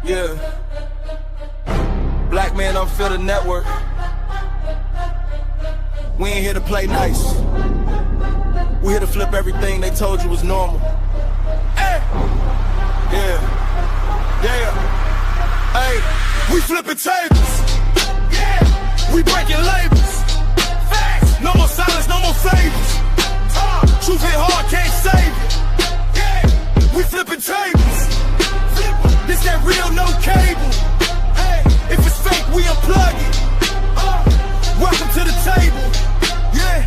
Yeah. Black Man Unfiltered Network. We ain't here to play nice. We here to flip everything they told you was normal. Hey! Yeah. Yeah. Hey, we flipping tables. Yeah. We breaking labels. Facts. No more silence, no more favors. Truth hit hard, can't save it. Yeah. We flipping tables. This that real, no cable. Hey, if it's fake, we unplug it. Welcome to the table. Yeah.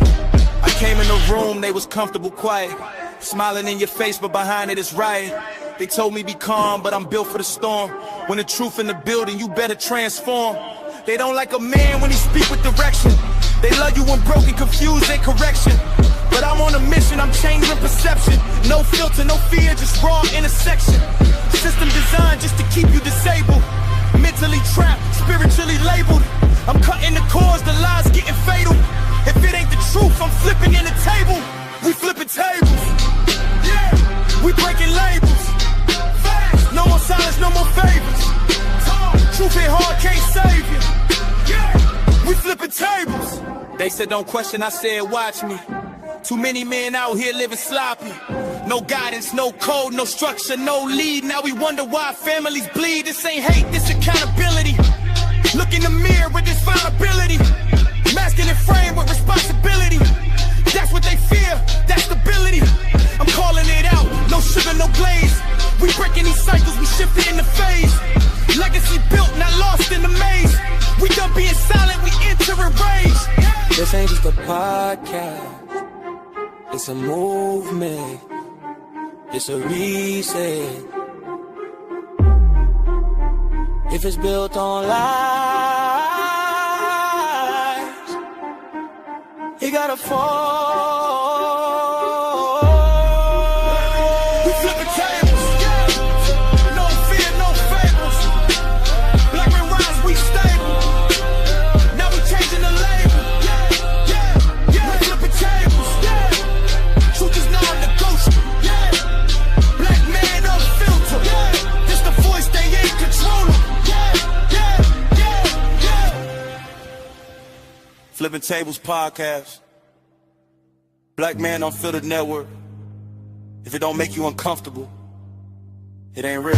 I came in the room, they was comfortable, quiet. Smiling in your face, but behind it is riot. They told me be calm, but I'm built for the storm. When the truth in the building, you better transform. They don't like a man when he speak with direction. They love you when broken, confused, and correction. But I'm on a mission, I'm changing perception. No filter, no fear, just raw intersection. System designed just to keep you disabled. Mentally trapped, spiritually labeled. I'm cutting the cords, the lies getting fatal. If it ain't the truth, I'm flipping in the table. We flipping tables. Yeah, we breaking labels. Facts. No more silence, no more favors. Truth hit hard, can't save you. Yeah, we flipping tables. They said don't question, I said watch me. Too many men out here living sloppy. No guidance, no code, no structure, no lead. Now we wonder why families bleed. This ain't hate, this accountability. Look in the mirror with this vulnerability. Masculine frame with responsibility. That's what they fear, that stability. I'm calling it out, no sugar, no glaze. We breaking these cycles, we shifting in the phase. Legacy built, not lost in the maze. We done being silent, we enter in rage. This ain't just a podcast. It's a movement, it's a reset. If it's built on lies, it gotta fall. We flipping tables, no fear, no fables. Black men rise, we stable. Now we changing the label. We flipping tables. Truth is non-negotiable. Black man unfiltered. This the voice, they ain't controlling. Flipping Tables Podcast. Black Man Unfiltered Network. If it don't make you uncomfortable, it ain't real.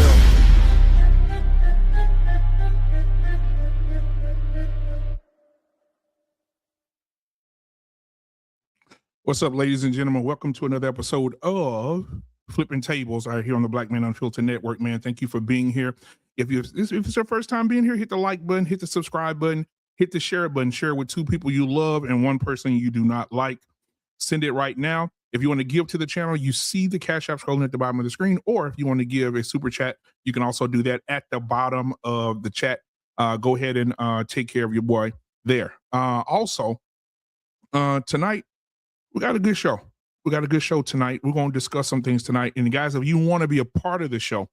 What's up, ladies and gentlemen? Welcome to another episode of Flipping Tables out here on the Black Man Unfiltered Network, man. Thank you for being here. If it's your first time being here, hit the like button, hit the subscribe button, hit the share button. Share with 2 people you love and 1 person you do not like. Send it right now. If you want to give to the channel, you see the Cash App scrolling at the bottom of the screen, or if you want to give a super chat, you can also do that at the bottom of the chat. Go ahead and take care of your boy there. Also, tonight, we got a good show. We got a good show tonight. We're going to discuss some things tonight. And guys, if you want to be a part of the show,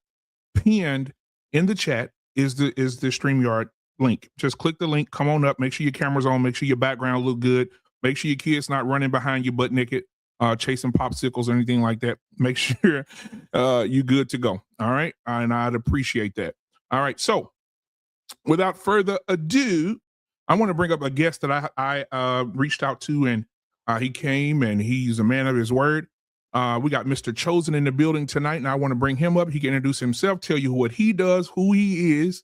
pinned in the chat is the StreamYard link. Just click the link, come on up, make sure your camera's on, make sure your background look good, make sure your kids not running behind you butt naked, chasing popsicles or anything like that. Make sure you good to go. All right. And I'd appreciate that. All right. So without further ado, I want to bring up a guest that I reached out to, and he came, and he's a man of his word. We got Mr. Chosen in the building tonight, and I want to bring him up. He can introduce himself, tell you what he does, who he is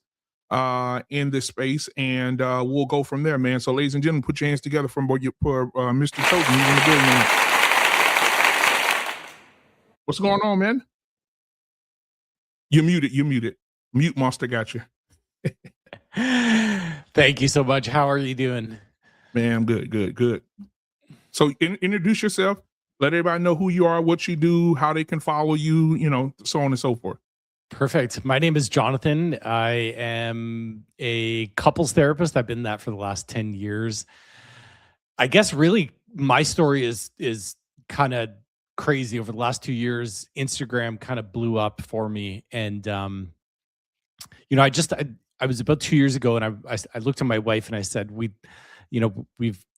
in this space, and we'll go from there, man. So, ladies and gentlemen, put your hands together for Mr. Chosen. He's in the building, man. What's going on, man? You're muted. Mute monster got you. Thank you so much. How are you doing? Man, I'm good. So introduce yourself. Let everybody know who you are, what you do, how they can follow you, so on and so forth. Perfect. My name is Jonathan. I am a couples therapist. I've been that for the last 10 years. I guess really my story is kind of crazy. Over the last 2 years, Instagram kind of blew up for me. And, I was about 2 years ago, and I looked at my wife and I said, we've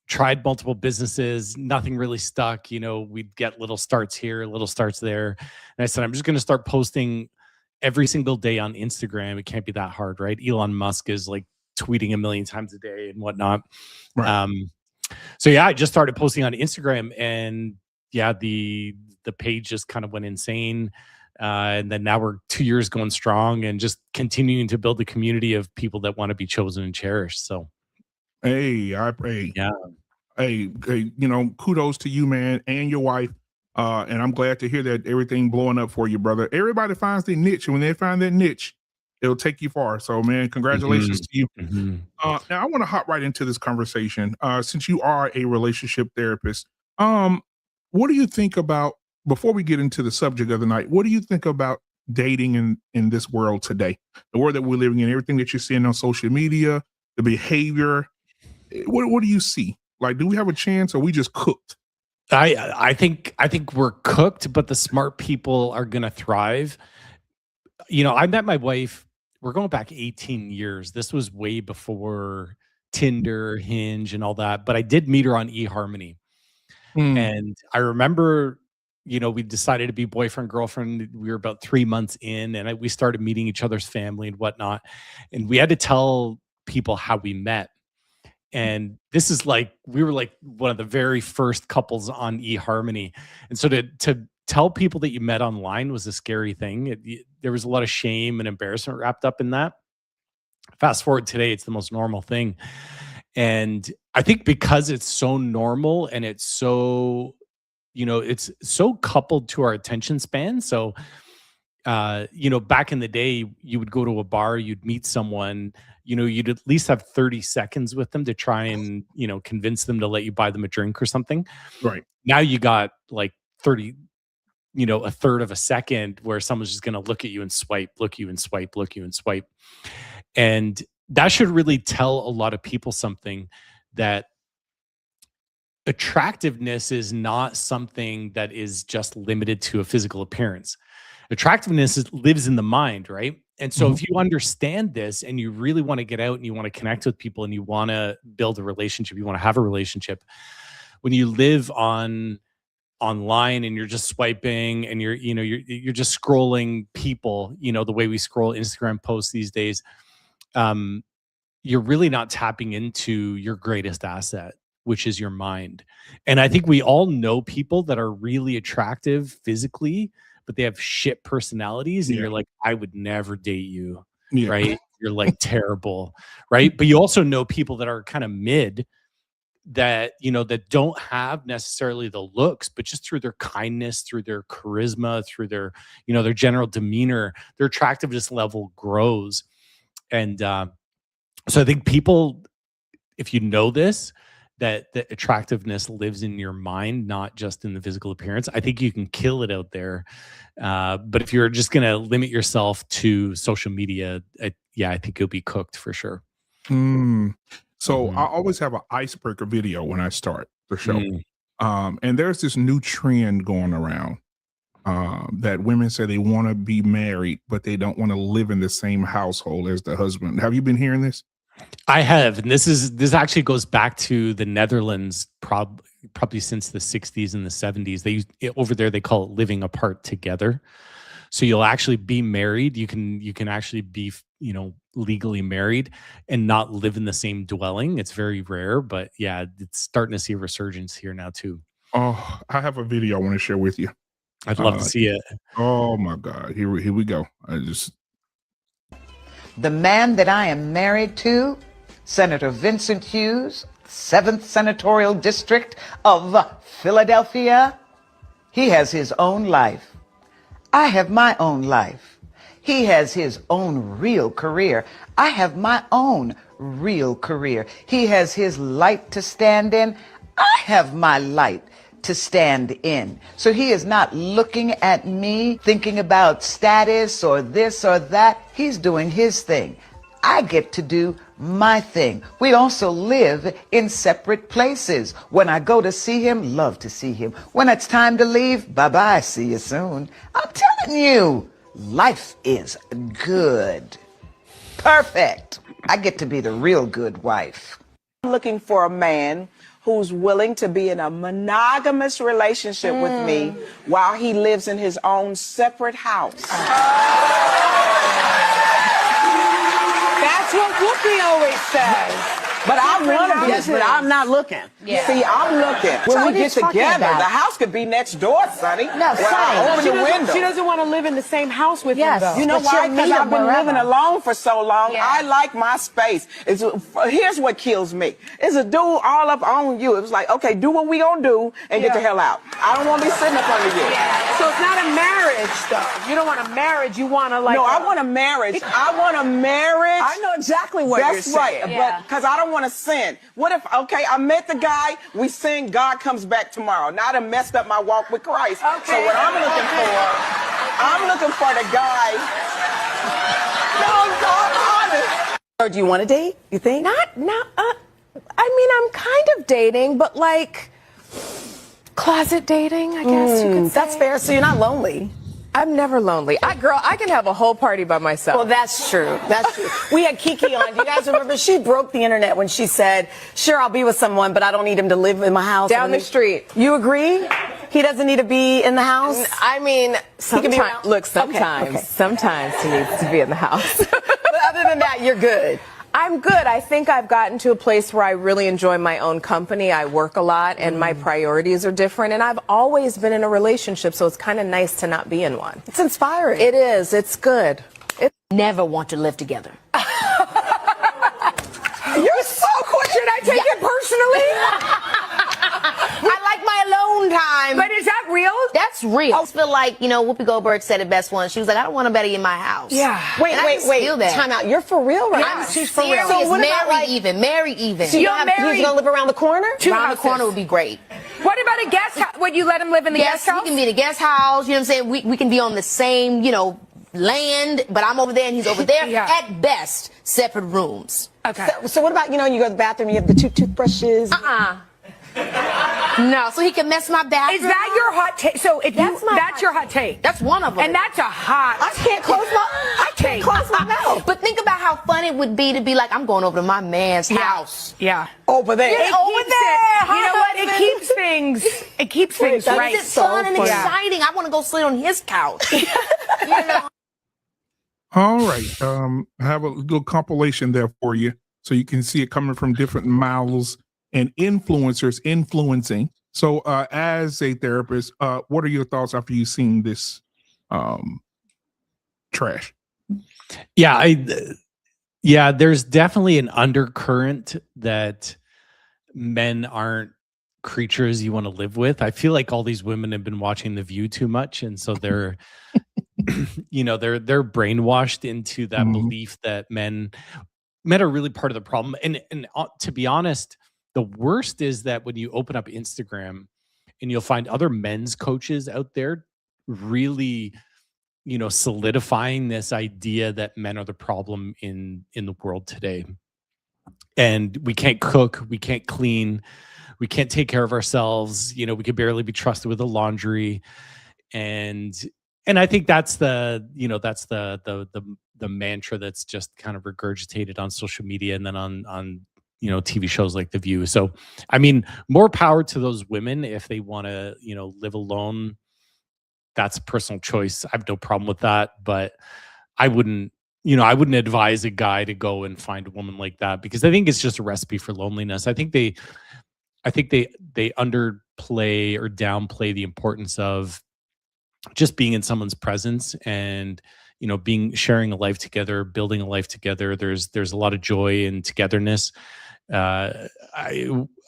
tried multiple businesses, nothing really stuck. We'd get little starts here, little starts there. And I said, I'm just going to start posting every single day on Instagram. It can't be that hard, right? Elon Musk is like tweeting a million times a day and whatnot. Right. So yeah, I just started posting on Instagram, and yeah, the page just kind of went insane. And then now we're 2 years going strong and just continuing to build a community of people that want to be chosen and cherished. So Hey, yeah. Hey, you know, kudos to you, man, and your wife. And I'm glad to hear that everything blowing up for you, brother. Everybody finds their niche, and when they find that niche, it'll take you far. So, man, congratulations to you. Now I want to hop right into this conversation. Since you are a relationship therapist, what do you think about, before we get into the subject of the night, what do you think about dating in this world today? The world that we're living in, everything that you're seeing on social media, the behavior. What do you see? Like, do we have a chance, or we just cooked? I think we're cooked, but the smart people are gonna thrive. You know, I met my wife, we're going back 18 years. This was way before Tinder, Hinge, and all that. But I did meet her on eHarmony. And I remember, you know, we decided to be boyfriend, girlfriend. We were about 3 months in, and we started meeting each other's family and whatnot. And we had to tell people how we met. And this is like, we were like one of the very first couples on eHarmony. And so to tell people that you met online was a scary thing. There was a lot of shame and embarrassment wrapped up in that. Fast forward today, it's the most normal thing. And I think because it's so normal and it's so, you know, it's so coupled to our attention span. So, you know, back in the day, you would go to a bar, you'd meet someone, you know, you'd at least have 30 seconds with them to try and, you know, convince them to let you buy them a drink or something. Right. Now you got like 30, you know, a third of a second where someone's just going to look at you and swipe, look you and swipe, look you and swipe. And that should really tell a lot of people something, that attractiveness is not something that is just limited to a physical appearance. Attractiveness lives in the mind, right? And so if you understand this and you really want to get out and you want to connect with people and you want to build a relationship, you want to have a relationship, when you live online and you're just swiping and you're just scrolling people, you know, the way we scroll Instagram posts these days, you're really not tapping into your greatest asset, which is your mind. And I think we all know people that are really attractive physically, but they have shit personalities. And you're like, I would never date you, right? You're like terrible, right? But you also know people that are kind of mid, that, you know, that don't have necessarily the looks, but just through their kindness, through their charisma, through their, you know, their general demeanor, their attractiveness level grows. And so I think people, if you know this, that attractiveness lives in your mind, not just in the physical appearance, I think you can kill it out there. But if you're just going to limit yourself to social media, I think you'll be cooked for sure. So I always have an icebreaker video when I start the show. And there's this new trend going around that women say they want to be married, but they don't want to live in the same household as the husband. Have you been hearing this? I have, and this actually goes back to the Netherlands, probably since the 60s and the 70s. Over there they call it living apart together. So you'll actually be married. You can actually be, you know, legally married and not live in the same dwelling. It's very rare, but yeah, it's starting to see a resurgence here now too. Oh, I have a video I want to share with you. I'd love to see it. Oh my God, here we go. The man that I am married to, Senator Vincent Hughes, 7th Senatorial District of Philadelphia, he has his own life. I have my own life. He has his own real career. I have my own real career. He has his light to stand in. I have my light to stand in. So he is not looking at me thinking about status or this or that. He's doing his thing. I get to do my thing. We also live in separate places. When I go to see him, love to see him. When it's time to leave, bye-bye, see you soon. I'm telling you, life is good. Perfect. I get to be the real good wife. I'm looking for a man who's willing to be in a monogamous relationship with me while he lives in his own separate house. That's what Whoopi always says. But I want to be, but I'm not looking. Yeah. See, I'm looking. When we get together, the house could be next door, Sonny. No, well, open the window. She doesn't want to live in the same house with him, though. You know why? Because I've been living alone for so long. Yeah. I like my space. Here's what kills me. It's a dude all up on you. It was like, okay, do what we gonna do and get the hell out. I don't want to be sitting up under you. Yeah. So it's not a marriage, though. You don't want a marriage. You want to like. No, I want a marriage. I want a marriage. I know exactly what you're saying. That's right. But because I don't want to sin. What if, okay, I met the guy, we sin, God comes back tomorrow. Now I done messed up my walk with Christ. Okay. So what I'm looking for the guy. No, I'm honest. Or do you want to date? You think? I mean, I'm kind of dating, but like closet dating, I guess you could say. That's fair. So you're not lonely. I'm never lonely. I can have a whole party by myself. Well, that's true. That's true. We had Kiki on. Do you guys remember? She broke the internet when she said, sure, I'll be with someone, but I don't need him to live in my house. Down the street. You agree? He doesn't need to be in the house? I mean, sometimes, look, Okay. sometimes he needs to be in the house. But other than that, you're good. I'm good. I think I've gotten to a place where I really enjoy my own company. I work a lot and my priorities are different. And I've always been in a relationship, so it's kind of nice to not be in one. It's inspiring. It is. It's good. Never want to live together. You're so quick. Should I take it personally? I like my alone time. But is that real? That's real. I feel like, Whoopi Goldberg said it best once. She was like, I don't want nobody in my house. Yeah. And I just feel that. Time out. You're for real right I'm now. serious. For real. So what about Married even. So you're married? He's gonna live around the corner? Around the corner would be great. What about a guest house? Would you let him live in the guest house? He can be in a guest house. You know what I'm saying? We can be on the same, land, but I'm over there and he's over there. Yeah. At best, separate rooms. Okay. So what about, you go to the bathroom, you have the 2 toothbrushes? No, so he can mess my bathroom. Is that your hot take? So if that's your hot take. That's one of them. And that's a hot. I can't close my mouth. But think about how fun it would be to be like, I'm going over to my man's house. Yeah. Over there. Over there. You know what? It keeps things right. It's fun and exciting. I want to go sit on his couch. All right. I have a little compilation there for you so you can see it coming from different mouths and influencers influencing. So as a therapist, what are your thoughts after you've seen this trash? Yeah, there's definitely an undercurrent that men aren't creatures you want to live with. I feel like all these women have been watching The View too much, and so they're they're brainwashed into that belief that men are really part of the problem. And to be honest, the worst is that when you open up Instagram and you'll find other men's coaches out there really, solidifying this idea that men are the problem in the world today. And we can't cook, we can't clean, we can't take care of ourselves. We could barely be trusted with the laundry. And I think that's the mantra that's just kind of regurgitated on social media and then on TV shows like The View. So, I mean, more power to those women if they want to, live alone. That's a personal choice. I have no problem with that, but I wouldn't advise a guy to go and find a woman like that because I think it's just a recipe for loneliness. I think they underplay or downplay the importance of just being in someone's presence and sharing a life together, building a life together. There's a lot of joy and togetherness. I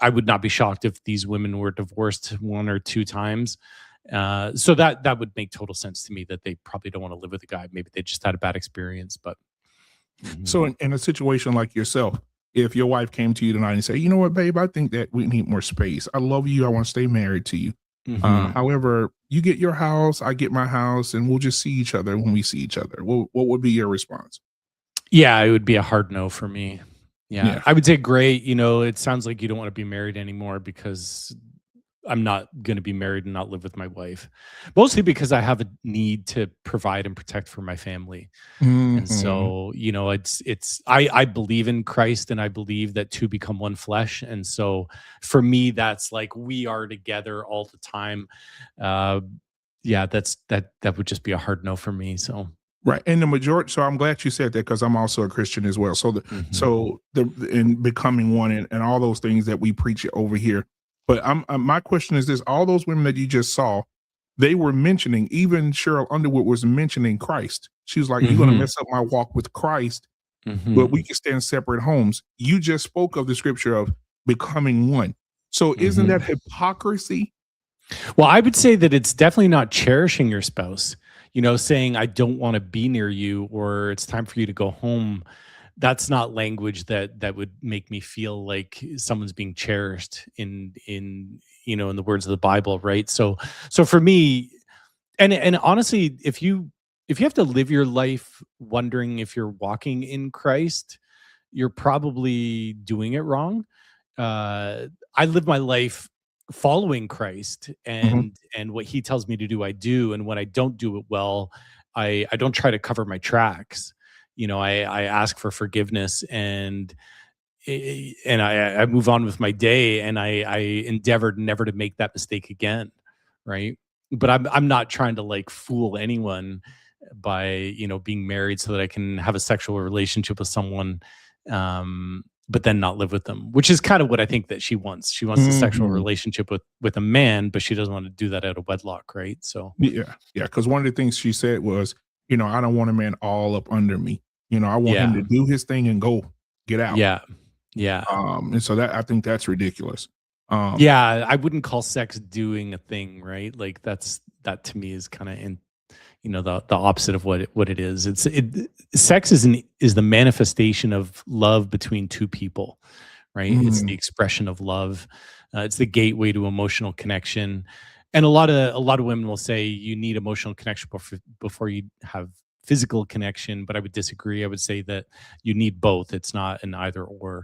would not be shocked if these women were divorced 1 or 2 times. So that would make total sense to me that they probably don't want to live with a guy. Maybe they just had a bad experience. But so in a situation like yourself, if your wife came to you tonight and said, you know what, babe, I think that we need more space. I love you. I want to stay married to you. However, you get your house, I get my house, and we'll just see each other when we see each other. What would be your response? Yeah, it would be a hard no for me. Yeah. I would say, great. It sounds like you don't want to be married anymore because I'm not going to be married and not live with my wife. Mostly because I have a need to provide and protect for my family. And so, I believe in Christ and I believe that 2 become one flesh. And so for me, that's like, we are together all the time. That would just be a hard no for me. So. Right. And the majority, so I'm glad you said that because I'm also a Christian as well. So in becoming one and all those things that we preach over here. But my question is this: all those women that you just saw, they were mentioning, even Cheryl Underwood was mentioning Christ. She was like, "You're going to mess up my walk with Christ, but we can stay in separate homes." You just spoke of the scripture of becoming one. So isn't that hypocrisy? Well, I would say that it's definitely not cherishing your spouse, saying, I don't want to be near you, or it's time for you to go home. That's not language that would make me feel like someone's being cherished in the words of the Bible. Right. So for me, and honestly, if you have to live your life wondering if you're walking in Christ, you're probably doing it wrong. I live my life following Christ, and what he tells me to do, I do. And when I don't do it well, I don't try to cover my tracks. I ask for forgiveness, and I move on with my day, and I endeavored never to make that mistake again. Right. But I'm not trying to like fool anyone by, being married so that I can have a sexual relationship with someone. But then not live with them, which is kind of what I think that she wants. She wants a sexual relationship with a man, but she doesn't want to do that out of wedlock, right? So yeah. Because one of the things she said was, I don't want a man all up under me. I want him to do his thing and get out. Yeah. And so that I think that's ridiculous. I wouldn't call sex doing a thing, right? Like that to me is kind of in the opposite of what it is. Sex is the manifestation of love between two people, right? It's the expression of love. It's the gateway to emotional connection. And a lot of women will say you need emotional connection before you have physical connection, but I would disagree. I would say that you need both. It's not an either or.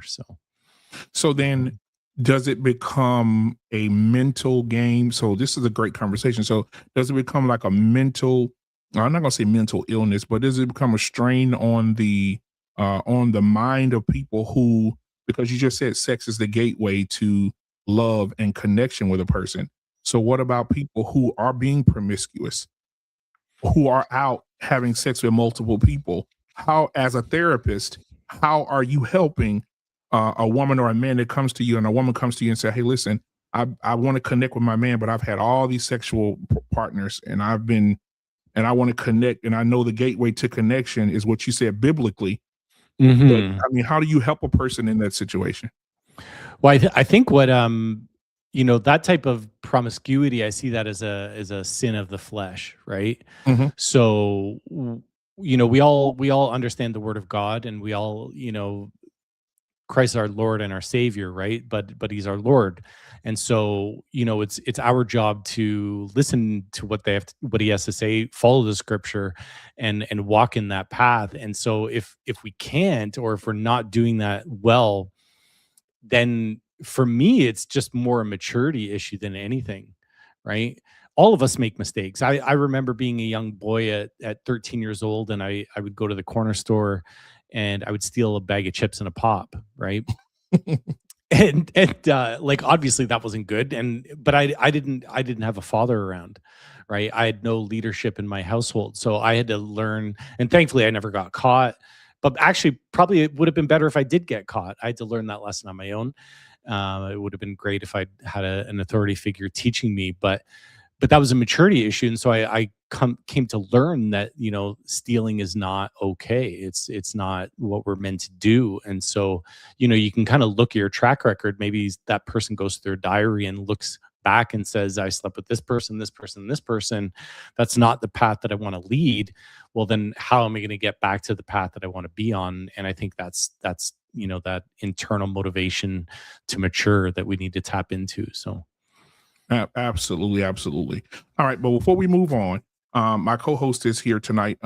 So then does it become a mental game? So this is a great conversation. So does it become like a mental, I'm not going to say mental illness, but does it become a strain on the mind of people who, because you just said sex is the gateway to love and connection with a person. So what about people who are being promiscuous, who are out having sex with multiple people? How, as a therapist, how are you helping a woman or a man that comes to you, and a woman comes to you and say, "Hey, listen, I want to connect with my man, but I've had all these sexual partners, and I want to connect, and I know the gateway to connection is what you said biblically." But, I mean, how do you help a person in that situation? Well, I think what that type of promiscuity, I see that as a sin of the flesh, right? So we all understand the word of God, and we all Christ is our Lord and our Savior, right? But He's our Lord, and so it's our job to listen to what He has to say, follow the Scripture, and walk in that path. And so if we can't, or if we're not doing that well, then for me it's just more a maturity issue than anything, right? All of us make mistakes. I remember being a young boy at 13 years old, and I would go to the corner store and I would steal a bag of chips and a pop, right? and like obviously that wasn't good, but I didn't have a father around, right? I had no leadership in my household, so I had to learn, and thankfully I never got caught. But actually, probably it would have been better if I did get caught. I had to learn that lesson on my own. It would have been great if I had an authority figure teaching me, but that was a maturity issue. And so I came to learn that, stealing is not okay. It's not what we're meant to do. And so, you can kind of look at your track record. Maybe that person goes through their diary and looks back and says, I slept with this person, this person, this person. That's not the path that I want to lead. Well, then how am I going to get back to the path that I want to be on? And I think that's that internal motivation to mature that we need to tap into. So. Absolutely. All right. But before we move on, my co-host is here tonight.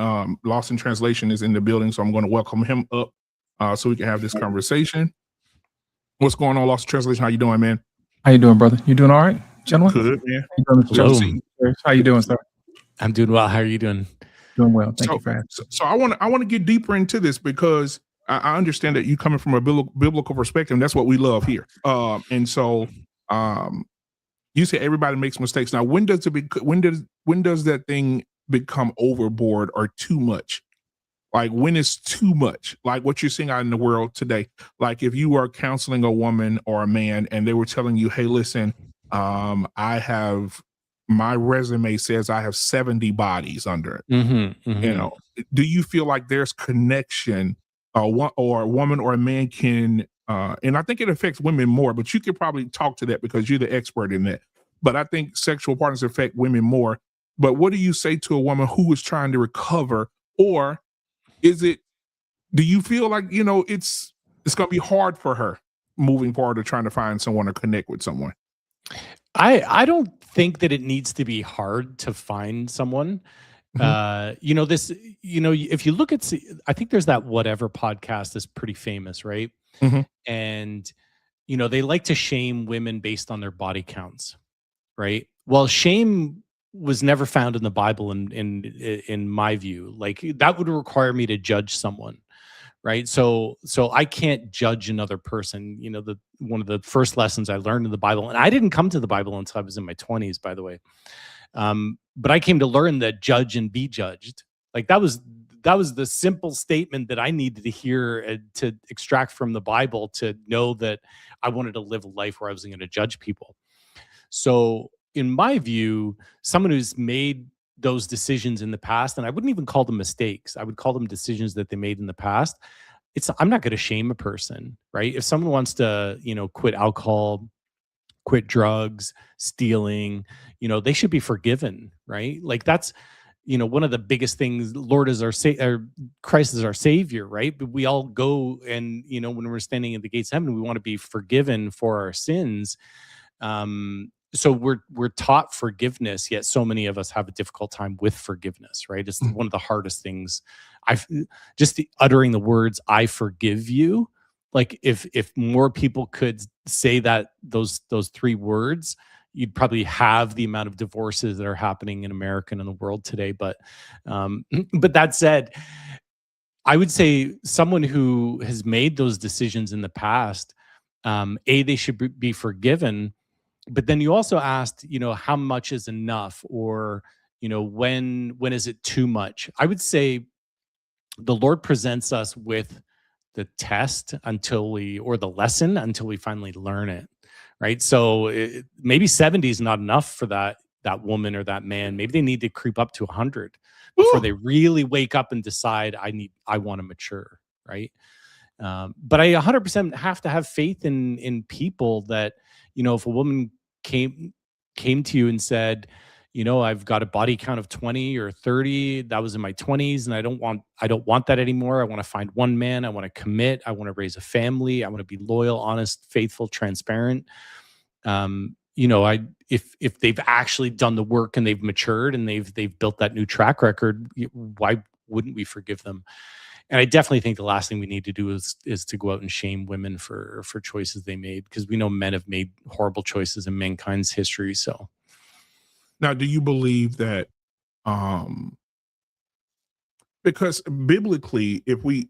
Lost in Translation is in the building, so I'm going to welcome him up so we can have this conversation. What's going on, Lost in Translation? How you doing, man? How you doing, brother? You doing all right, gentlemen? Good, man. How you doing, sir? I'm doing well. How are you doing? Doing well. Thank you for asking. So I want to get deeper into this because I understand that you coming from a biblical perspective, and that's what we love here. And so you say everybody makes mistakes. Now, when does that thing become overboard or too much? Like when it's too much, like what you're seeing out in the world today. Like if you are counseling a woman or a man and they were telling you, hey, listen, I have, my resume says I have 70 bodies under it. You know, do you feel like there's connection, or a woman or a man can, and I think it affects women more, but you could probably talk to that because you're the expert in that. But I think sexual partners affect women more. But what do you say to a woman who is trying to recover, or is it, do you feel like, you know, it's going to be hard for her moving forward or trying to find someone or connect with someone? I don't think that it needs to be hard to find someone. You know, this, you know, if you look at, I think there's that Whatever podcast that's pretty famous, right? And, you know, they like to shame women based on their body counts, right? Well, shame was never found in the Bible in my view. Like that would require me to judge someone, right? So I can't judge another person. You know, one of the first lessons I learned in the Bible, and I didn't come to the Bible until I was in my 20s, by the way. But I came to learn that judge and be judged. Like that was the simple statement that I needed to hear to extract from the Bible to know that I wanted to live a life where I wasn't going to judge people. So in my view, someone who's made those decisions in the past, and I wouldn't even call them mistakes, I would call them decisions that they made in the past. I'm not going to shame a person, right? If someone wants to, you know, quit alcohol, quit drugs, stealing, you know, they should be forgiven, right? Like that's, you know, one of the biggest things. Lord is Christ is our savior, right? But we all go and, you know, when we're standing at the gates of heaven, we want to be forgiven for our sins. So we're taught forgiveness, yet so many of us have a difficult time with forgiveness, right? It's one of the hardest things. Uttering the words "I forgive you." Like if more people could say that those three words, you'd probably have the amount of divorces that are happening in America and in the world today. But that said, I would say someone who has made those decisions in the past, they should be forgiven. But then you also asked, you know, how much is enough, or, you know, when is it too much? I would say the Lord presents us with the test or the lesson until we finally learn it, right? So maybe 70 is not enough for that woman or that man. Maybe they need to creep up to 100 before they really wake up and decide I want to mature, right? But I 100% have to have faith in people that, you know, if a woman came to you and said, you know, I've got a body count of 20 or 30. That was in my 20s, and I don't want that anymore. I want to find one man. I want to commit. I want to raise a family. I want to be loyal, honest, faithful, transparent. You know, if they've actually done the work and they've matured and they've built that new track record, why wouldn't we forgive them? And I definitely think the last thing we need to do is to go out and shame women for choices they made, because we know men have made horrible choices in mankind's history. So. Now, do you believe that, because biblically, if we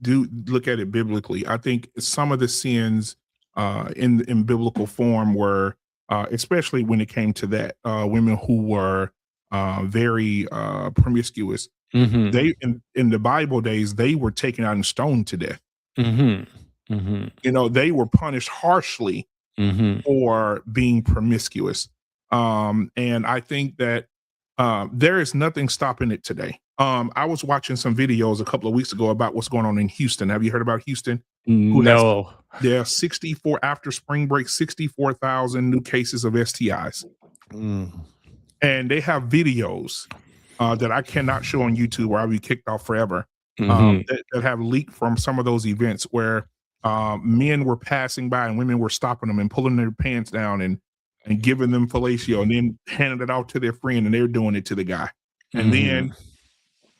do look at it biblically, I think some of the sins in biblical form were, especially when it came to that, women who were very promiscuous. They in the Bible days, they were taken out and stoned to death. You know, they were punished harshly for being promiscuous. And I think that there is nothing stopping it today. I was watching some videos a couple of weeks ago about what's going on in Houston. Have you heard about Houston? No. There are 64 after spring break, 64,000 new cases of STIs. And they have videos that I cannot show on YouTube, or I'll be kicked off forever, that have leaked from some of those events where men were passing by and women were stopping them and pulling their pants down and giving them fellatio, and then handing it out to their friend, and they're doing it to the guy. And then,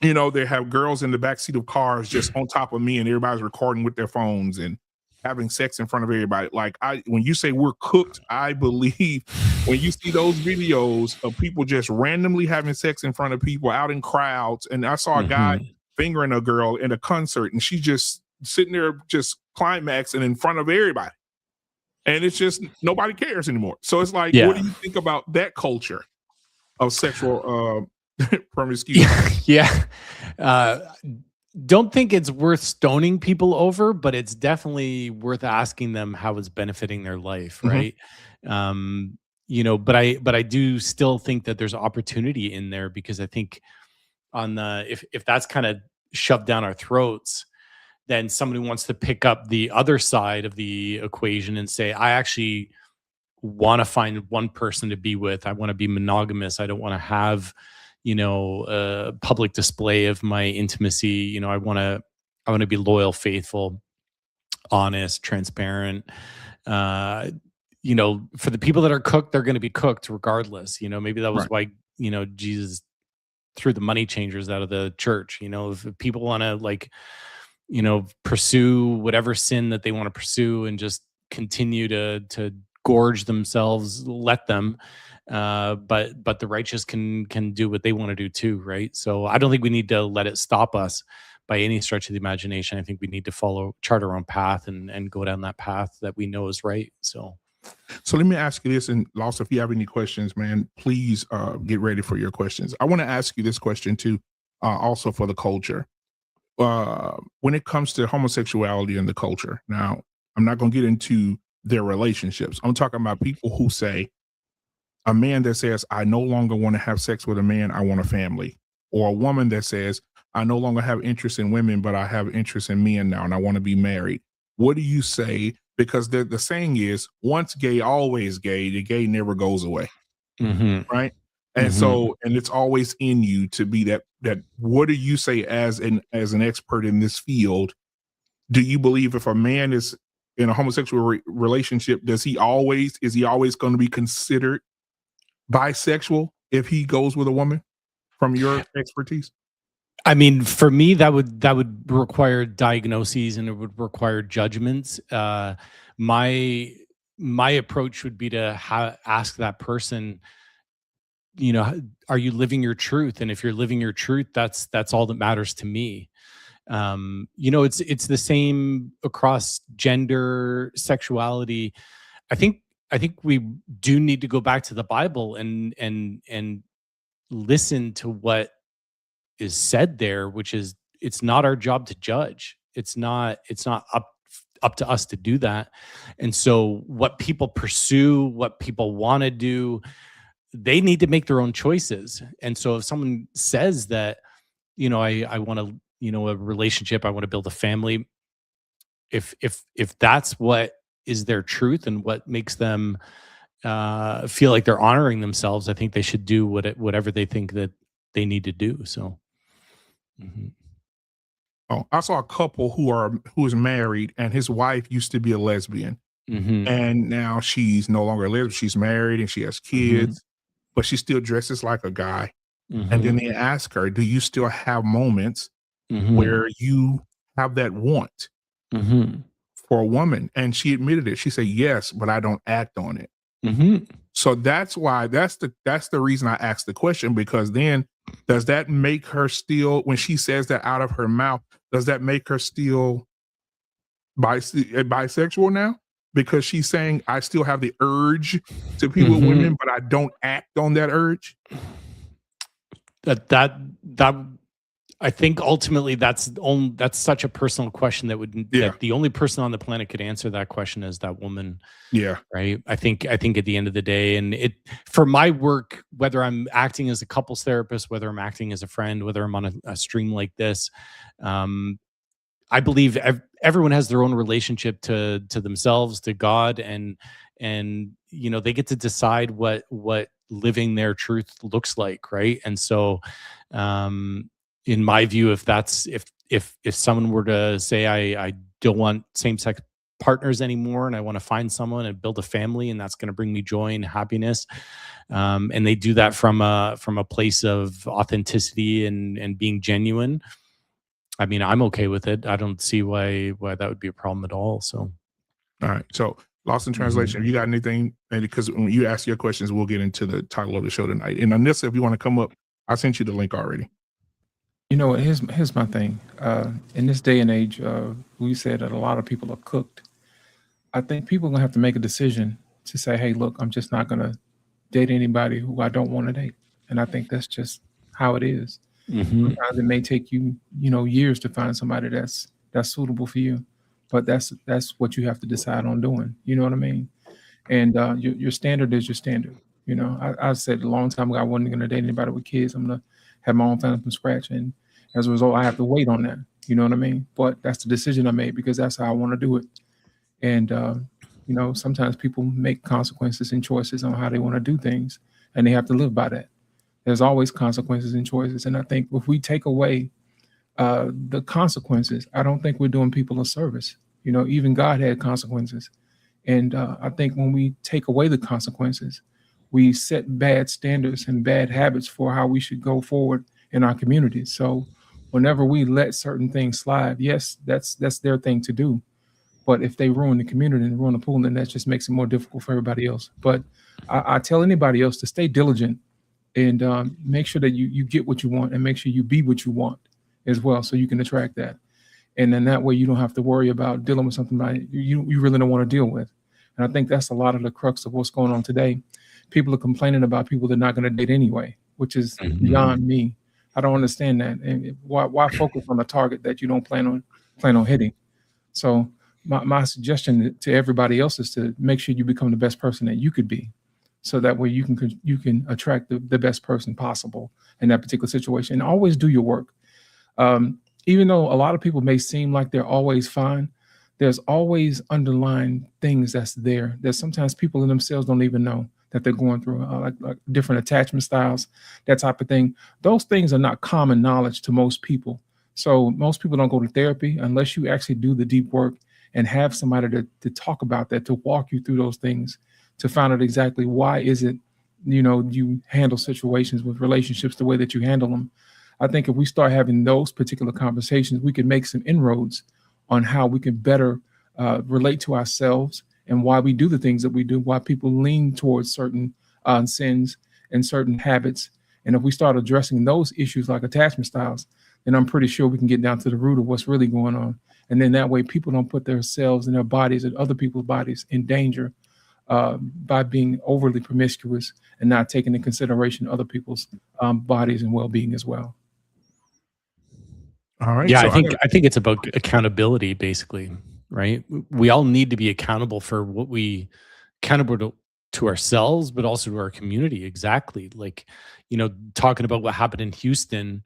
you know, they have girls in the backseat of cars just on top of me, and everybody's recording with their phones and having sex in front of everybody. Like, when you say we're cooked, I believe when you see those videos of people just randomly having sex in front of people out in crowds. And I saw a guy fingering a girl in a concert, and she just sitting there just climaxing in front of everybody. And it's just, nobody cares anymore. So it's like, what do you think about that culture of sexual promiscuity? Yeah. don't think it's worth stoning people over, but it's definitely worth asking them how it's benefiting their life, Mhm. right? Um, but I do still think that there's opportunity in there, because I think on the if that's kind of shoved down our throats, then somebody wants to pick up the other side of the equation and say, I actually want to find one person to be with. I want to be monogamous. I don't want to have, a public display of my intimacy. I want to be loyal, faithful, honest, transparent. Uh, for the people that are cooked, they're going to be cooked regardless. Maybe that was Right. why, Jesus threw the money changers out of the church. If people want to pursue whatever sin that they want to pursue and just continue to gorge themselves, let them. But the righteous can do what they want to do too, right? So I don't think we need to let it stop us by any stretch of the imagination. I think we need to chart our own path and go down that path that we know is right. So let me ask you this, and Lost, if you have any questions, man, please get ready for your questions. I want to ask you this question too, also for the culture. When it comes to homosexuality in the culture, now I'm not going to get into their relationships. I'm talking about people who say, a man that says, I no longer want to have sex with a man, I want a family. Or a woman that says, I no longer have interest in women, but I have interest in men now and I want to be married. What do you say? Because the saying is, once gay, always gay. The gay never goes away. Right. And so, and it's always in you to be that. What do you say as an expert in this field? Do you believe if a man is in a homosexual relationship, is he always going to be considered bisexual if he goes with a woman, from your expertise? I mean, for me, that would require diagnoses, and it would require judgments. My approach would be to ask that person, are you living your truth? And if you're living your truth, that's all that matters to me. It's the same across gender, sexuality. I think we do need to go back to the Bible and listen to what is said there, which is, it's not our job to judge. It's not up to us to do that. And so what people pursue, what people want to do, they need to make their own choices. And so if someone says that, I want to, a relationship, I want to build a family, if that's what is their truth and what makes them feel like they're honoring themselves, I think they should do whatever they think that they need to do. So Oh, I saw a couple who is married, and his wife used to be a lesbian, and now she's no longer a lesbian. She's married and she has kids, but she still dresses like a guy. And then they ask her, "Do you still have moments where you have that want for a woman?" And she admitted it. She said, "Yes, but I don't act on it." So that's why that's the reason I asked the question, because then does that make her still, when she says that out of her mouth, does that make her still bisexual now? Because she's saying, I still have the urge to be with women, but I don't act on that urge. That I think ultimately that's such a personal question that the only person on the planet could answer that question is that woman. Yeah. Right. I think at the end of the day, and for my work, whether I'm acting as a couples therapist, whether I'm acting as a friend, whether I'm on a stream like this, I believe everyone has their own relationship to themselves, to God, and they get to decide what living their truth looks like, right? And so, in my view, if someone were to say, I don't want same sex partners anymore, and I want to find someone and build a family, and that's going to bring me joy and happiness, and they do that from a place of authenticity and being genuine, I mean, I'm okay with it. I don't see why that would be a problem at all. So, all right. So, Lost in Translation, if you got anything, and because when you ask your questions, we'll get into the title of the show tonight. And Anissa, if you want to come up, I sent you the link already. You know what? Here's my thing. In this day and age, we said that a lot of people are cooked. I think people are gonna have to make a decision to say, "Hey, look, I'm just not gonna date anybody who I don't want to date," and I think that's just how it is. Sometimes it may take you, years to find somebody that's suitable for you, but that's what you have to decide on doing. You know what I mean? And your standard is your standard. I said a long time ago I wasn't going to date anybody with kids. I'm going to have my own family from scratch, and as a result, I have to wait on that. You know what I mean? But that's the decision I made because that's how I want to do it. And sometimes people make consequences and choices on how they want to do things, and they have to live by that. There's always consequences and choices, and I think if we take away the consequences, I don't think we're doing people a service. Even God had consequences. And I think when we take away the consequences, we set bad standards and bad habits for how we should go forward in our communities. So whenever we let certain things slide, yes, that's their thing to do. But if they ruin the community and ruin the pool, then that just makes it more difficult for everybody else. But I tell anybody else to stay diligent and make sure that you get what you want and make sure you be what you want as well, so you can attract that. And then that way you don't have to worry about dealing with something that you really don't want to deal with. And I think that's a lot of the crux of what's going on today. People are complaining about people they're not going to date anyway, which is beyond me. I don't understand that. And why focus on a target that you don't plan on hitting? So my suggestion to everybody else is to make sure you become the best person that you could be, so that way you can attract the best person possible in that particular situation. And always do your work. Even though a lot of people may seem like they're always fine, there's always underlying things that's there that sometimes people in themselves don't even know that they're going through, like different attachment styles, that type of thing. Those things are not common knowledge to most people. So most people don't go to therapy unless you actually do the deep work and have somebody to talk about that, to walk you through those things, to find out exactly why is it, you handle situations with relationships the way that you handle them. I think if we start having those particular conversations, we can make some inroads on how we can better relate to ourselves and why we do the things that we do, why people lean towards certain sins and certain habits. And if we start addressing those issues like attachment styles, then I'm pretty sure we can get down to the root of what's really going on. And then that way people don't put themselves and their bodies and other people's bodies in danger by being overly promiscuous and not taking into consideration other people's bodies and well-being as well. All right. Yeah, So I think it's about accountability, basically, right? We all need to be accountable for what we accountable to ourselves, but also to our community. Exactly. Like, talking about what happened in Houston,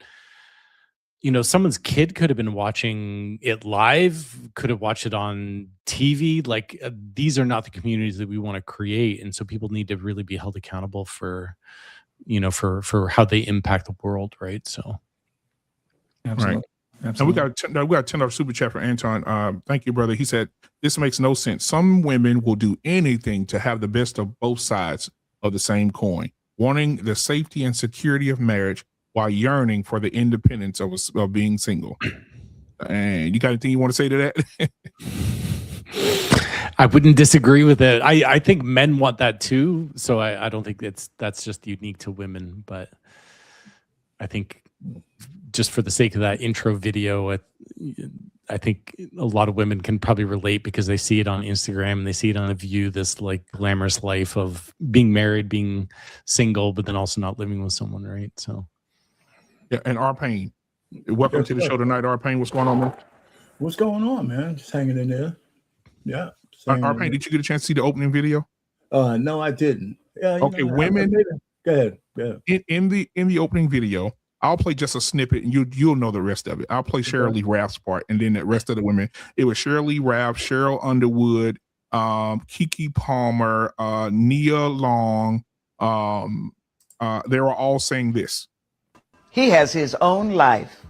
someone's kid could have been watching it live, could have watched it on TV. Like, these are not the communities that we want to create. And so people need to really be held accountable for, for how they impact the world. Right. So. Absolutely. Right. Absolutely. And we got a $10 super chat for Anton. Thank you, brother. He said, this makes no sense. Some women will do anything to have the best of both sides of the same coin, wanting the safety and security of marriage while yearning for the independence of being single. And you got anything you want to say to that? I wouldn't disagree with it. I think men want that too. So I don't think that's just unique to women, but I think just for the sake of that intro video, I think a lot of women can probably relate because they see it on Instagram and they see it on The View, this like glamorous life of being married, being single, but then also not living with someone, right? So, Yeah, and R-Pain. Welcome to the show tonight, R-Pain. What's going on, man? What's going on, man? Just hanging in there. Yeah. R-Pain, did you get a chance to see the opening video? No, I didn't. Yeah. Okay, women. Go ahead. In the opening video, I'll play just a snippet and you'll know the rest of it. I'll play Cheryl Lee Ralph's part and then the rest of the women. It was Cheryl Lee Ralph, Cheryl Underwood, Kiki Palmer, Nia Long. They were all saying this. He has his own life.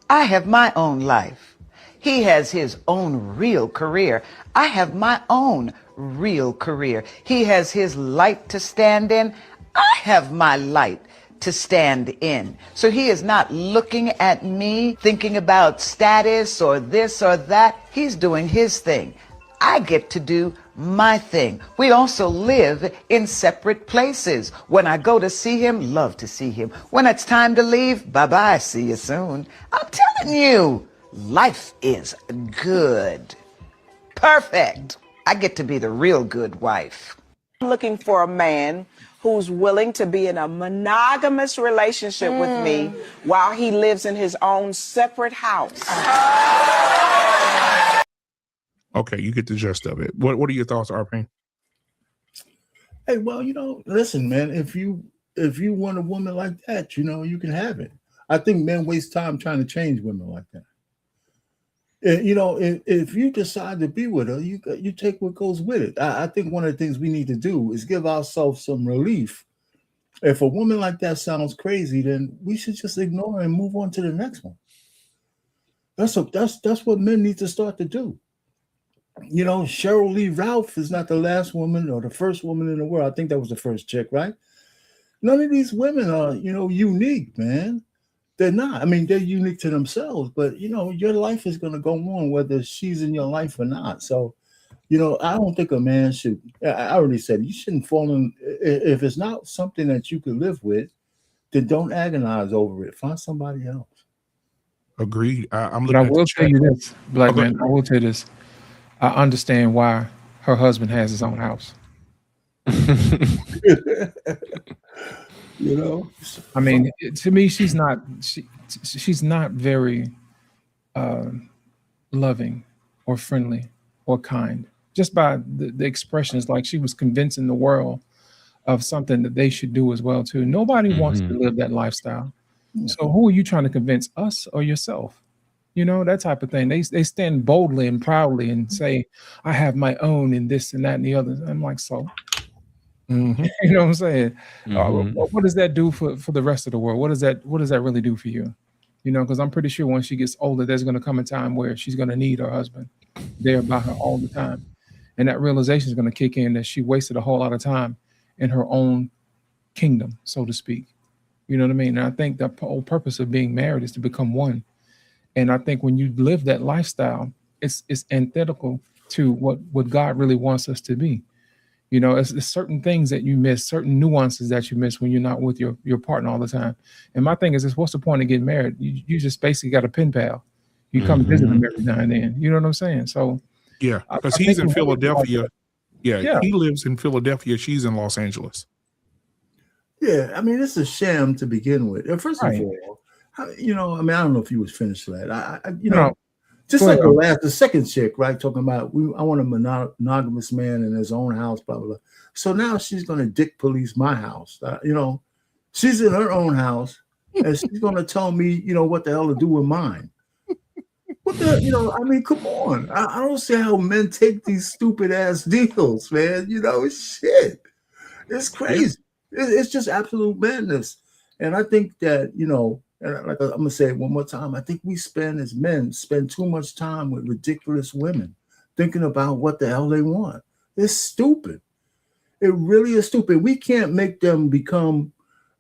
I have my own life. He has his own real career. I have my own real career. He has his light to stand in. I have my light to stand in. So he is not looking at me, thinking about status or this or that. He's doing his thing. I get to do my thing. We also live in separate places. When I go to see him, love to see him. When it's time to leave, bye-bye, see you soon. I'm telling you, life is good. Perfect. I get to be the real good wife. looking for a man who's willing to be in a monogamous relationship with me while he lives in his own separate house. Okay, you get the gist of it. What are your thoughts, Arpane? Hey, well, listen, man, if you want a woman like that, you can have it. I think men waste time trying to change women like that. If you decide to be with her, you take what goes with it. I think one of the things we need to do is give ourselves some relief. If a woman like that sounds crazy, then we should just ignore her and move on to the next one. That's what men need to start to do. Cheryl Lee Ralph is not the last woman or the first woman in the world. I think that was the first chick, right? None of these women are, unique, man. They're not. I mean, they're unique to themselves, but your life is going to go on whether she's in your life or not. So, I don't think a man should. I already said you shouldn't fall in. If it's not something that you can live with, then don't agonize over it. Find somebody else. Agreed. I'm But I looking at will the tell chat. you this, black man. I will tell you this. I understand why her husband has his own house. I mean, to me, she's not very loving or friendly or kind. Just by the expressions, like she was convincing the world of something that they should do as well too. Nobody wants to live that lifestyle. So who are you trying to convince, us or yourself? That type of thing. They stand boldly and proudly and say, I have my own and this and that and the other. I'm like, so, you know what I'm saying? What does that do for the rest of the world? What does that really do for you? Because I'm pretty sure when she gets older, there's going to come a time where she's going to need her husband there by her all the time. And that realization is going to kick in that she wasted a whole lot of time in her own kingdom, so to speak. You know what I mean? And I think the whole purpose of being married is to become one. And I think when you live that lifestyle, it's antithetical to what God really wants us to be. It's certain things that you miss, certain nuances that you miss when you're not with your partner all the time. And my thing is, what's the point of getting married? You just basically got a pen pal. You come visit them every now and then. You know what I'm saying? So yeah, because he's in Philadelphia. Yeah, he lives in Philadelphia. She's in Los Angeles. Yeah, I mean, it's a sham to begin with. First of all, I don't know if you was finished with that. Just like the second chick, right? Talking about I want a monogamous man in his own house, blah, blah, blah. So now she's going to dick police my house. She's in her own house and she's going to tell me, what the hell to do with mine. What the, I mean, come on. I don't see how men take these stupid ass deals, man. Shit. It's crazy. It's just absolute madness. And I think that, and like I'm gonna say it one more time, I think we as men spend too much time with ridiculous women, thinking about what the hell they want. It's stupid. It really is stupid. We can't make them become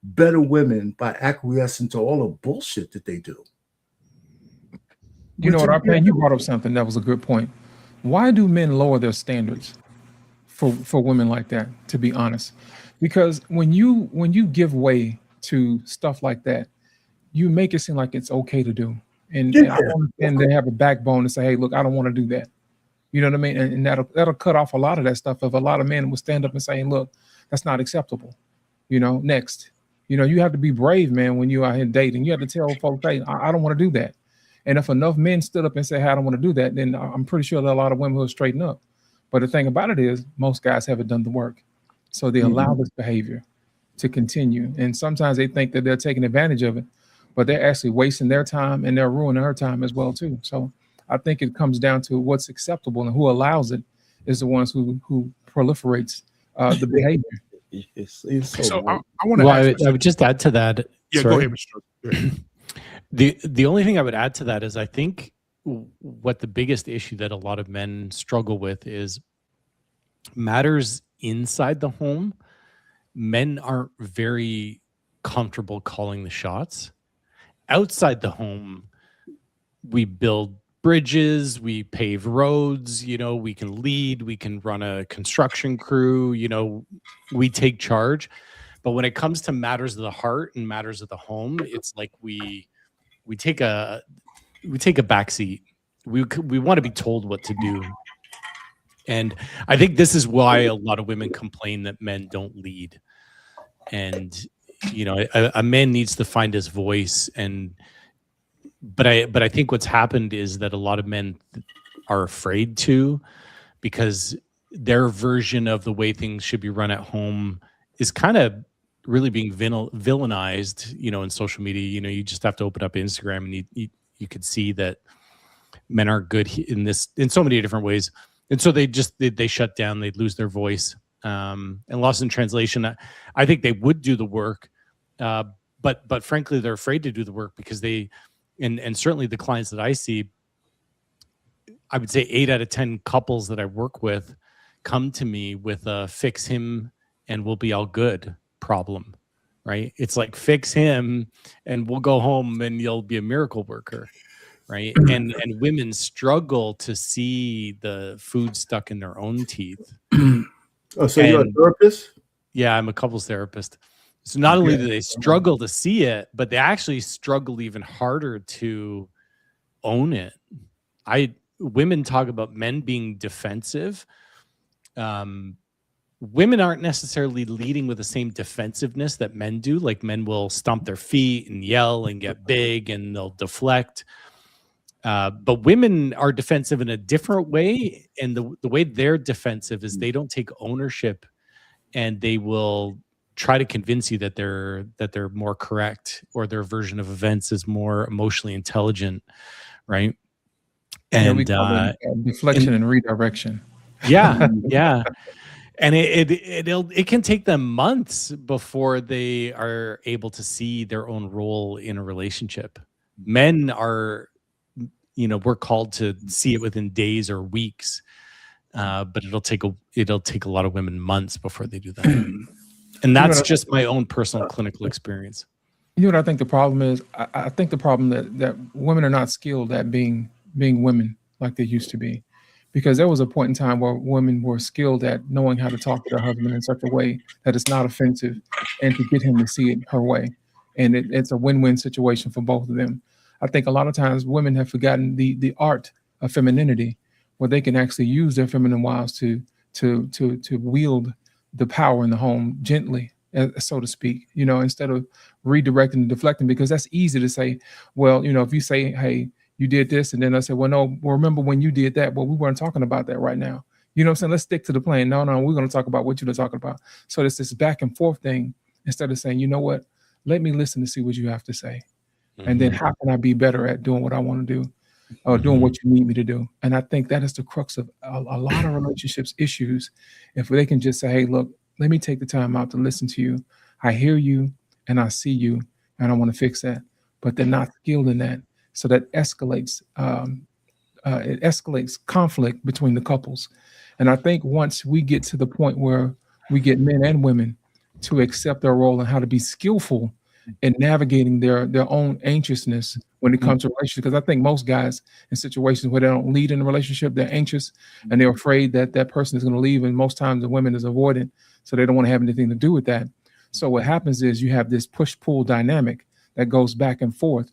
better women by acquiescing to all the bullshit that they do. You know what, Arpane, you brought up something that was a good point. Why do men lower their standards for women like that, to be honest? Because when you give way to stuff like that, you make it seem like it's okay to do. And they have a backbone to say, hey, look, I don't want to do that. You know what I mean? And that'll cut off a lot of that stuff. If a lot of men will stand up and say, look, that's not acceptable. Next. You have to be brave, man, when you're out here dating. You have to tell folks, hey, I don't want to do that. And if enough men stood up and said, hey, I don't want to do that, then I'm pretty sure there are a lot of women who will straighten up. But the thing about it is most guys haven't done the work. So they allow this behavior to continue. And sometimes they think that they're taking advantage of it, but they're actually wasting their time and they're ruining her time as well, too. So I think it comes down to what's acceptable, and who allows it is the ones who proliferates the behavior. So I want to I would just add to that. Yeah, Sorry. go ahead, Mr. The only thing I would add to that is I think what the biggest issue that a lot of men struggle with is matters inside the home. Men aren't very comfortable calling the shots. Outside the home, we build bridges, we pave roads, we can lead, we can run a construction crew, we take charge. But when it comes to matters of the heart and matters of the home, it's like we take a backseat. We want to be told what to do. And I think this is why a lot of women complain that men don't lead. And, you know, a man needs to find his voice. But I think what's happened is that a lot of men are afraid to, because their version of the way things should be run at home is kind of really being villainized, you know, in social media. You know, you just have to open up Instagram and you could see that men are good in so many different ways. And so they shut down, they'd lose their voice. And lost in translation, I think they would do the work. But frankly, they're afraid to do the work because and certainly the clients that I see, I would say 8 out of 10 couples that I work with come to me with a fix him and we'll be all good problem, right? It's like, fix him and we'll go home and you'll be a miracle worker, right? And women struggle to see the food stuck in their own teeth. Oh, so you're a therapist? Yeah, I'm a couples therapist. So not only do they struggle to see it, but they actually struggle even harder to own it. Women talk about men being defensive. Women aren't necessarily leading with the same defensiveness that men do. Like, men will stomp their feet and yell and get big and they'll deflect. But women are defensive in a different way. And the way they're defensive is they don't take ownership, and they will try to convince you that they're more correct, or their version of events is more emotionally intelligent, right? And we call it deflection and redirection. Yeah, yeah. And it can take them months before they are able to see their own role in a relationship. Men are, you know, we're called to see it within days or weeks, but it'll take a lot of women months before they do that. And that's just my own personal clinical experience. You know what I think the problem is? I think the problem that women are not skilled at being women like they used to be. Because there was a point in time where women were skilled at knowing how to talk to their husband in such a way that it's not offensive, and to get him to see it her way. And it's a win-win situation for both of them. I think a lot of times women have forgotten the art of femininity, where they can actually use their feminine wiles to wield the power in the home gently, so to speak, you know, instead of redirecting and deflecting. Because that's easy to say, well, you know, if you say, hey, you did this, and then I said, well, no, well, remember when you did that? Well, we weren't talking about that right now. You know what I'm saying? Let's stick to the plan. No, we're going to talk about what you're talking about. So it's this back and forth thing, instead of saying, you know what, let me listen to see what you have to say. Mm-hmm. And then how can I be better at doing what I want to do, or doing what you need me to do? And I think that is the crux of a lot of relationships issues. If they can just say, hey, look, let me take the time out to listen to you. I hear you and I see you and I want to fix that. But they're not skilled in that. So that escalates. It escalates conflict between the couples. And I think once we get to the point where we get men and women to accept their role and how to be skillful in navigating their own anxiousness when it comes to relationships, because I think most guys in situations where they don't lead in a relationship, they're anxious and they're afraid that that person is going to leave. And most times the women is avoidant, so they don't want to have anything to do with that. So what happens is you have this push-pull dynamic that goes back and forth.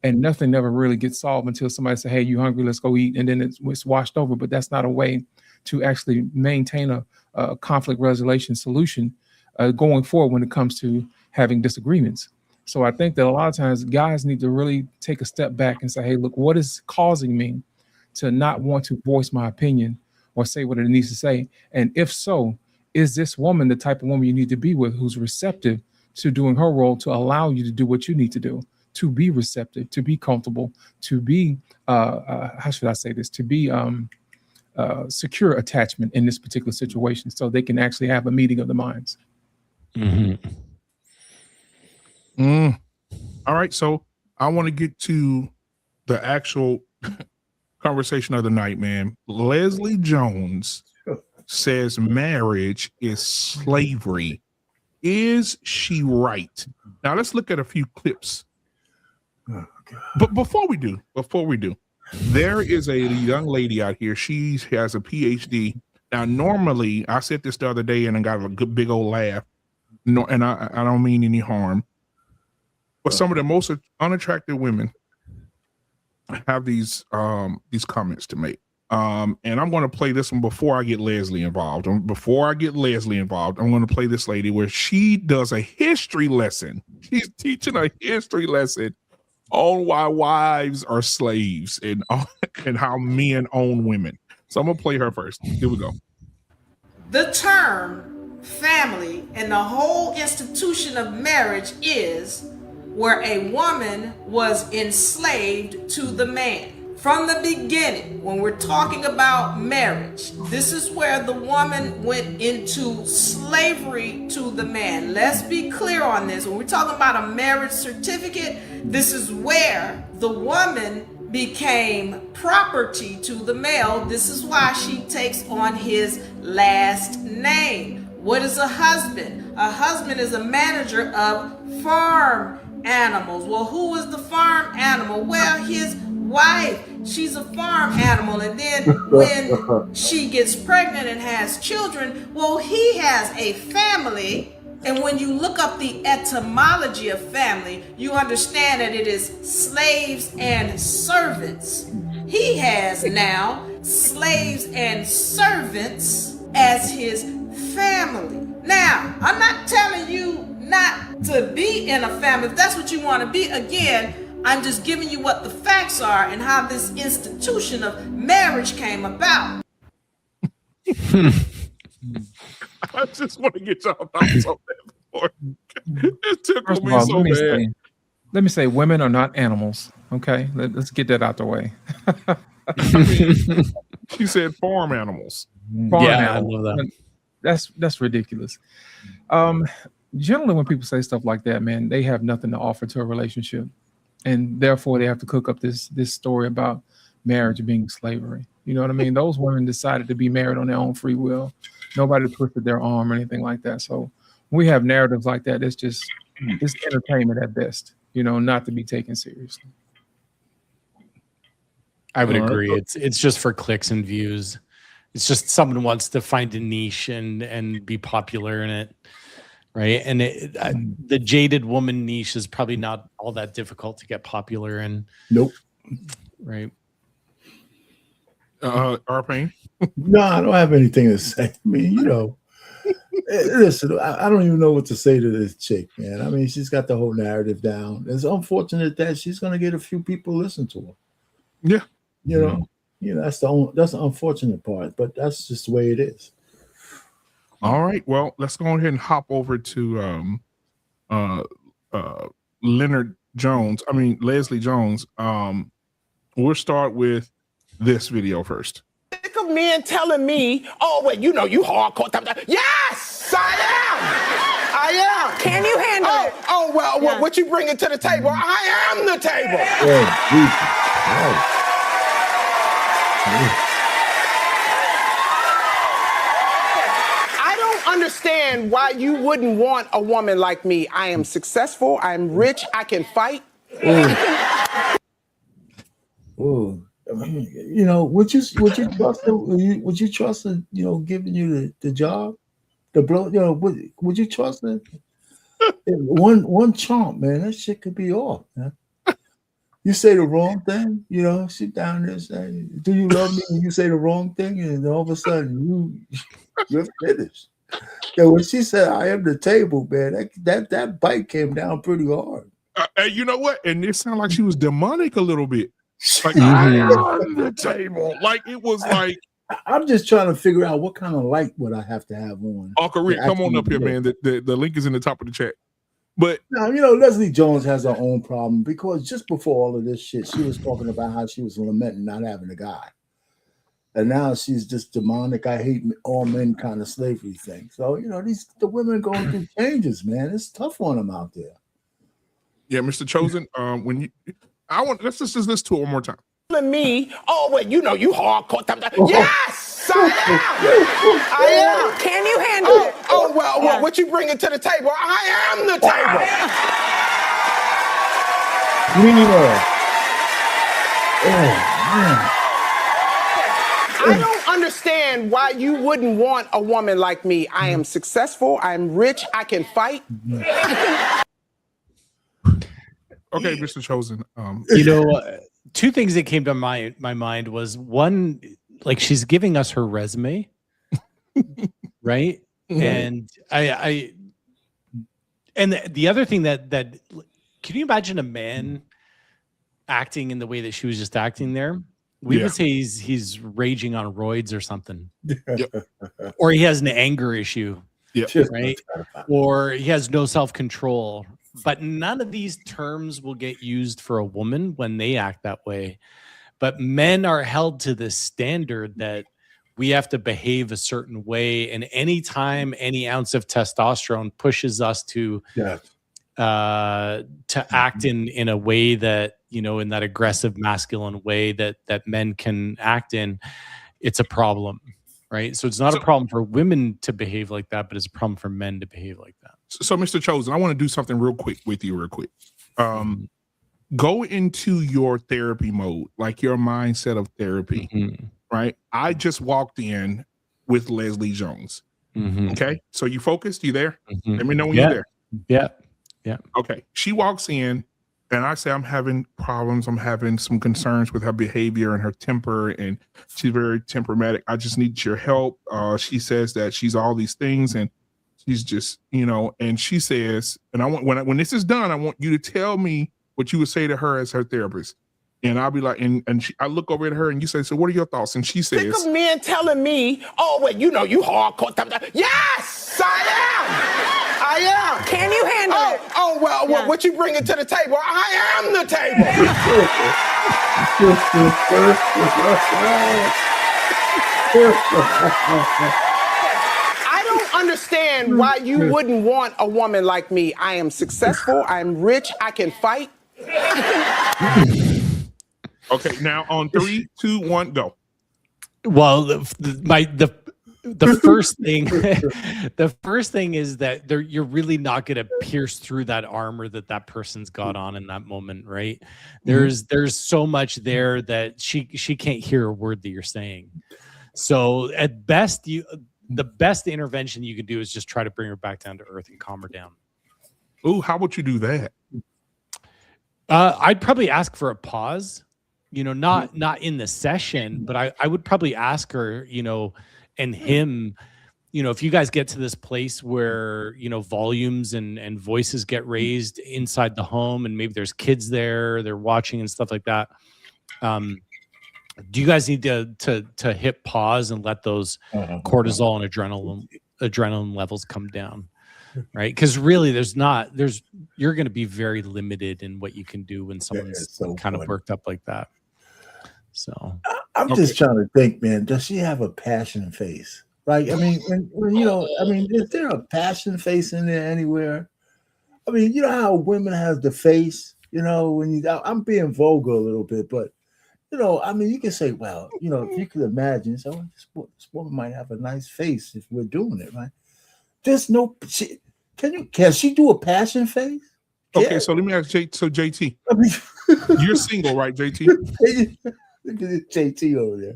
And nothing never really gets solved until somebody says, hey, you hungry? Let's go eat. And then it's washed over. But that's not a way to actually maintain a conflict resolution solution going forward when it comes to having disagreements. So I think that a lot of times guys need to really take a step back and say, hey, look, what is causing me to not want to voice my opinion or say what it needs to say? And if so, is this woman the type of woman you need to be with, who's receptive to doing her role to allow you to do what you need to do? To be receptive, to be comfortable, to be, how should I say this? To be secure attachment in this particular situation, so they can actually have a meeting of the minds. Mm-hmm. All right, so I want to get to the actual conversation of the night, man. Leslie Jones says marriage is slavery. Is she right? Now let's look at a few clips. Oh, but before we do, there is a young lady out here. She has a PhD. Now, normally, I said this the other day and I got a good big old laugh. No, and I don't mean any harm. But some of the most unattractive women have these comments to make. And I'm going to play this one before I get Leslie involved. Before I get Leslie involved, I'm going to play this lady where she does a history lesson. She's teaching a history lesson on why wives are slaves and how men own women. So I'm going to play her first. Here we go. The term family and the whole institution of marriage is where a woman was enslaved to the man. From the beginning, when we're talking about marriage, this is where the woman went into slavery to the man. Let's be clear on this. When we're talking about a marriage certificate, this is where the woman became property to the male. This is why she takes on his last name. What is a husband? A husband is a manager of farm animals. Well, who is the farm animal? Well, his wife. She's a farm animal. And then when she gets pregnant and has children, well, he has a family. And when you look up the etymology of family, you understand that it is slaves and servants. He has now slaves and servants as his family. Now, I'm not telling you not to be in a family. If that's what you want to be, again, I'm just giving you what the facts are and how this institution of marriage came about. I just want to get y'all thoughts on that before. It tickled me so bad. Let me say, women are not animals. Okay, let's get that out the way. She said farm animals. Farm yeah, animals. I love that. That's ridiculous. Generally, when people say stuff like that, man, they have nothing to offer to a relationship. And therefore, they have to cook up this story about marriage being slavery. You know what I mean? Those women decided to be married on their own free will. Nobody twisted their arm or anything like that. So when we have narratives like that, it's entertainment at best, you know, not to be taken seriously. I would agree. It's just for clicks and views. It's just someone wants to find a niche and be popular in it. Right. And the jaded woman niche is probably not all that difficult to get popular in. Nope. Right. R-Pain? No, I don't have anything to say. I mean, you know, listen, I don't even know what to say to this chick, man. I mean, she's got the whole narrative down. It's unfortunate that she's going to get a few people listen to her. Yeah. You know, that's the unfortunate part, but that's just the way it is. All right. Well, let's go ahead and hop over to Leslie Jones. We'll start with this video first. Sick of men telling me, oh, well, you know, you hardcore. Yes, I am. Can you handle it? Oh, well, yeah. What you bringing to the table? I am the table. I don't understand why you wouldn't want a woman like me. I am successful. I'm rich. I can fight. Oh, you know, would you trust her? Would you trust her? You know, giving you the job, the blow. You know, would you trust her? One chomp, man, that shit could be off, man. You say the wrong thing, you know, sit down there saying, "Do you love me?" And you say the wrong thing, and all of a sudden you're finished. Yeah, when she said, "I am the table," man, that bite came down pretty hard. You know what? And it sounded like she was demonic a little bit. Like, I am the table. Like, it was like. I'm just trying to figure out what kind of light would I have to have on. Uncle Rick, come on up here, man. The link is in the top of the chat. But now, you know, Leslie Jones has her own problem because just before all of this shit, she was talking about how she was lamenting not having a guy. And now she's just demonic, I hate all men kind of slavery thing. So, you know, the women going through changes, man. It's tough on them out there. Yeah, Mr. Chosen, let's just listen to it one more time. Me, oh, well, you know, you hardcore. Yes, I am. Can you handle it? Oh, well, what you bringing to the table? I am the table. I don't understand why you wouldn't want a woman like me. I am successful. I'm rich. I can fight. Okay, Mr. Chosen. You know, two things that came to my mind was one, like she's giving us her resume, right? And and the other thing that can you imagine a man acting in the way that she was just acting there? We would say he's raging on roids or something, or he has an anger issue, right? Or he has no self-control. But none of these terms will get used for a woman when they act that way. But men are held to this standard that we have to behave a certain way, and anytime any ounce of testosterone pushes us to act in a way that, you know, in that aggressive masculine way that men can act in, it's a problem, right? So it's not a problem for women to behave like that, but it's a problem for men to behave like that. So Mr. Chosen, I want to do something real quick with you real quick. Go into your therapy mode, like your mindset of therapy, right? I just walked in with Leslie Jones. Okay. So you focused? You there? Let me know when you're there. Yeah. Okay. She walks in and I say, I'm having problems. I'm having some concerns with her behavior and her temper, and she's very temperamental. I just need your help. She says that she's all these things, and she's just, you know, and she says, and I want, when this is done, I want you to tell me what you would say to her as her therapist. And I'll be like, I look over at her and you say, so what are your thoughts? And she says, Sick of men telling me, oh, well, you know, you hardcore. Yes, I am. Can you handle it? Oh, well, what you bringing to the table? I am the table. I don't understand why you wouldn't want a woman like me. I am successful. I'm rich. I can fight. Okay, now on 3, 2, 1, go. Well, the first thing, the first thing is that you're really not going to pierce through that armor that person's got on in that moment, right? There's so much there that she can't hear a word that you're saying. So at best, the best intervention you can do is just try to bring her back down to earth and calm her down. Ooh, how would you do that? I'd probably ask for a pause. You know, not in the session, but I would probably ask her, you know, and him, you know, if you guys get to this place where, you know, volumes and voices get raised inside the home, and maybe there's kids there, they're watching and stuff like that. Do you guys need to hit pause and let those cortisol and adrenaline levels come down? Right, because really, you're going to be very limited in what you can do when someone's kind of worked up like that. So I'm just trying to think, man. Does she have a passion face? Like, I mean, when you know, I mean, is there a passion face in there anywhere? I mean, you know how women have the face. You know, when I'm being vulgar a little bit, but you know, I mean, you can say, well, you know, if you could imagine, so this woman might have a nice face if we're doing it, right? There's no. Can she do a passion face? Okay, so let me ask JT. I mean, you're single, right, JT? Look at this JT over there.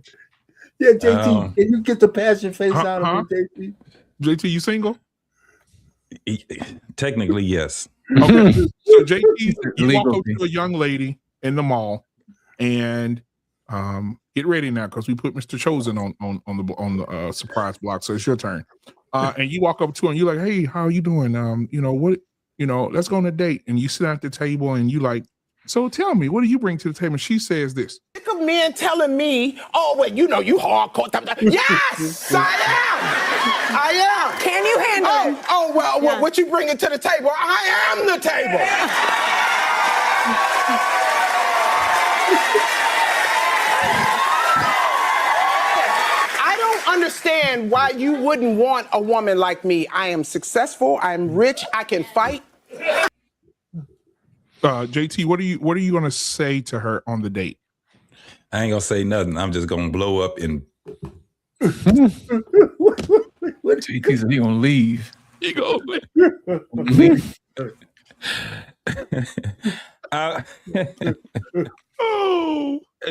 Yeah, JT, can you get the passion face out of me, JT? JT, you single? Technically, yes. Okay, so JT, you walk up to a young lady in the mall, and get ready now because we put Mr. Chosen on the surprise block, so it's your turn. And you walk up to her and you're like, hey, how are you doing? You know, what, you know, let's go on a date. And you sit at the table and you like, so tell me, what do you bring to the table? And she says this. Sick of men telling me, oh, well, you know, you hardcore. Yes, I am. Can you handle it? Oh, well, what you bringing to the table? I am the table. I don't understand why you wouldn't want a woman like me. I am successful. I'm rich. I can fight. JT, what are you gonna say to her on the date? I ain't gonna say nothing. I'm just gonna blow up and. JT said he gonna leave. He gonna leave. Oh,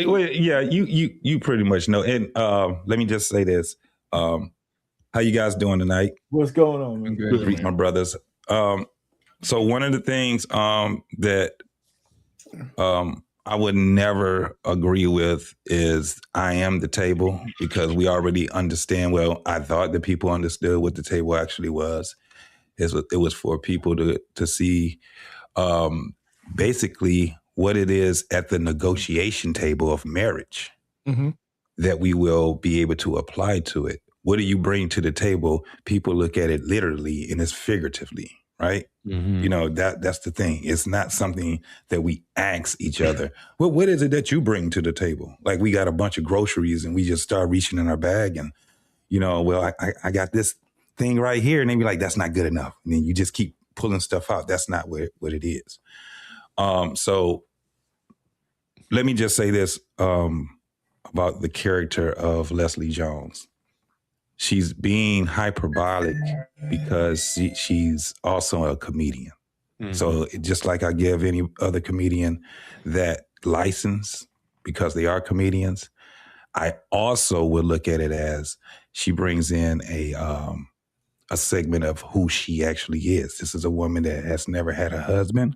well, yeah, you pretty much know. And let me just say this: how you guys doing tonight? What's going on, man? Good, my brothers. So one of the things that I would never agree with is I am the table, because we already understand. Well, I thought that people understood what the table actually was. It was for people to see basically what it is at the negotiation table of marriage that we will be able to apply to it. What do you bring to the table? People look at it literally and it's figuratively, right? You know, that's the thing. It's not something that we ask each other. Well, what is it that you bring to the table? Like we got a bunch of groceries and we just start reaching in our bag and, you know, well, I got this thing right here. And they be like, that's not good enough. And then you just keep pulling stuff out. That's not what it is. So let me just say this about the character of Leslie Jones. She's being hyperbolic because she's also a comedian. So just like I give any other comedian that license because they are comedians, I also would look at it as she brings in a segment of who she actually is. This is a woman that has never had a husband.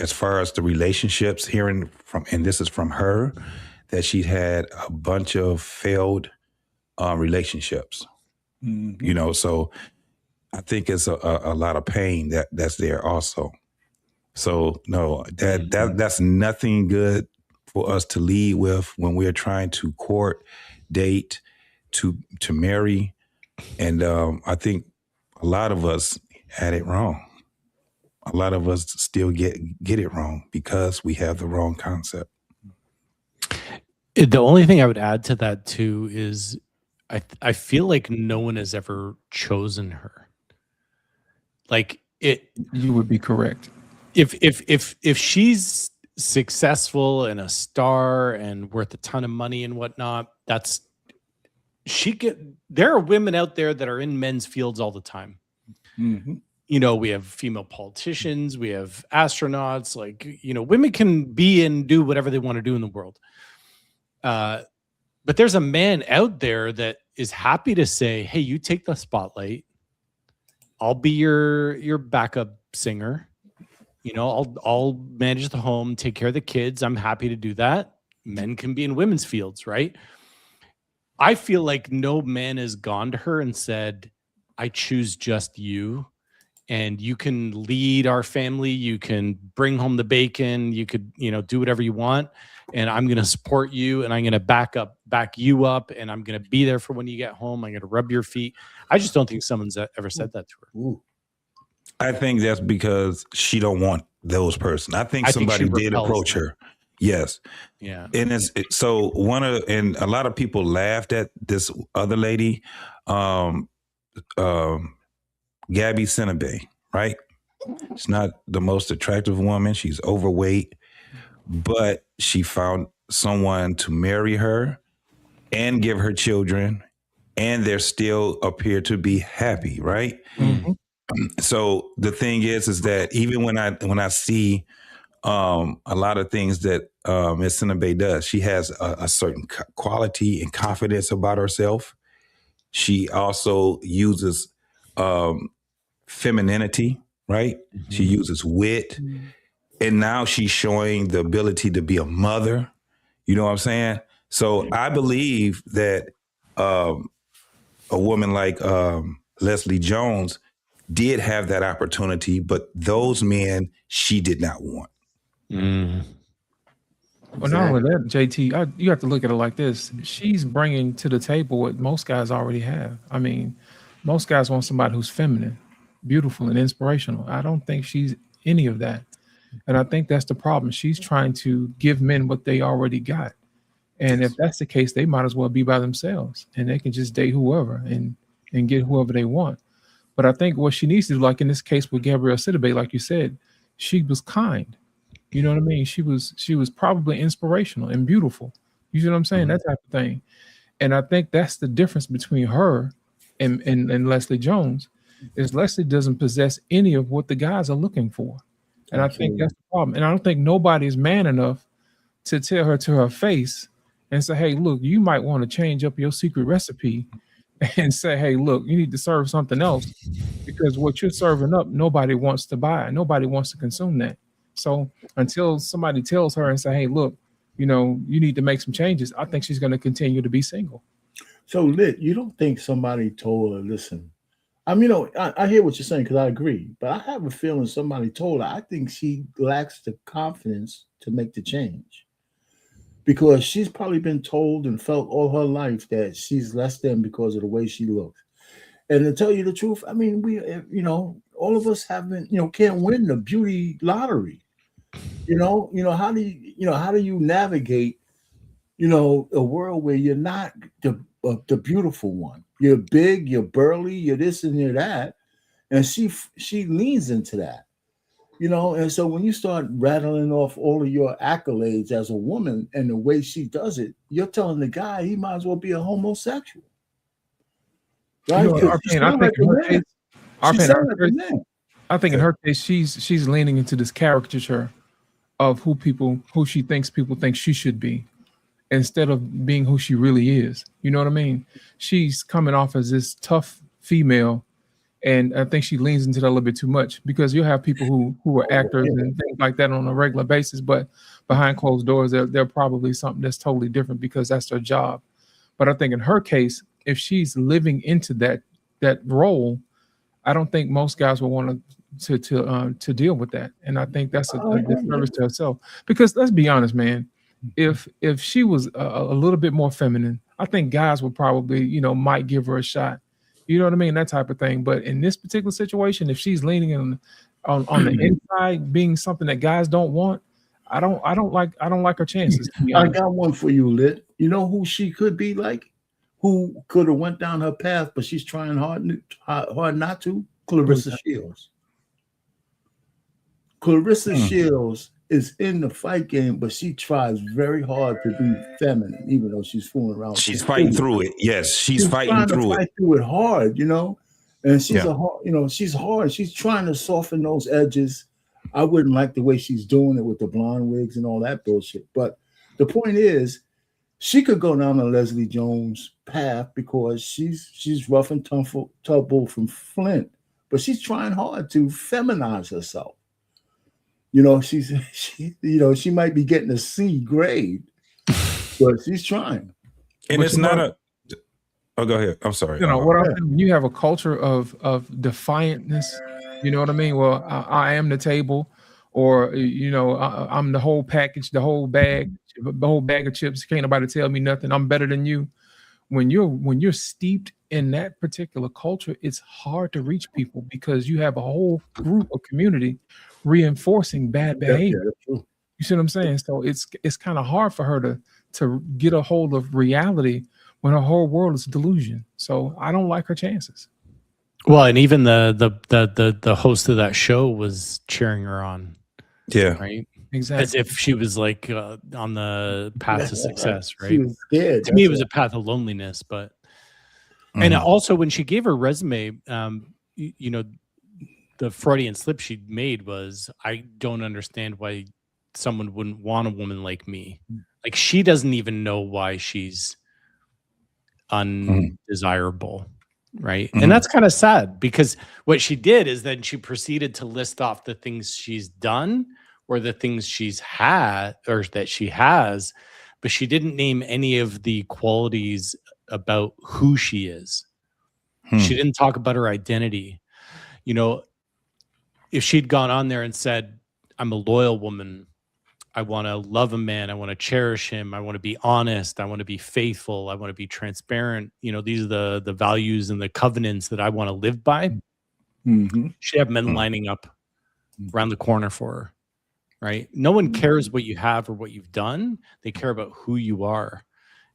As far as the relationships, hearing from, and this is from her, that she had a bunch of failed relationships. You know, so I think it's a lot of pain that's there also. So no, that's nothing good for us to lead with when we're trying to court, date, to marry. And I think a lot of us had it wrong. A lot of us still get it wrong because we have the wrong concept. The only thing I would add to that too is I feel like no one has ever chosen her. Like it, you would be correct. If she's successful and a star and worth a ton of money and whatnot, there are women out there that are in men's fields all the time. You know, we have female politicians, we have astronauts, like, you know, women can be and do whatever they want to do in the world. But there's a man out there that is happy to say, hey, you take the spotlight. I'll be your backup singer. You know, I'll manage the home, take care of the kids. I'm happy to do that. Men can be in women's fields, right? I feel like no man has gone to her and said, I choose just you. And you can lead our family. You can bring home the bacon. You could, you know, do whatever you want. And I'm going to support you. And I'm going to back you up. And I'm going to be there for when you get home. I'm going to rub your feet. I just don't think someone's ever said that to her. I think that's because she don't want those person. I think somebody did approach her. Yes. Yeah. And and a lot of people laughed at this other lady, Gabby Sidibe, right? She's not the most attractive woman. She's overweight, but she found someone to marry her and give her children, and they still appear to be happy, right? So the thing is that even when I see a lot of things that Miss Sidibe does, she has a certain quality and confidence about herself. She also uses femininity, right? She uses wit. And now she's showing the ability to be a mother. You know what I'm saying? So I believe that a woman like Leslie Jones did have that opportunity, but those men she did not want. Well, not only that, JT, you have to look at it like this. She's bringing to the table what most guys already have. I mean, most guys want somebody who's feminine, beautiful, and inspirational. I don't think she's any of that. And I think that's the problem. She's trying to give men what they already got. And if that's the case, they might as well be by themselves and they can just date whoever and get whoever they want. But I think what she needs to do, like in this case with Gabrielle Sidibe, like you said, she was kind. You know what I mean? She was probably inspirational and beautiful. You see what I'm saying? That type of thing. And I think that's the difference between her and Leslie Jones, is Leslie doesn't possess any of what the guys are looking for. And I think that's the problem. And I don't think nobody's man enough to tell her to her face and say, hey, look, you might want to change up your secret recipe and say, hey, look, you need to serve something else because what you're serving up, nobody wants to buy. Nobody wants to consume that. So until somebody tells her and say, hey, look, you know, you need to make some changes, I think she's going to continue to be single. So, Lit, you don't think somebody told her, listen, I mean, you know, I hear what you're saying because I agree, but I have a feeling somebody told her, I think she lacks the confidence to make the change because she's probably been told and felt all her life that she's less than because of the way she looks. And to tell you the truth, I mean, you know, all of us haven't, you know, can't win the beauty lottery. How do you navigate, you know, a world where you're not the beautiful one? You're big, you're burly, you're this and you're that, and she leans into that, you know. And so when you start rattling off all of your accolades as a woman and the way she does it, you're telling the guy he might as well be a homosexual. Right? You know, I think in her case, she's leaning into this caricature of who she thinks people think she should be, instead of being who she really is. You know what I mean? She's coming off as this tough female, and I think she leans into that a little bit too much, because you'll have people who are actors and things like that on a regular basis, but behind closed doors, they're probably something that's totally different because that's their job. But I think in her case, if she's living into that role, I don't think most guys will want to deal with that. And I think that's a disservice to herself. Because let's be honest, man, if she was a little bit more feminine, I think guys would probably, you know, might give her a shot. You know what I mean? That type of thing. But in this particular situation, if she's leaning on the inside being something that guys don't want, I don't like her chances. I got one for you, Lit. You know who she could be like? Who could have went down her path, but she's trying hard not to? Clarissa Shields. Clarissa Shields is in the fight game, but she tries very hard to be feminine, even though she's fooling around. She's fighting through it. Yes, she's fighting through it. Through it hard, you know. And she's she's hard. She's trying to soften those edges. I wouldn't like the way she's doing it with the blonde wigs and all that bullshit. But the point is, she could go down the Leslie Jones path because she's rough and tumble from Flint, but she's trying hard to feminize herself. You know, she might be getting a C grade, but she's trying. And it's not a. Oh, go ahead. I'm sorry. You know what I'm saying? You have a culture of defiantness. You know what I mean? Well, I am the table, or you know, I'm the whole package, the whole bag of chips. Can't nobody tell me nothing. I'm better than you. When you're steeped in that particular culture, it's hard to reach people because you have a whole group of community reinforcing bad behavior. You see what I'm saying? So it's kind of hard for her to get a hold of reality when her whole world is delusion. So I don't like her chances. Well, and even the host of that show was cheering her on. Yeah. Right. Exactly. As if she was like on the path to success, right? She was scared. To me, it was a path of loneliness. But and also when she gave her resume, you know, the Freudian slip she made was, I don't understand why someone wouldn't want a woman like me. Like, she doesn't even know why she's undesirable. Right. And that's kind of sad, because what she did is then she proceeded to list off the things she's done or the things she's had or that she has, but she didn't name any of the qualities about who she is. She didn't talk about her identity. You know, if she'd gone on there and said, I'm a loyal woman, I want to love a man, I want to cherish him, I want to be honest, I want to be faithful, I want to be transparent, you know, these are the values and the covenants that I want to live by. She'd have men lining up around the corner for her, right? No one cares what you have or what you've done. They care about who you are.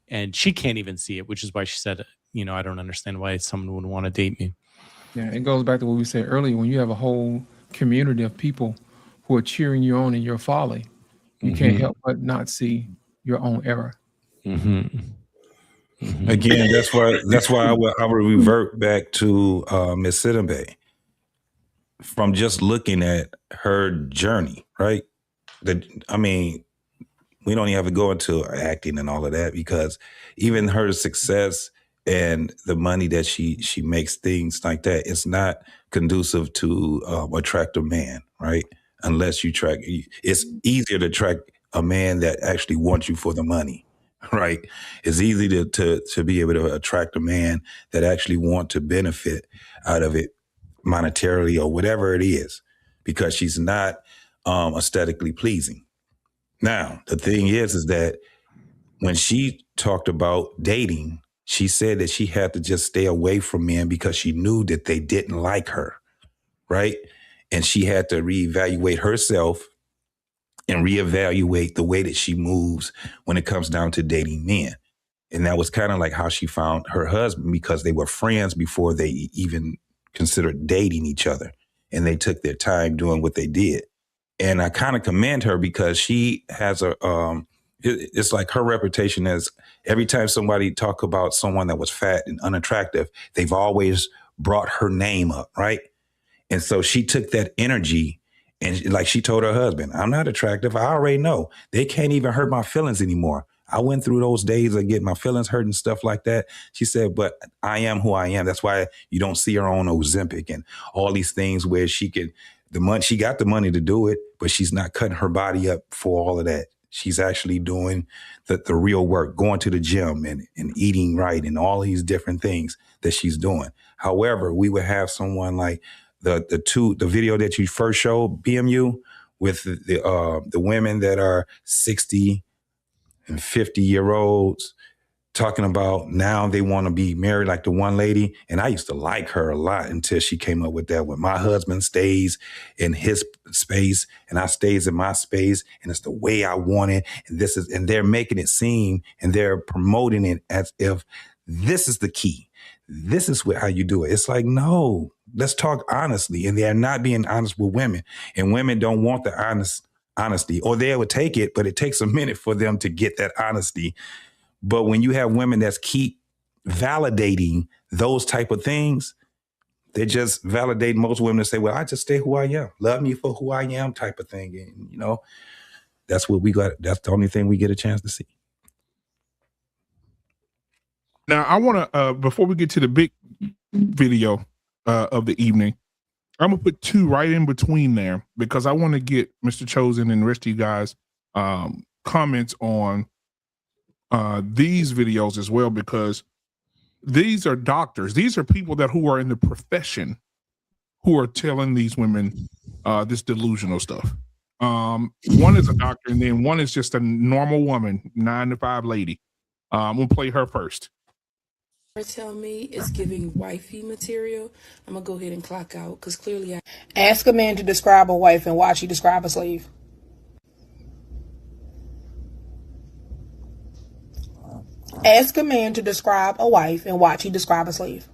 And she can't even see it, which is why she said, you know, I don't understand why someone would want to date me. Yeah, it goes back to what we said earlier. When you have a whole community of people who are cheering you on in your folly, you can't help but not see your own error. Again, that's why I would revert back to Miss Sidibe. From just looking at her journey, right? I mean, we don't even have to go into acting and all of that, because even her success and the money that she makes, things like that, it's not conducive to attract a man, right? unless you track. It's easier to track a man that actually wants you for the money, right? It's easy to be able to attract a man that actually want to benefit out of it monetarily or whatever it is, because she's not aesthetically pleasing. Now, the thing is that when she talked about dating, she said that she had to just stay away from men because she knew that they didn't like her, right? And she had to reevaluate herself and reevaluate the way that she moves when it comes down to dating men. And that was kind of like how she found her husband, because they were friends before they even considered dating each other. And they took their time doing what they did. And I kind of commend her because she has it's like her reputation as every time somebody talk about someone that was fat and unattractive, they've always brought her name up, right? And so she took that energy and like she told her husband, I'm not attractive. I already know. They can't even hurt my feelings anymore. I went through those days of getting my feelings hurt and stuff like that. She said, but I am who I am. That's why you don't see her on Ozempic and all these things where she got the money to do it, but she's not cutting her body up for all of that. She's actually doing the real work, going to the gym and eating right and all these different things that she's doing. However, we would have someone like the video that you first showed, BMU, with the women that are 60 and 50-year-olds talking about now they want to be married, like the one lady. And I used to like her a lot until she came up with that. When my husband stays in his space and I stays in my space and it's the way I want it. And they're making it seem and they're promoting it as if this is the key. This is how you do it. It's like, no, let's talk honestly. And they're not being honest with women, and women don't want the honesty, or they would take it, but it takes a minute for them to get that honesty. But when you have women that keep validating those type of things, they just validate most women to say, well, I just stay who I am. Love me for who I am type of thing. And, that's what we got. That's the only thing we get a chance to see. Now, I want to, before we get to the big video of the evening, I'm going to put two right in between there because I want to get Mr. Chosen and the rest of you guys comments on these videos as well, because these are doctors. These are people who are in the profession who are telling these women this delusional stuff. One is a doctor, and then one is just a normal woman, 9-to-5 lady. We'll play her first. Tell me it's giving wifey material. I'm gonna go ahead and clock out because clearly Ask a man to describe a wife and watch you describe a slave. Ask a man to describe a wife and watch you describe a slave.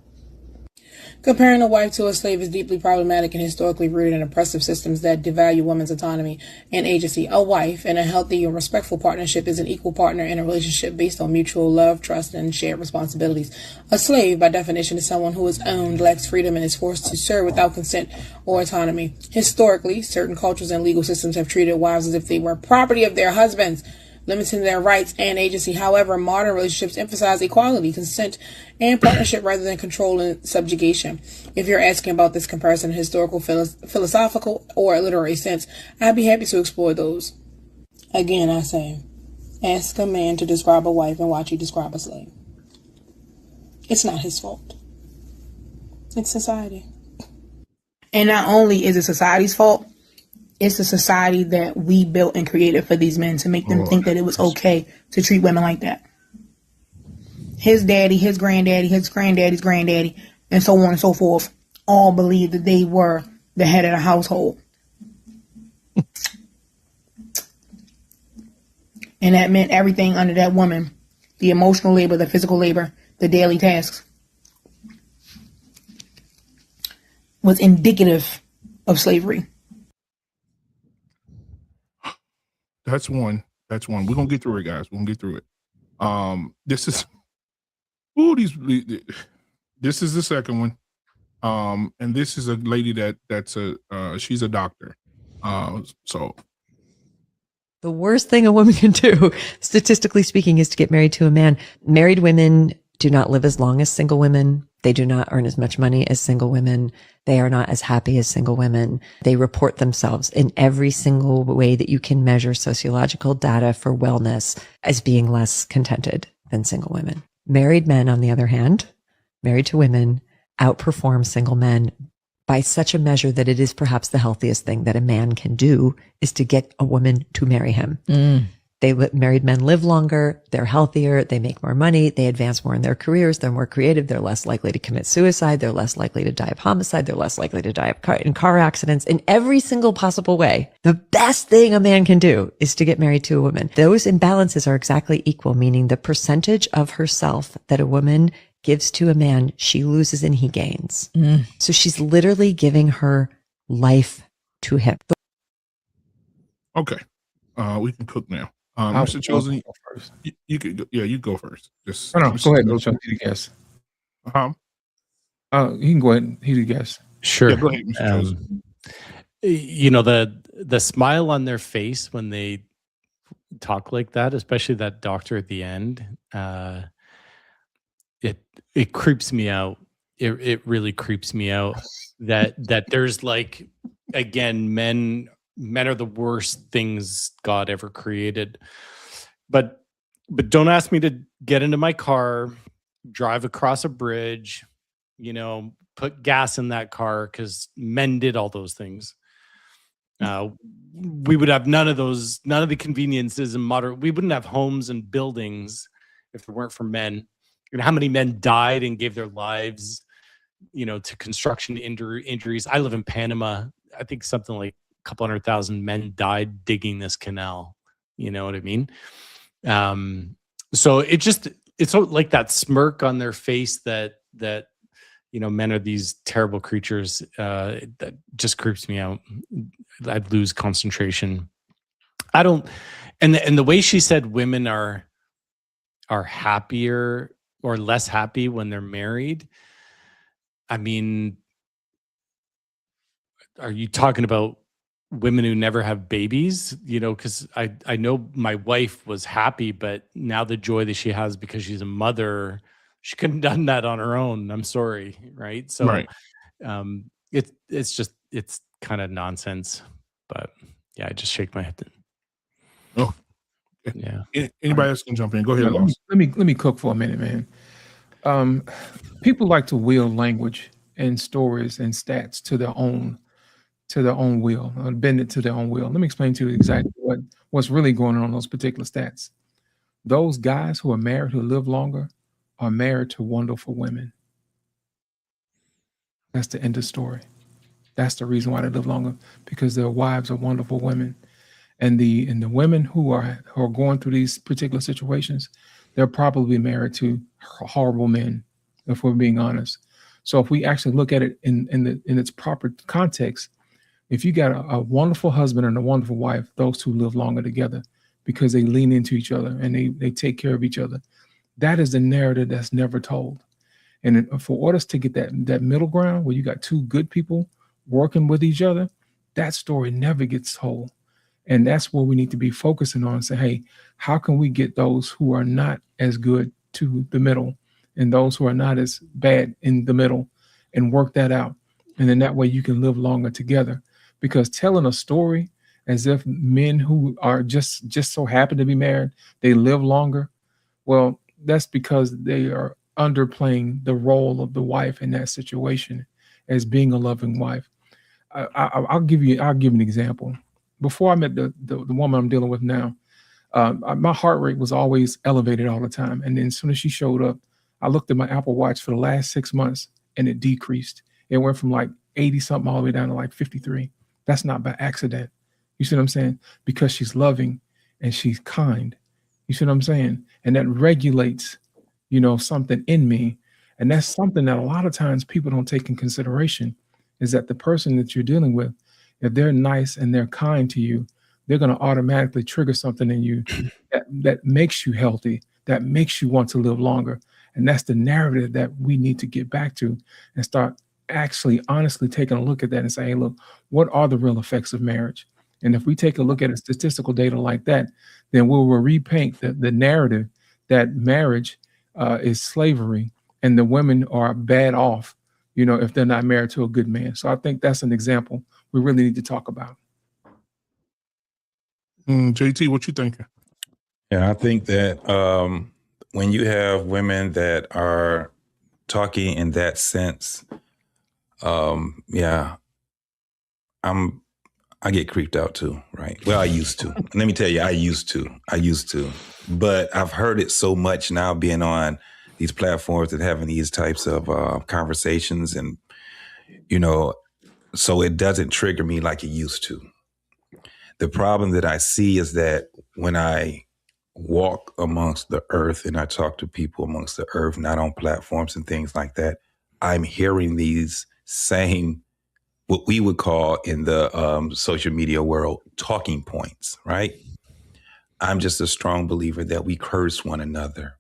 Comparing a wife to a slave is deeply problematic and historically rooted in oppressive systems that devalue women's autonomy and agency. A wife in a healthy and respectful partnership is an equal partner in a relationship based on mutual love, trust, and shared responsibilities. A slave, by definition, is someone who is owned, lacks freedom, and is forced to serve without consent or autonomy. Historically, certain cultures and legal systems have treated wives as if they were property of their husbands, limiting their rights and agency. However, modern relationships emphasize equality, consent, and partnership rather than control and subjugation. If you're asking about this comparison in historical, philosophical, or literary sense, I'd be happy to explore those. Again, I say, ask a man to describe a wife and watch you describe a slave. It's not his fault. It's society. And not only is it society's fault, it's the society that we built and created for these men to make them think that it was okay to treat women like that. His daddy, his granddaddy, his granddaddy's granddaddy, and so on and so forth, all believed that they were the head of the household. And that meant everything under that woman, the emotional labor, the physical labor, the daily tasks, was indicative of slavery. That's one. We're gonna get through it, guys. We're gonna get through it. This is this is the second one. And this is a lady that's she's a doctor. So the worst thing a woman can do, statistically speaking, is to get married to a man. Married women do not live as long as single women. They do not earn as much money as single women. They are not as happy as single women. They report themselves in every single way that you can measure sociological data for wellness as being less contented than single women. Married men, on the other hand, married to women, outperform single men by such a measure that it is perhaps the healthiest thing that a man can do is to get a woman to marry him. Married men live longer, they're healthier, they make more money, they advance more in their careers, they're more creative, they're less likely to commit suicide, they're less likely to die of homicide, they're less likely to die in car accidents in every single possible way. The best thing a man can do is to get married to a woman. Those imbalances are exactly equal, meaning the percentage of herself that a woman gives to a man, she loses and he gains. So she's literally giving her life to him. Okay. We can cook now. Mr. Chosen, you could go, you go first. Just go ahead, Mr. He guess. You can go ahead. He's a guess. Sure. Yeah, go ahead, Mr. Chosen. You know, the smile on their face when they talk like that, especially that doctor at the end, it creeps me out. It really creeps me out that there's like, again, men are the worst things God ever created. But don't ask me to get into my car, drive across a bridge, you know, put gas in that car, because men did all those things. We would have none of the conveniences and we wouldn't have homes and buildings if it weren't for men. And how many men died and gave their lives, you know, to construction injuries. I live in Panama. I think something like a couple 100,000 men died digging this canal. You know what I mean? So it's like that smirk on their face that, you know, men are these terrible creatures. That just creeps me out. I'd lose concentration. And the way she said women are happier or less happy when they're married. I mean, are you talking about women who never have babies? You know, because I know my wife was happy, but now the joy that she has because she's a mother, she couldn't have done that on her own. I'm sorry, right? So, right. It's kind of nonsense. But yeah, I just shake my head. Oh, yeah. Anybody else can jump in? Go ahead, Lost. Let me cook for a minute, man. People like to wield language and stories and stats to their own will, or bend it to their own will. Let me explain to you exactly what's really going on those particular stats. Those guys who are married, who live longer, are married to wonderful women. That's the end of the story. That's the reason why they live longer, because their wives are wonderful women. And the women who are going through these particular situations, they're probably married to horrible men, if we're being honest. So if we actually look at it in its proper context, if you got a wonderful husband and a wonderful wife, those two live longer together because they lean into each other and they take care of each other. That is the narrative that's never told. And for us to get that middle ground where you got two good people working with each other, that story never gets told. And that's what we need to be focusing on and say, hey, how can we get those who are not as good to the middle and those who are not as bad in the middle and work that out? And then that way you can live longer together. Because telling a story as if men who are just so happen to be married, they live longer, well, that's because they are underplaying the role of the wife in that situation as being a loving wife. I'll give you an example. Before I met the woman I'm dealing with now, my heart rate was always elevated all the time. And then as soon as she showed up, I looked at my Apple Watch for the last 6 months and it decreased. It went from like 80 something all the way down to like 53. That's not by accident. You see what I'm saying? Because she's loving and she's kind. You see what I'm saying? And that regulates, something in me. And that's something that a lot of times people don't take in consideration, is that the person that you're dealing with, if they're nice and they're kind to you, they're going to automatically trigger something in you that makes you healthy, that makes you want to live longer. And that's the narrative that we need to get back to and start actually honestly taking a look at that and say, hey, look, what are the real effects of marriage? And if we take a look at a statistical data like that, then we will repaint the narrative that marriage is slavery and the women are bad off, you know, if they're not married to a good man. So I think that's an example we really need to talk about. JT, what you thinking? Yeah, I think that when you have women that are talking in that sense, yeah, I get creeped out too, right? Well, I used to. Let me tell you, I used to. But I've heard it so much now being on these platforms and having these types of conversations, and, you know, so it doesn't trigger me like it used to. The problem that I see is that when I walk amongst the earth and I talk to people amongst the earth, not on platforms and things like that, I'm hearing these same, what we would call in the social media world, talking points, right? I'm just a strong believer that we curse one another.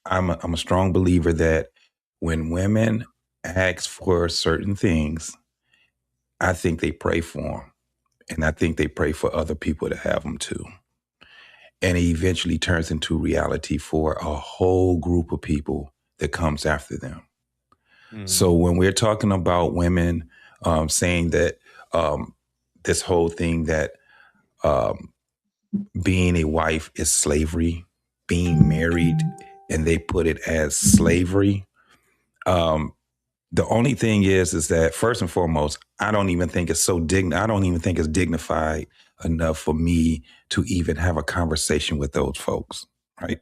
I'm a strong believer that when women ask for certain things, I think they pray for them. And I think they pray for other people to have them too. And it eventually turns into reality for a whole group of people that comes after them. So when we're talking about women saying that this whole thing that being a wife is slavery, being married, and they put it as slavery, the only thing is that first and foremost, I don't even think it's dignified enough for me to even have a conversation with those folks, right?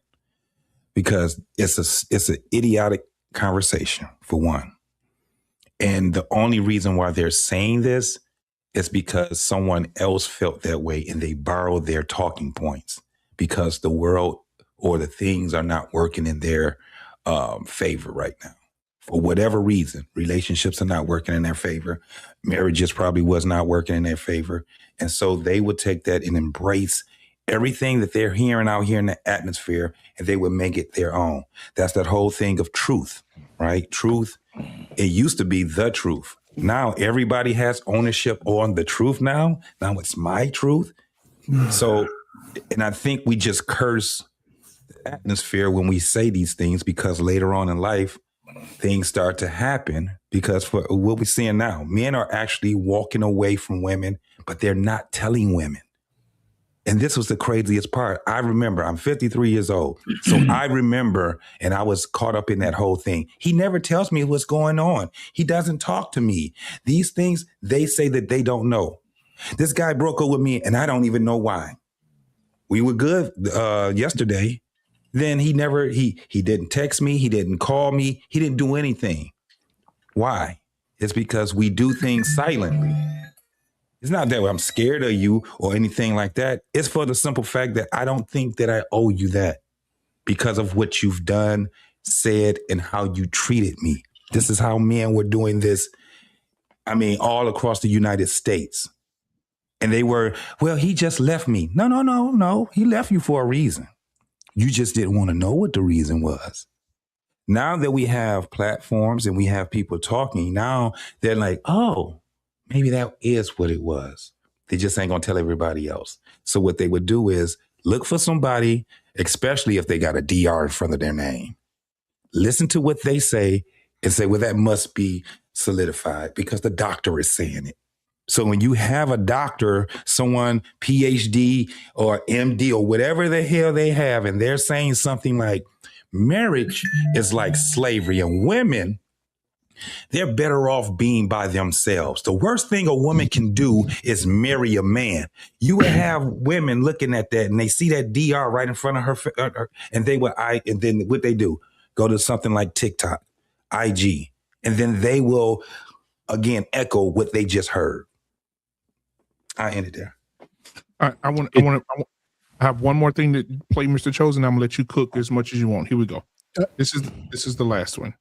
Because it's an idiotic conversation, for one. And the only reason why they're saying this is because someone else felt that way and they borrowed their talking points because the world or the things are not working in their favor right now. For whatever reason, relationships are not working in their favor. Marriages probably was not working in their favor. And so they would take that and embrace everything that they're hearing out here in the atmosphere, and they would make it their own. That's that whole thing of truth, right? Truth. It used to be the truth. Now everybody has ownership on the truth now. Now it's my truth. So, and I think we just curse the atmosphere when we say these things, because later on in life, things start to happen. Because for what we're seeing now, men are actually walking away from women, but they're not telling women. And this was the craziest part. I remember, I'm 53 years old. So I remember, and I was caught up in that whole thing. He never tells me what's going on. He doesn't talk to me. These things, they say that they don't know. This guy broke up with me and I don't even know why. We were good yesterday. Then he didn't text me. He didn't call me. He didn't do anything. Why? It's because we do things silently. It's not that I'm scared of you or anything like that. It's for the simple fact that I don't think that I owe you that because of what you've done, said, and how you treated me. This is how men were doing this, I mean, all across the United States. And they were, well, he just left me. No. He left you for a reason. You just didn't want to know what the reason was. Now that we have platforms and we have people talking, now they're like, oh, maybe that is what it was. They just ain't gonna tell everybody else. So what they would do is look for somebody, especially if they got a DR in front of their name. Listen to what they say and say, well, that must be solidified because the doctor is saying it. So when you have a doctor, someone PhD or MD or whatever the hell they have, and they're saying something like marriage is like slavery and women, they're better off being by themselves. The worst thing a woman can do is marry a man. You would have women looking at that and they see that DR right in front of her and and then what they do, go to something like TikTok, IG, and then they will again echo what they just heard. I ended there. All right, I have one more thing to play, Mr. Chosen. I'm gonna let you cook as much as you want. Here we go. This is the last one.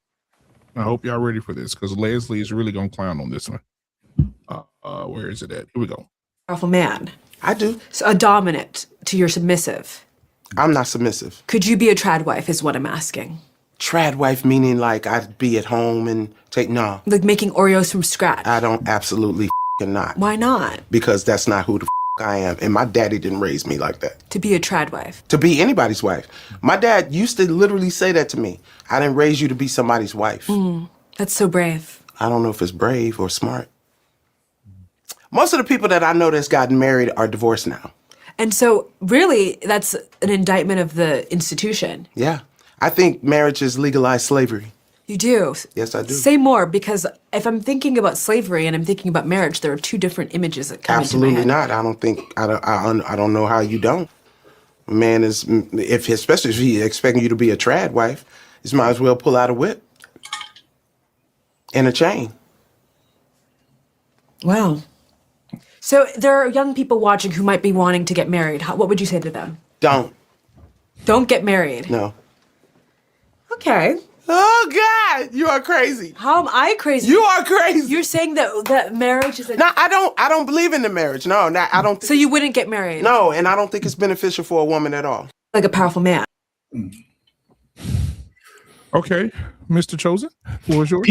I hope y'all ready for this because Leslie is really gonna clown on this one. Where is it at? Here we go. Powerful man. I do. So a dominant to your submissive. I'm not submissive. Could you be a trad wife is what I'm asking. Trad wife meaning like I'd be at home and no. Like making Oreos from scratch. I don't absolutely not. Why not? Because that's not who the I am, and my daddy didn't raise me like that. To be a trad wife. To be anybody's wife. My dad used to literally say that to me. I didn't raise you to be somebody's wife. That's so brave. I don't know if it's brave or smart. Most of the people that I know that's gotten married are divorced now. And so, really, that's an indictment of the institution. Yeah. I think marriage is legalized slavery. You do? Yes, I do. Say more, because if I'm thinking about slavery and I'm thinking about marriage, there are two different images that come into my Absolutely head. not. I don't know how you don't. A man is, especially if he's expecting you to be a trad wife, he might as well pull out a whip and a chain. Wow. So there are young people watching who might be wanting to get married. What would you say to them? Don't. Don't get married. No. Okay. Oh God, you are crazy. How am I crazy? You are crazy. You're saying that marriage is a... No, I don't believe in the marriage. No, I don't. So you wouldn't get married? No, and I don't think it's beneficial for a woman at all. Like a powerful man. Okay, Mr. Chosen, what was yours?